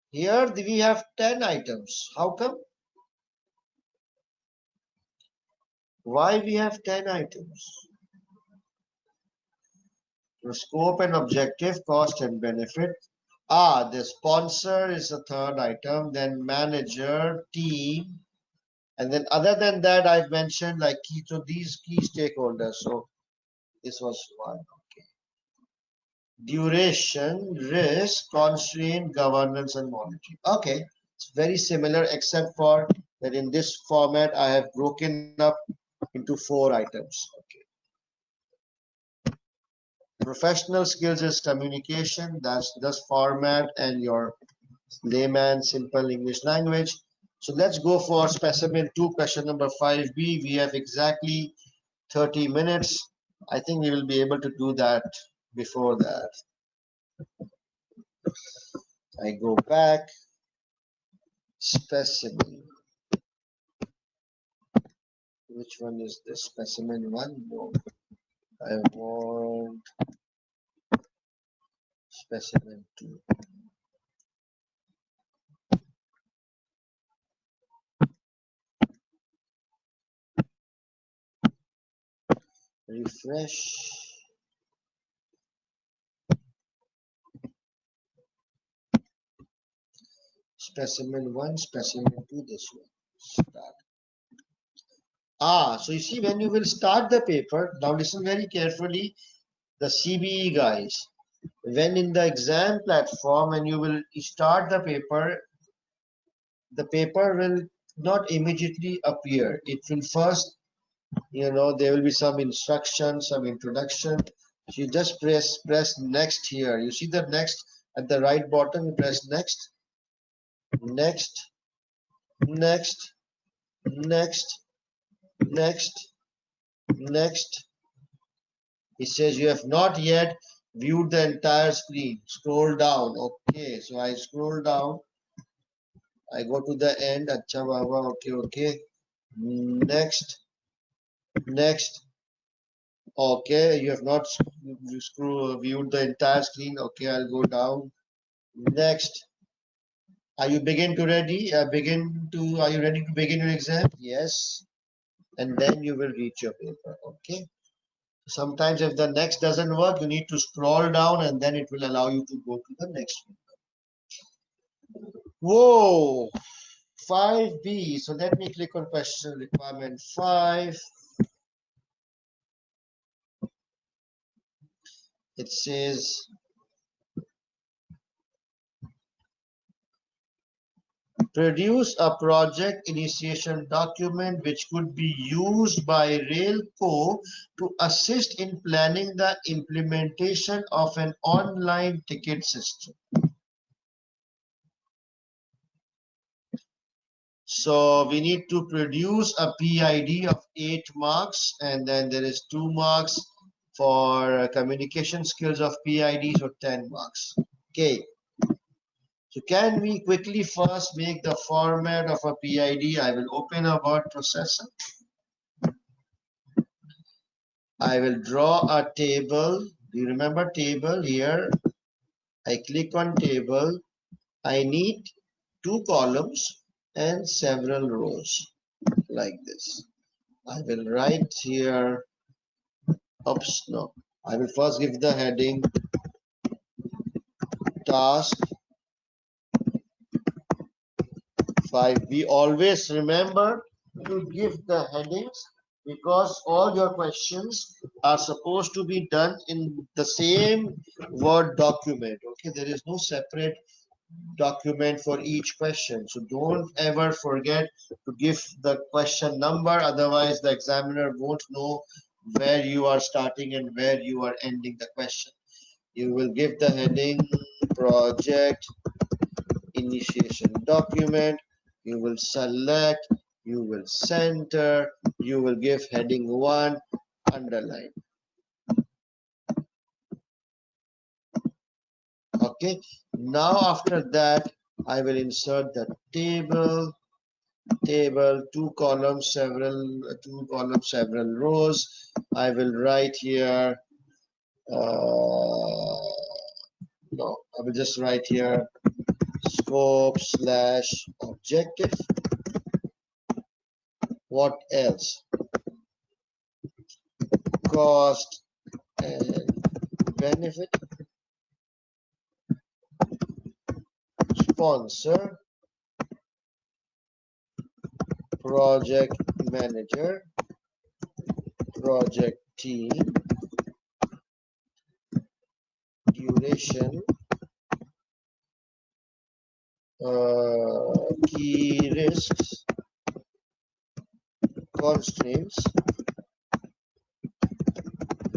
Here we have 10 items. How come? Why we have 10 items? The scope and objective, cost and benefit. The sponsor is the 3rd item, then manager, team, and then other than that, I've mentioned like key, so these key stakeholders. So this was 1. Okay. Duration, risk, constraint, governance, and monitoring. Okay, it's very similar except for that in this format I have broken up into 4 items. Okay. Professional skills is communication. That's this format and your layman simple English language. So let's go for specimen 2, question number 5B. We have exactly 30 minutes. I think we will be able to do that before that. I go back. Specimen. Which one is this? Specimen 1? No. I want specimen 2. Refresh. Specimen 1, specimen 2, this one. Start. So you see, when you will start the paper, now listen very carefully, the CBE guys. When in the exam platform, when you will start the paper will not immediately appear. It will first, there will be some instruction, some introduction. So you just press next here. You see the next at the right bottom, you press next, next, next, next, next, next. It says you have not yet viewed the entire screen. Scroll down. Okay, so I scroll down. I go to the end. Acha baba. Okay, okay. Next, next. Okay, you have not viewed the entire screen. Okay, I'll go down. Next. Are you ready? Are you ready to begin your exam? Yes. And then you will reach your paper. Okay. Sometimes if the next doesn't work, you need to scroll down and then it will allow you to go to the next one. Whoa, 5B. So let me click on question requirement 5. It says produce a project initiation document which could be used by Railco to assist in planning the implementation of an online ticket system. So we need to produce a PID of 8 marks, and then there is 2 marks for communication skills of PID, so 10 marks. Okay. So can we quickly first make the format of a PID? I will open a word processor. I will draw a table. Do you remember table here? I click on table. I need 2 columns and several rows like this. I will write here. Oops, no. I will first give the heading task 5. We always remember to give the headings because all your questions are supposed to be done in the same Word document. Okay, there is no separate document for each question. So don't ever forget to give the question number, otherwise the examiner won't know where you are starting and where you are ending the question. You will give the heading project initiation document, you will select, you will center, you will give heading 1, underline. Okay, now after that I will insert the table, 2 columns, several rows. I will write here no, I will just write here scope / objective. What else? Cost and benefit. Sponsor. Project manager. Project team. Duration. Key risks. Constraints.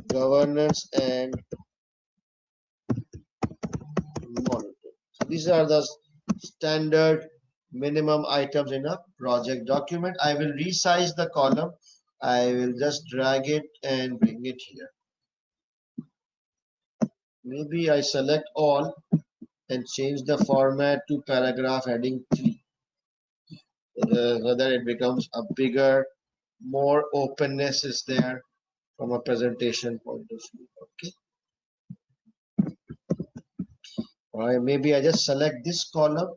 Governance and monitoring. So these are the standard minimum items in a project document. I will resize the column. I will just drag it and bring it here. Maybe I select all and change the format to paragraph heading 3 so that it becomes a bigger, more openness is there from a presentation point of view. Okay. All right, maybe I just select this column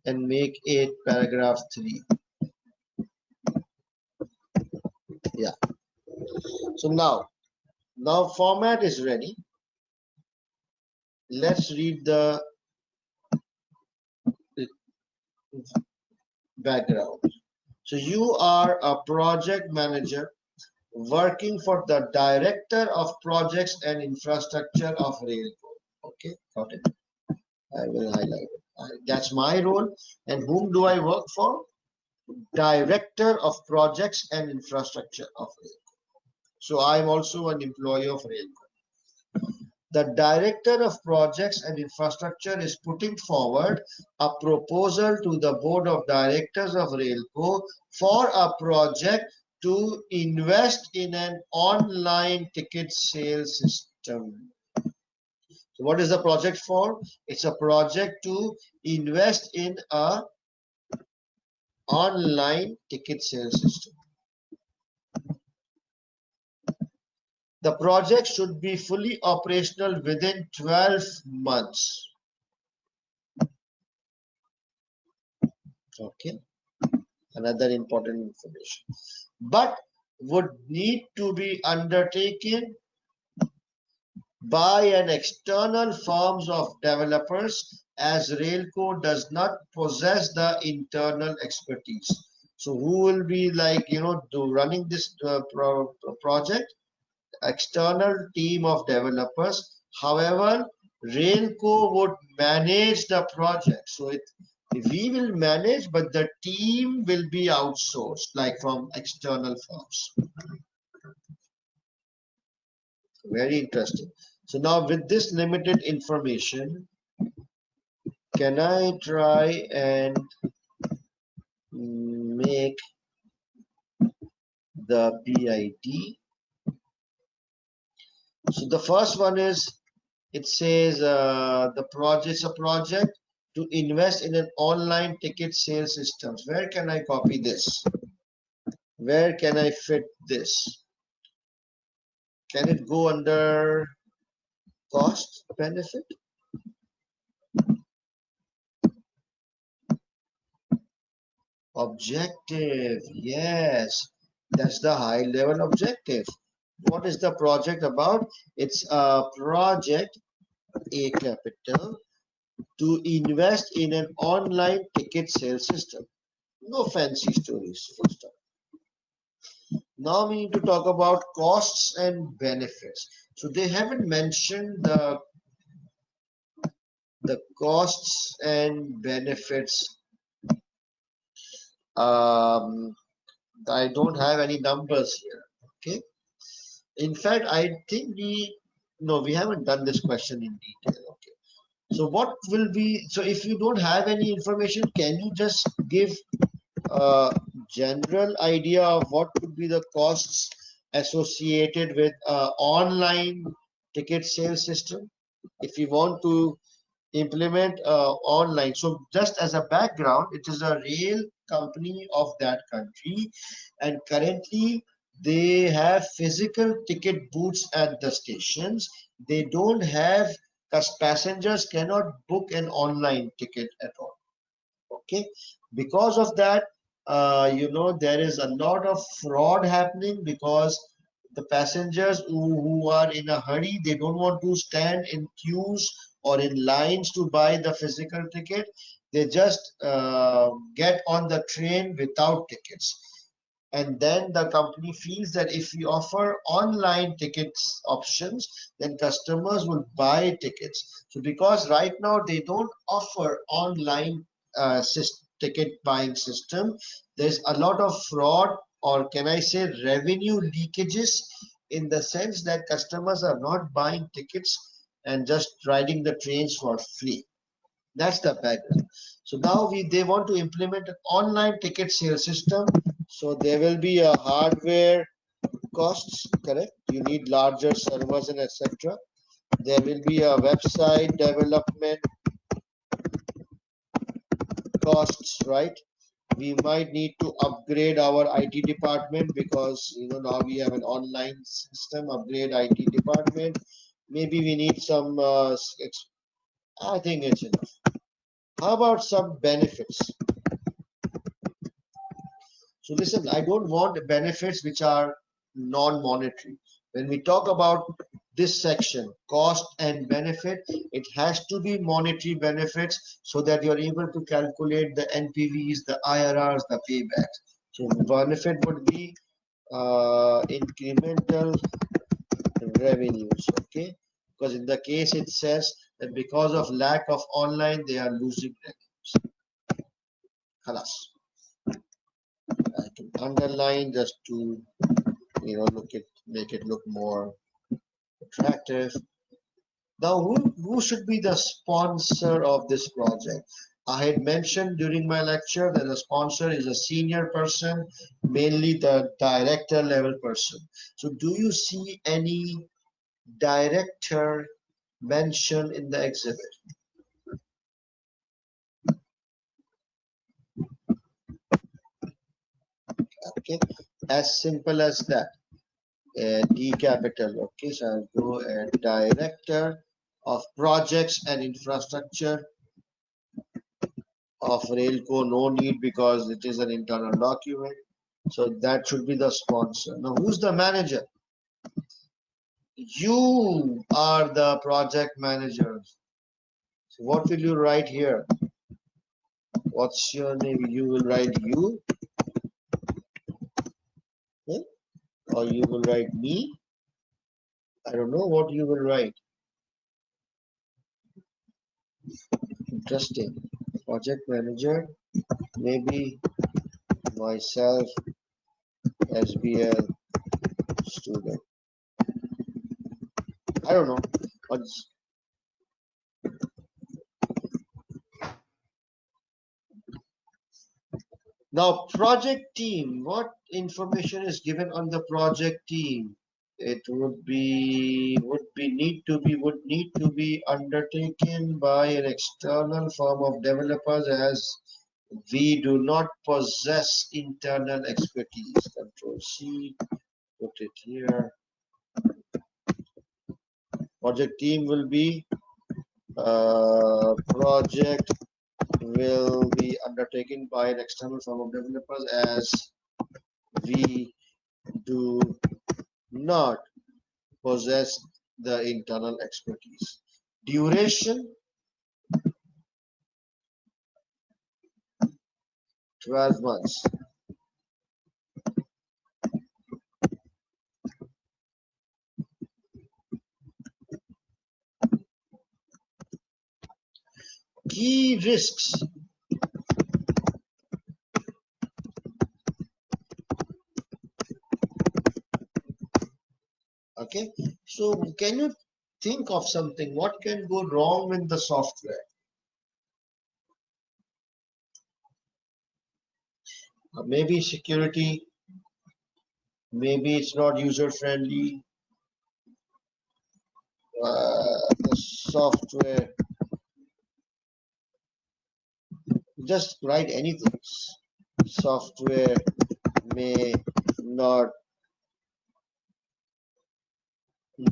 and make it paragraph 3. Yeah. So now format is ready. Let's read the background. So you are a project manager working for the Director of Projects and Infrastructure of Railco. Okay, got it. I will highlight it. That's my role. And whom do I work for? Director of Projects and Infrastructure of Railco. So I'm also an employee of Railco. The Director of Projects and Infrastructure is putting forward a proposal to the Board of Directors of Railco for a project to invest in an online ticket sales system. So what is the project for? It's a project to invest in a online ticket sales system. The project should be fully operational within 12 months. Okay, another important information. But would need to be undertaken by an external firms of developers, as Railco does not possess the internal expertise. So who will be like, running this project? External team of developers. However, Railco would manage the project. So we will manage, but the team will be outsourced, like from external firms. Very interesting. So now with this limited information, can I try and make the PID? So the first one is, it says the project's a project to invest in an online ticket sales systems. Where can I copy this? Where can I fit this? Can it go under cost benefit? Objective, yes, that's the high level objective. What is the project about? It's a project, A capital, to invest in an online ticket sales system. No fancy stories, full stop. Now we need to talk about costs and benefits. So they haven't mentioned the costs and benefits. I don't have any numbers here. Okay. In fact, I think we haven't done this question in detail. Okay. So what will be, so if you don't have any information, can you just give a general idea of what could be the costs associated with online ticket sales system if you want to implement online? So just as a background, it is a rail company of that country, and currently they have physical ticket booths at the stations. They don't have, because passengers cannot book an online ticket at all. Okay, because of that, there is a lot of fraud happening, because the passengers who are in a hurry, they don't want to stand in queues or in lines to buy the physical ticket. They just get on the train without tickets. And then the company feels that if we offer online tickets options, then customers will buy tickets. So because right now they don't offer online ticket buying system, there's a lot of fraud, or can I say revenue leakages, in the sense that customers are not buying tickets and just riding the trains for free. That's the background. So now they want to implement an online ticket sales system. So there will be a hardware costs, correct? You need larger servers and etc. There will be a website development costs, right? We might need to upgrade our IT department, because now we have an online system. Upgrade IT department. Maybe we need some. I think it's enough. How about some benefits? So listen, I don't want benefits which are non-monetary. When we talk about this section, cost and benefit, it has to be monetary benefits, so that you're able to calculate the NPVs, the IRRs, the paybacks. So benefit would be incremental revenues. Okay, because in the case it says that because of lack of online they are losing revenues. Khalas. I can underline just to make it look more attractive. Now, who should be the sponsor of this project? I had mentioned during my lecture that the sponsor is a senior person, mainly the director level person. So do you see any director mentioned in the exhibit? Okay, as simple as that. D capital. Okay, so I'll go at director of projects and infrastructure of Railco. No need because it is an internal document. So that should be the sponsor. Now, who's the manager? You are the project manager. So what will you write here? What's your name? You will write you, okay? Or you will write me. I don't know what you will write. Interesting. Project manager, maybe myself, SBL student. I don't know. Now, project team. What information is given on the project team? It would need to be undertaken by an external firm of developers, as we do not possess internal expertise. Control C, put it here. Project team will be project will be undertaken by an external firm of developers, as we do not possess the internal expertise. Duration 12 months. Key risks. Okay, so can you think of something? What can go wrong with the software? Maybe security, maybe it's not user friendly. The software, just write anything. Software may not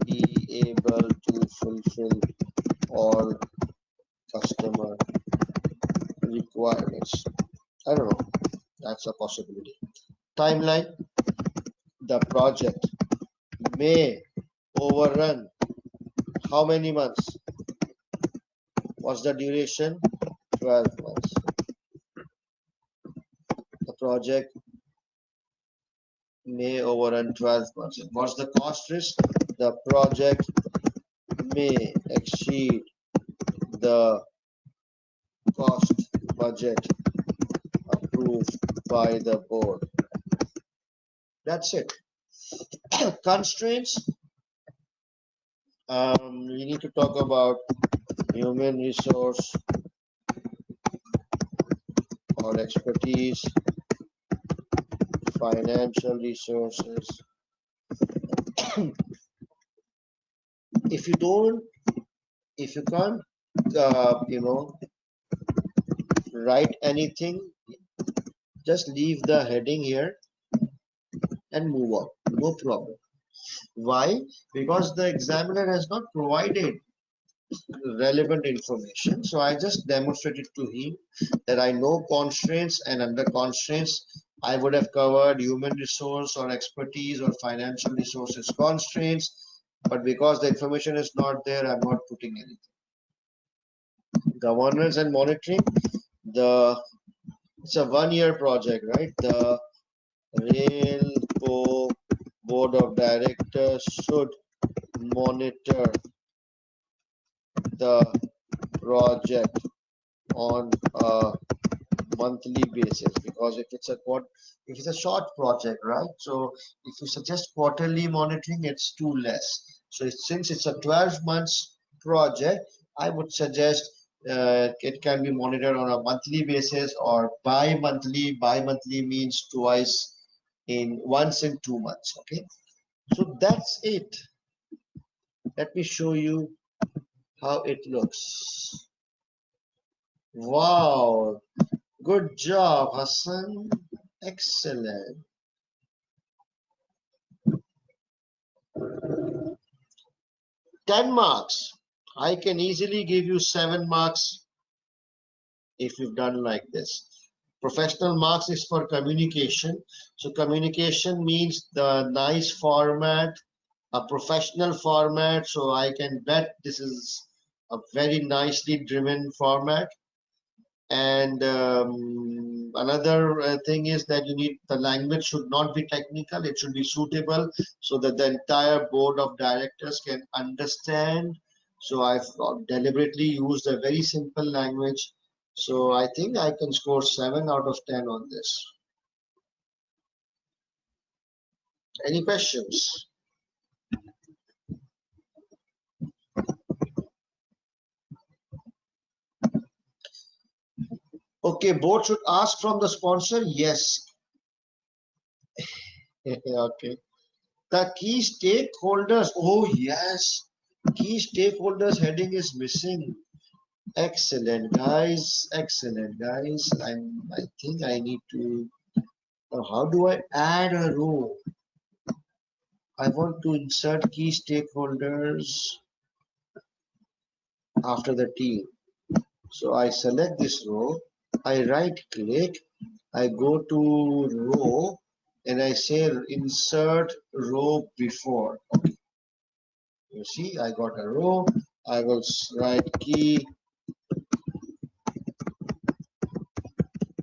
be able to fulfill all customer requirements. I don't know. That's a possibility. Timeline. The project may overrun how many months? What's the duration? 12 months. The project may overrun 12 months. What's the cost risk? The project may exceed the cost budget approved by the board. That's it. Constraints. We need to talk about human resource or expertise, financial resources. If you can't, write anything, just leave the heading here and move on. No problem. Why? Because the examiner has not provided relevant information. So I just demonstrated to him that I know constraints, and under constraints I would have covered human resource or expertise or financial resources constraints, but because the information is not there, I'm not putting anything. Governance and monitoring. It's a 1-year project, right? The Railco Board of Directors should monitor the project on a monthly basis, because if it's a short project, right? So if you suggest quarterly monitoring, it's too less. So since it's a 12 months project, I would suggest it can be monitored on a monthly basis or bi-monthly. Bi-monthly means once in 2 months. Okay, so that's it. Let me show you how it looks. Wow, good job, Hassan. Excellent. 10 marks. I can easily give you 7 marks if you've done like this. Professional marks is for communication. So communication means the nice format, a professional format. So I can bet this is a very nicely driven format. And another thing is that the language should not be technical, it should be suitable so that the entire board of directors can understand. So I've deliberately used a very simple language. So I think I can score 7 out of 10 on this. Any questions? Okay, board should ask from the sponsor. Yes. Okay. The key stakeholders. Oh, yes. Key stakeholders heading is missing. Excellent, guys. Excellent, guys. I think I need to. How do I add a row? I want to insert key stakeholders after the team. So I select this row. I right click. I go to row and I say insert row before. Okay. You see, I got a row. I will write key.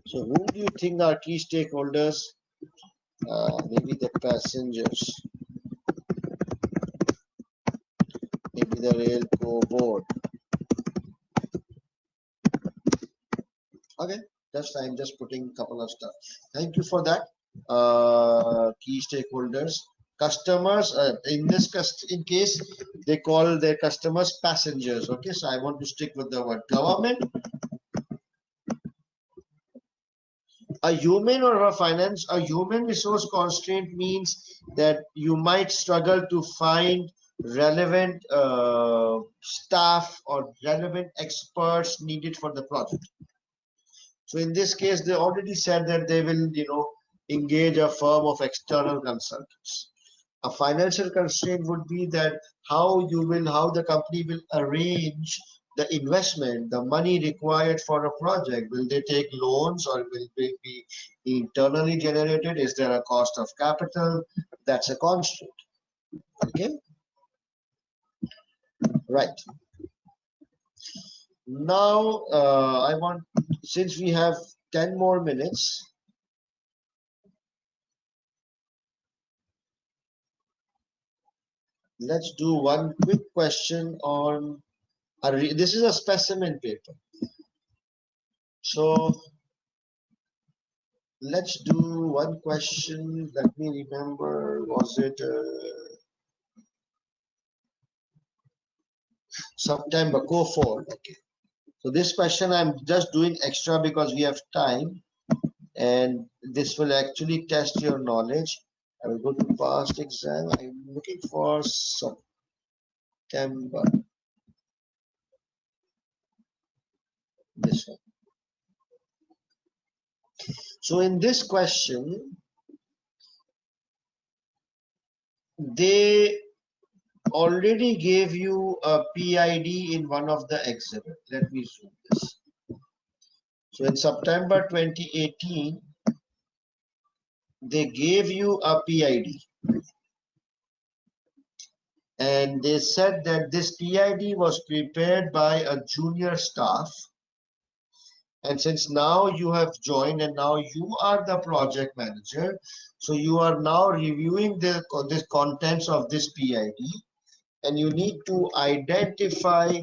So who do you think are key stakeholders? Maybe the passengers, maybe the Railco board. Okay, that's fine. Just putting a couple of stuff. Thank you for that. Key stakeholders, customers. In case they call their customers passengers. Okay, so I want to stick with the word government. A human or a human resource constraint means that you might struggle to find relevant staff or relevant experts needed for the project. So in this case, they already said that they will, engage a firm of external consultants. A financial constraint would be that how the company will arrange the investment, the money required for a project. Will they take loans or will they be internally generated? Is there a cost of capital? That's a constraint. Okay. Right. Now, since we have 10 more minutes, let's do one quick question on, this is a specimen paper. So let's do one question. Let me remember, was it September? Go forward. Okay. So this question I'm just doing extra because we have time, and this will actually test your knowledge. I will go to past exam. I'm looking for September. This one. So in this question, they already gave you a PID in one of the exhibit. Let me zoom this. So in September 2018, they gave you a PID. And they said that this PID was prepared by a junior staff And since now you have joined and now you are the project manager, so you are now reviewing the contents of this PID, and you need to identify,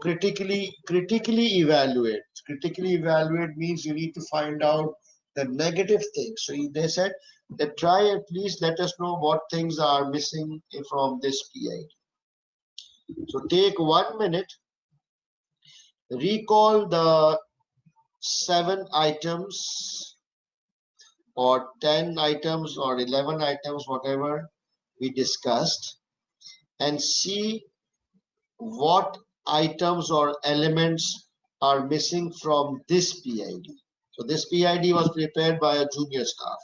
critically evaluate. Critically evaluate means you need to find out the negative things. So they said that try and please let us know what things are missing from this PID. So take 1 minute, recall the 7 items or 10 items or 11 items, whatever we discussed, and see what items or elements are missing from this PID. So this PID was prepared by a junior staff.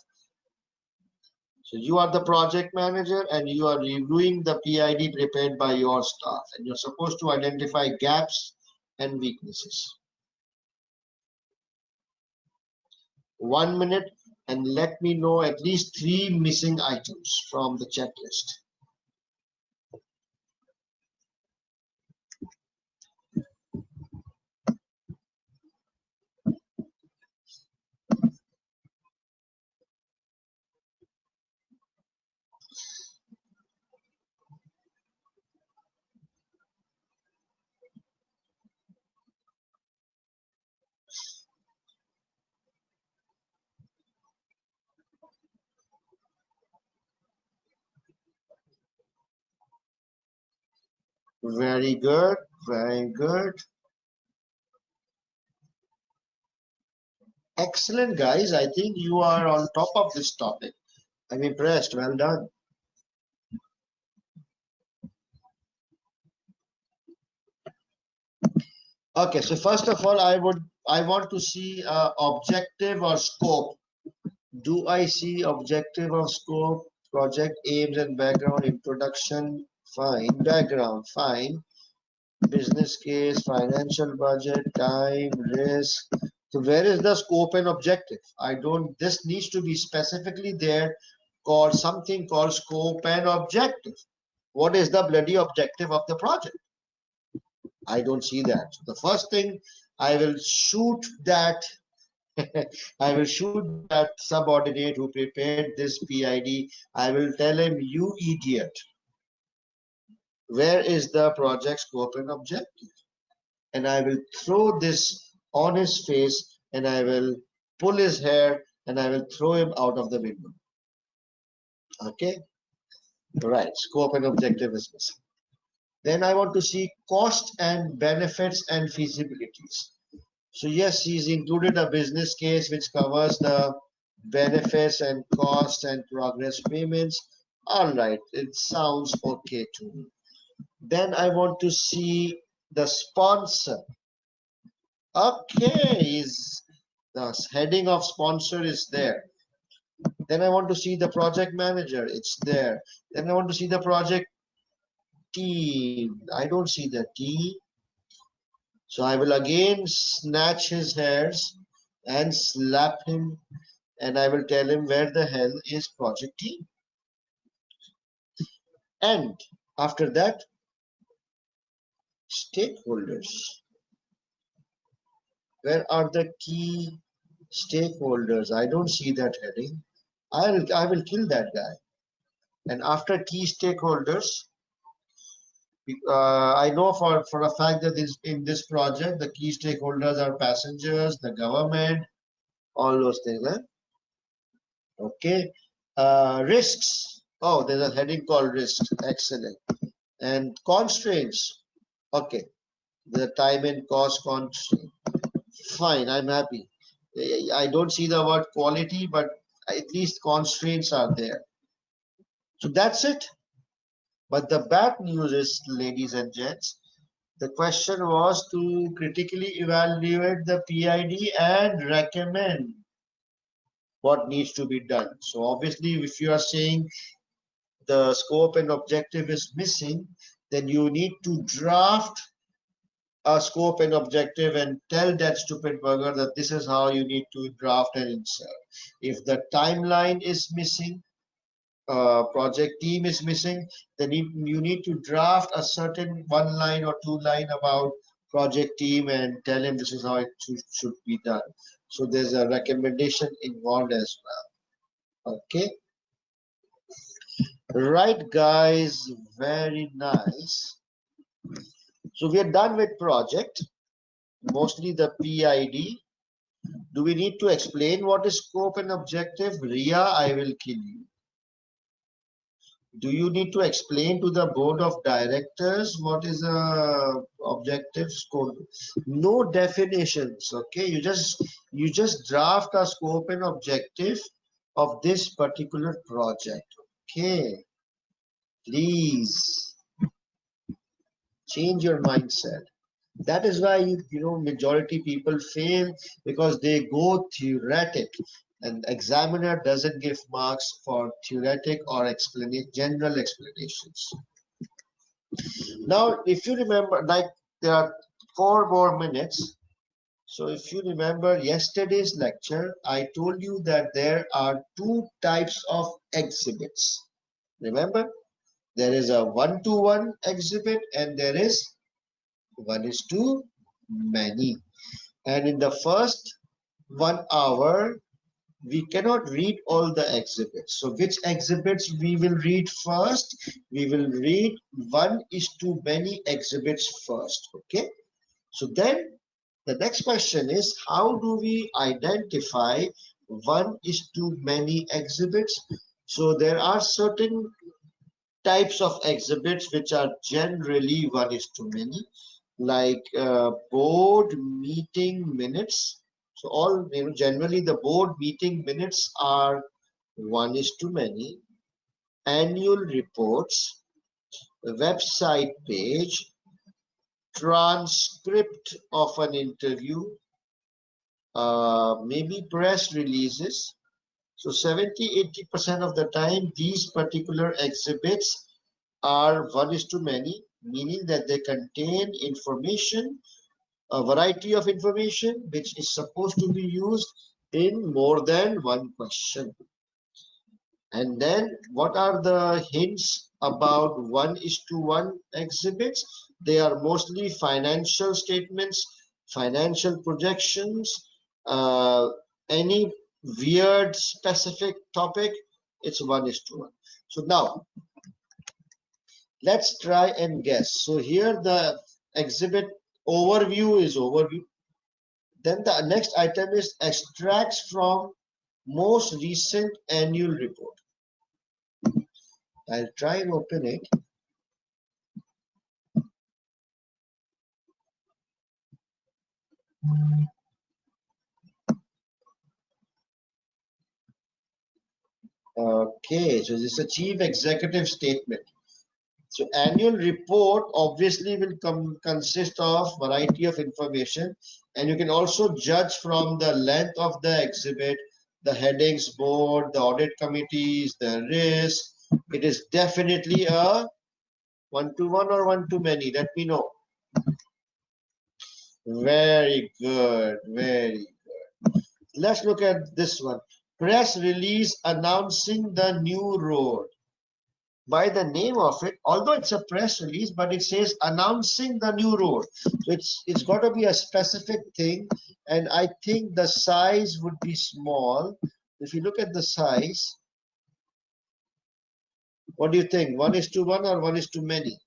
So you are the project manager and you are reviewing the PID prepared by your staff, and you're supposed to identify gaps and weaknesses. 1 minute, and let me know at least 3 missing items from the checklist. Very good, very good. Excellent, guys. I think you are on top of this topic. I'm impressed. Well done. Okay, so first of all, I want to see objective or scope. Do I see objective or scope? Project aims and background, introduction, fine. Background, fine. Business case, financial budget, time, risk. So where is the scope and objective? This needs to be specifically there, called something called scope and objective. What is the bloody objective of the project? I don't see that. So the first thing, I will shoot that I will shoot that subordinate who prepared this PID. I will tell him, you idiot, where is the project scope and objective? And I will throw this on his face, and I will pull his hair, and I will throw him out of the window. Okay, right, scope and objective is missing. Then I want to see cost and benefits and feasibilities. So yes, he's included a business case which covers the benefits and costs and progress payments. All right, it sounds okay to me. Then I want to see the sponsor. Okay, is the heading of sponsor is there. Then I want to see the project manager. It's there. Then I want to see the project team. I don't see the team. So I will again snatch his hairs and slap him, and I will tell him where the hell is project team. And after that, stakeholders. Where are the key stakeholders? I don't see that heading. I will kill that guy. And after key stakeholders, I know for a fact that in this project, the key stakeholders are passengers, the government, all those things. Okay. Risks. Oh, there's a heading called risks. Excellent. And constraints. Okay. The time and cost constraint. Fine. I'm happy. I don't see the word quality, but at least constraints are there. So that's it. But the bad news is, ladies and gents, the question was to critically evaluate the PID and recommend what needs to be done. So obviously, if you are saying the scope and objective is missing, then you need to draft a scope and objective and tell that stupid bugger that this is how you need to draft and insert. If the timeline is missing, project team is missing, then you need to draft a certain 1 line or 2 line about project team and tell him this is how it should be done. So there's a recommendation involved as well. Okay. Right, guys. Very nice. So we are done with project, mostly the PID. Do we need to explain what is scope and objective? Ria, I will kill you. Do you need to explain to the board of directors what is a objective scope? No definitions. Okay, you just draft a scope and objective of this particular project. Okay, please change your mindset. That is why majority people fail, because they go theoretic, and examiner doesn't give marks for theoretic or general explanations. Now, if you remember, like, there are 4 more minutes. So if you remember yesterday's lecture, I told you that there are 2 types of exhibits. Remember, there is a 1-to-1 exhibit and there is 1:many. And in the first 1 hour, we cannot read all the exhibits. So which exhibits we will read first? We will read 1:many exhibits first. Okay. So then the next question is, how do we identify 1:many exhibits? So there are certain types of exhibits which are generally 1:many, like board meeting minutes. So all, generally the board meeting minutes are 1:many. Annual reports, website page, transcript of an interview, maybe press releases. So 70–80% of the time, these particular exhibits are 1:many, meaning that they contain information, a variety of information, which is supposed to be used in more than one question. And then what are the hints about 1:1 exhibits? They are mostly financial statements, financial projections, any weird specific topic, it's 1:1. So now let's try and guess. So here the exhibit overview is overview. Then the next item is extracts from most recent annual report. I'll try and open it. Okay, so this is a chief executive statement. So annual report obviously will consist of variety of information, and you can also judge from the length of the exhibit, the headings, board, the audit committees, the risk. It is definitely a 1:1 or 1:many. Let me know. Very good, very good. Let's look at this one. Press release announcing the new road. By the name of it, although it's a press release, but it says announcing the new road. So it's got to be a specific thing, and I think the size would be small. If you look at the size, what do you think? 1:1 or 1:many?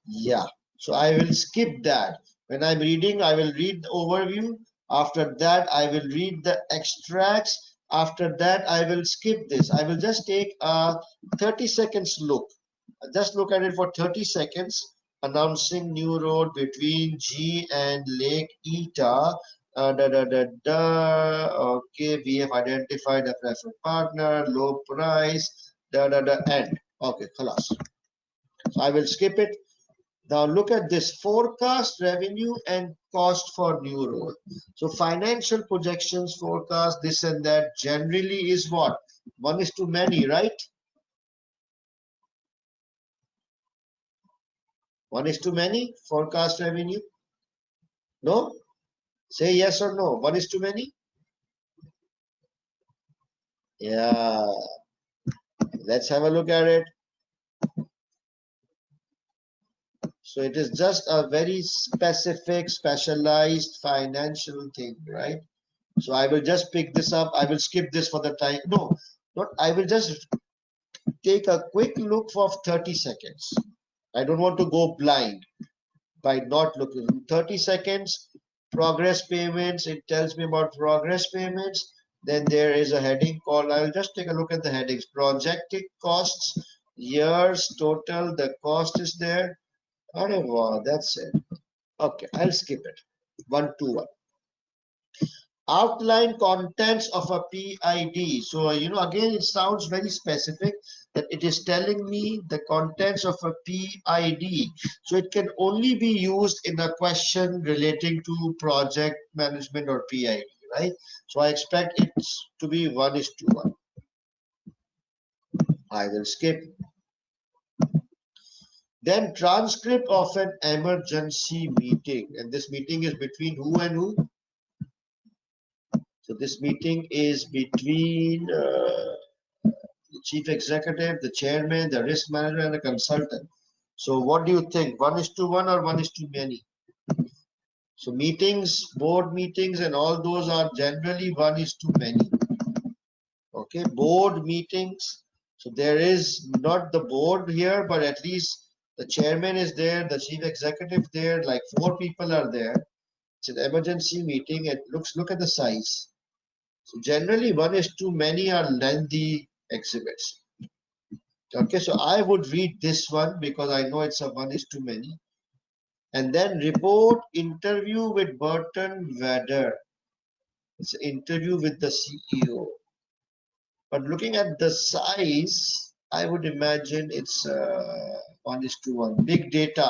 Yeah. So I will skip that. When I'm reading, I will read the overview. After that, I will read the extracts. After that, I will skip this. I will just take a 30 seconds look. Just look at it for 30 seconds. Announcing new road between G and Lake Eta. Okay, we have identified a preferred partner, low price, end. Okay, khalas. So I will skip it. Now look at this: forecast revenue and cost for new road. So financial projections, forecast, this and that generally is what? 1:many, right? 1:many, forecast revenue? No? Say yes or no. 1:many? Yeah. Let's have a look at it. So it is just a very specific, specialized financial thing, right? So I will just pick this up. I will skip this for the time. No, not. I will just take a quick look for 30 seconds. I don't want to go blind by not looking. 30 seconds, progress payments. It tells me about progress payments. Then there is a heading called, I'll just take a look at the headings. Projected costs, years total, the cost is there. Oh, wow, that's it. Okay, I'll skip it. 121. Outline contents of a PID. So, again, it sounds very specific that it is telling me the contents of a PID. So it can only be used in a question relating to project management or PID, right? So I expect it to be 1:1. I will skip. Then transcript of an emergency meeting. And this meeting is between who and who? So this meeting is between the chief executive, the chairman, the risk manager, and the consultant. So what do you think? 1:1 or 1:many? So meetings, board meetings, and all those are generally 1:many. Okay, board meetings. So there is not the board here, but at least the chairman is there, the chief executive there, like 4 people are there. It's an emergency meeting. And look at the size. So generally 1:many are lengthy exhibits. Okay, so I would read this one because I know it's a 1:many. And then report interview with Burton Vader. It's an interview with the CEO. But looking at the size, I would imagine it's 1:1. Big data.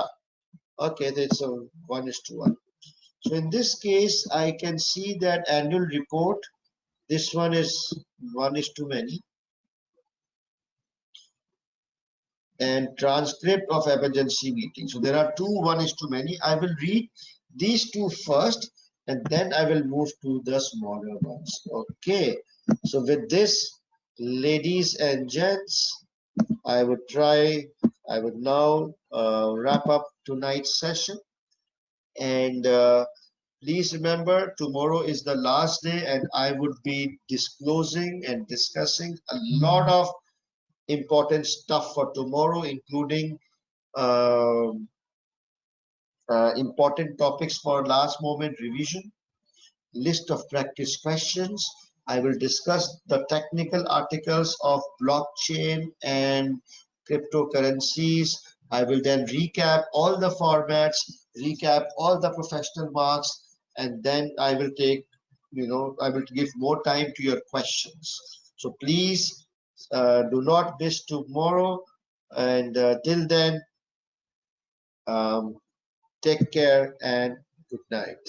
Okay, that's a 1:1. So in this case, I can see that annual report. This one is 1:many. And transcript of emergency meeting. So there are 2 1:many. I will read these 2 first, and then I will move to the smaller ones. Okay. So with this, ladies and gents, I would now wrap up tonight's session. And please remember, tomorrow is the last day, and I would be disclosing and discussing a lot of important stuff for tomorrow, including important topics for last moment revision, list of practice questions. I will discuss the technical articles of blockchain and cryptocurrencies. I will then recap all the formats, recap all the professional marks, and then I will I will give more time to your questions. So please do not miss tomorrow. And till then, take care and good night.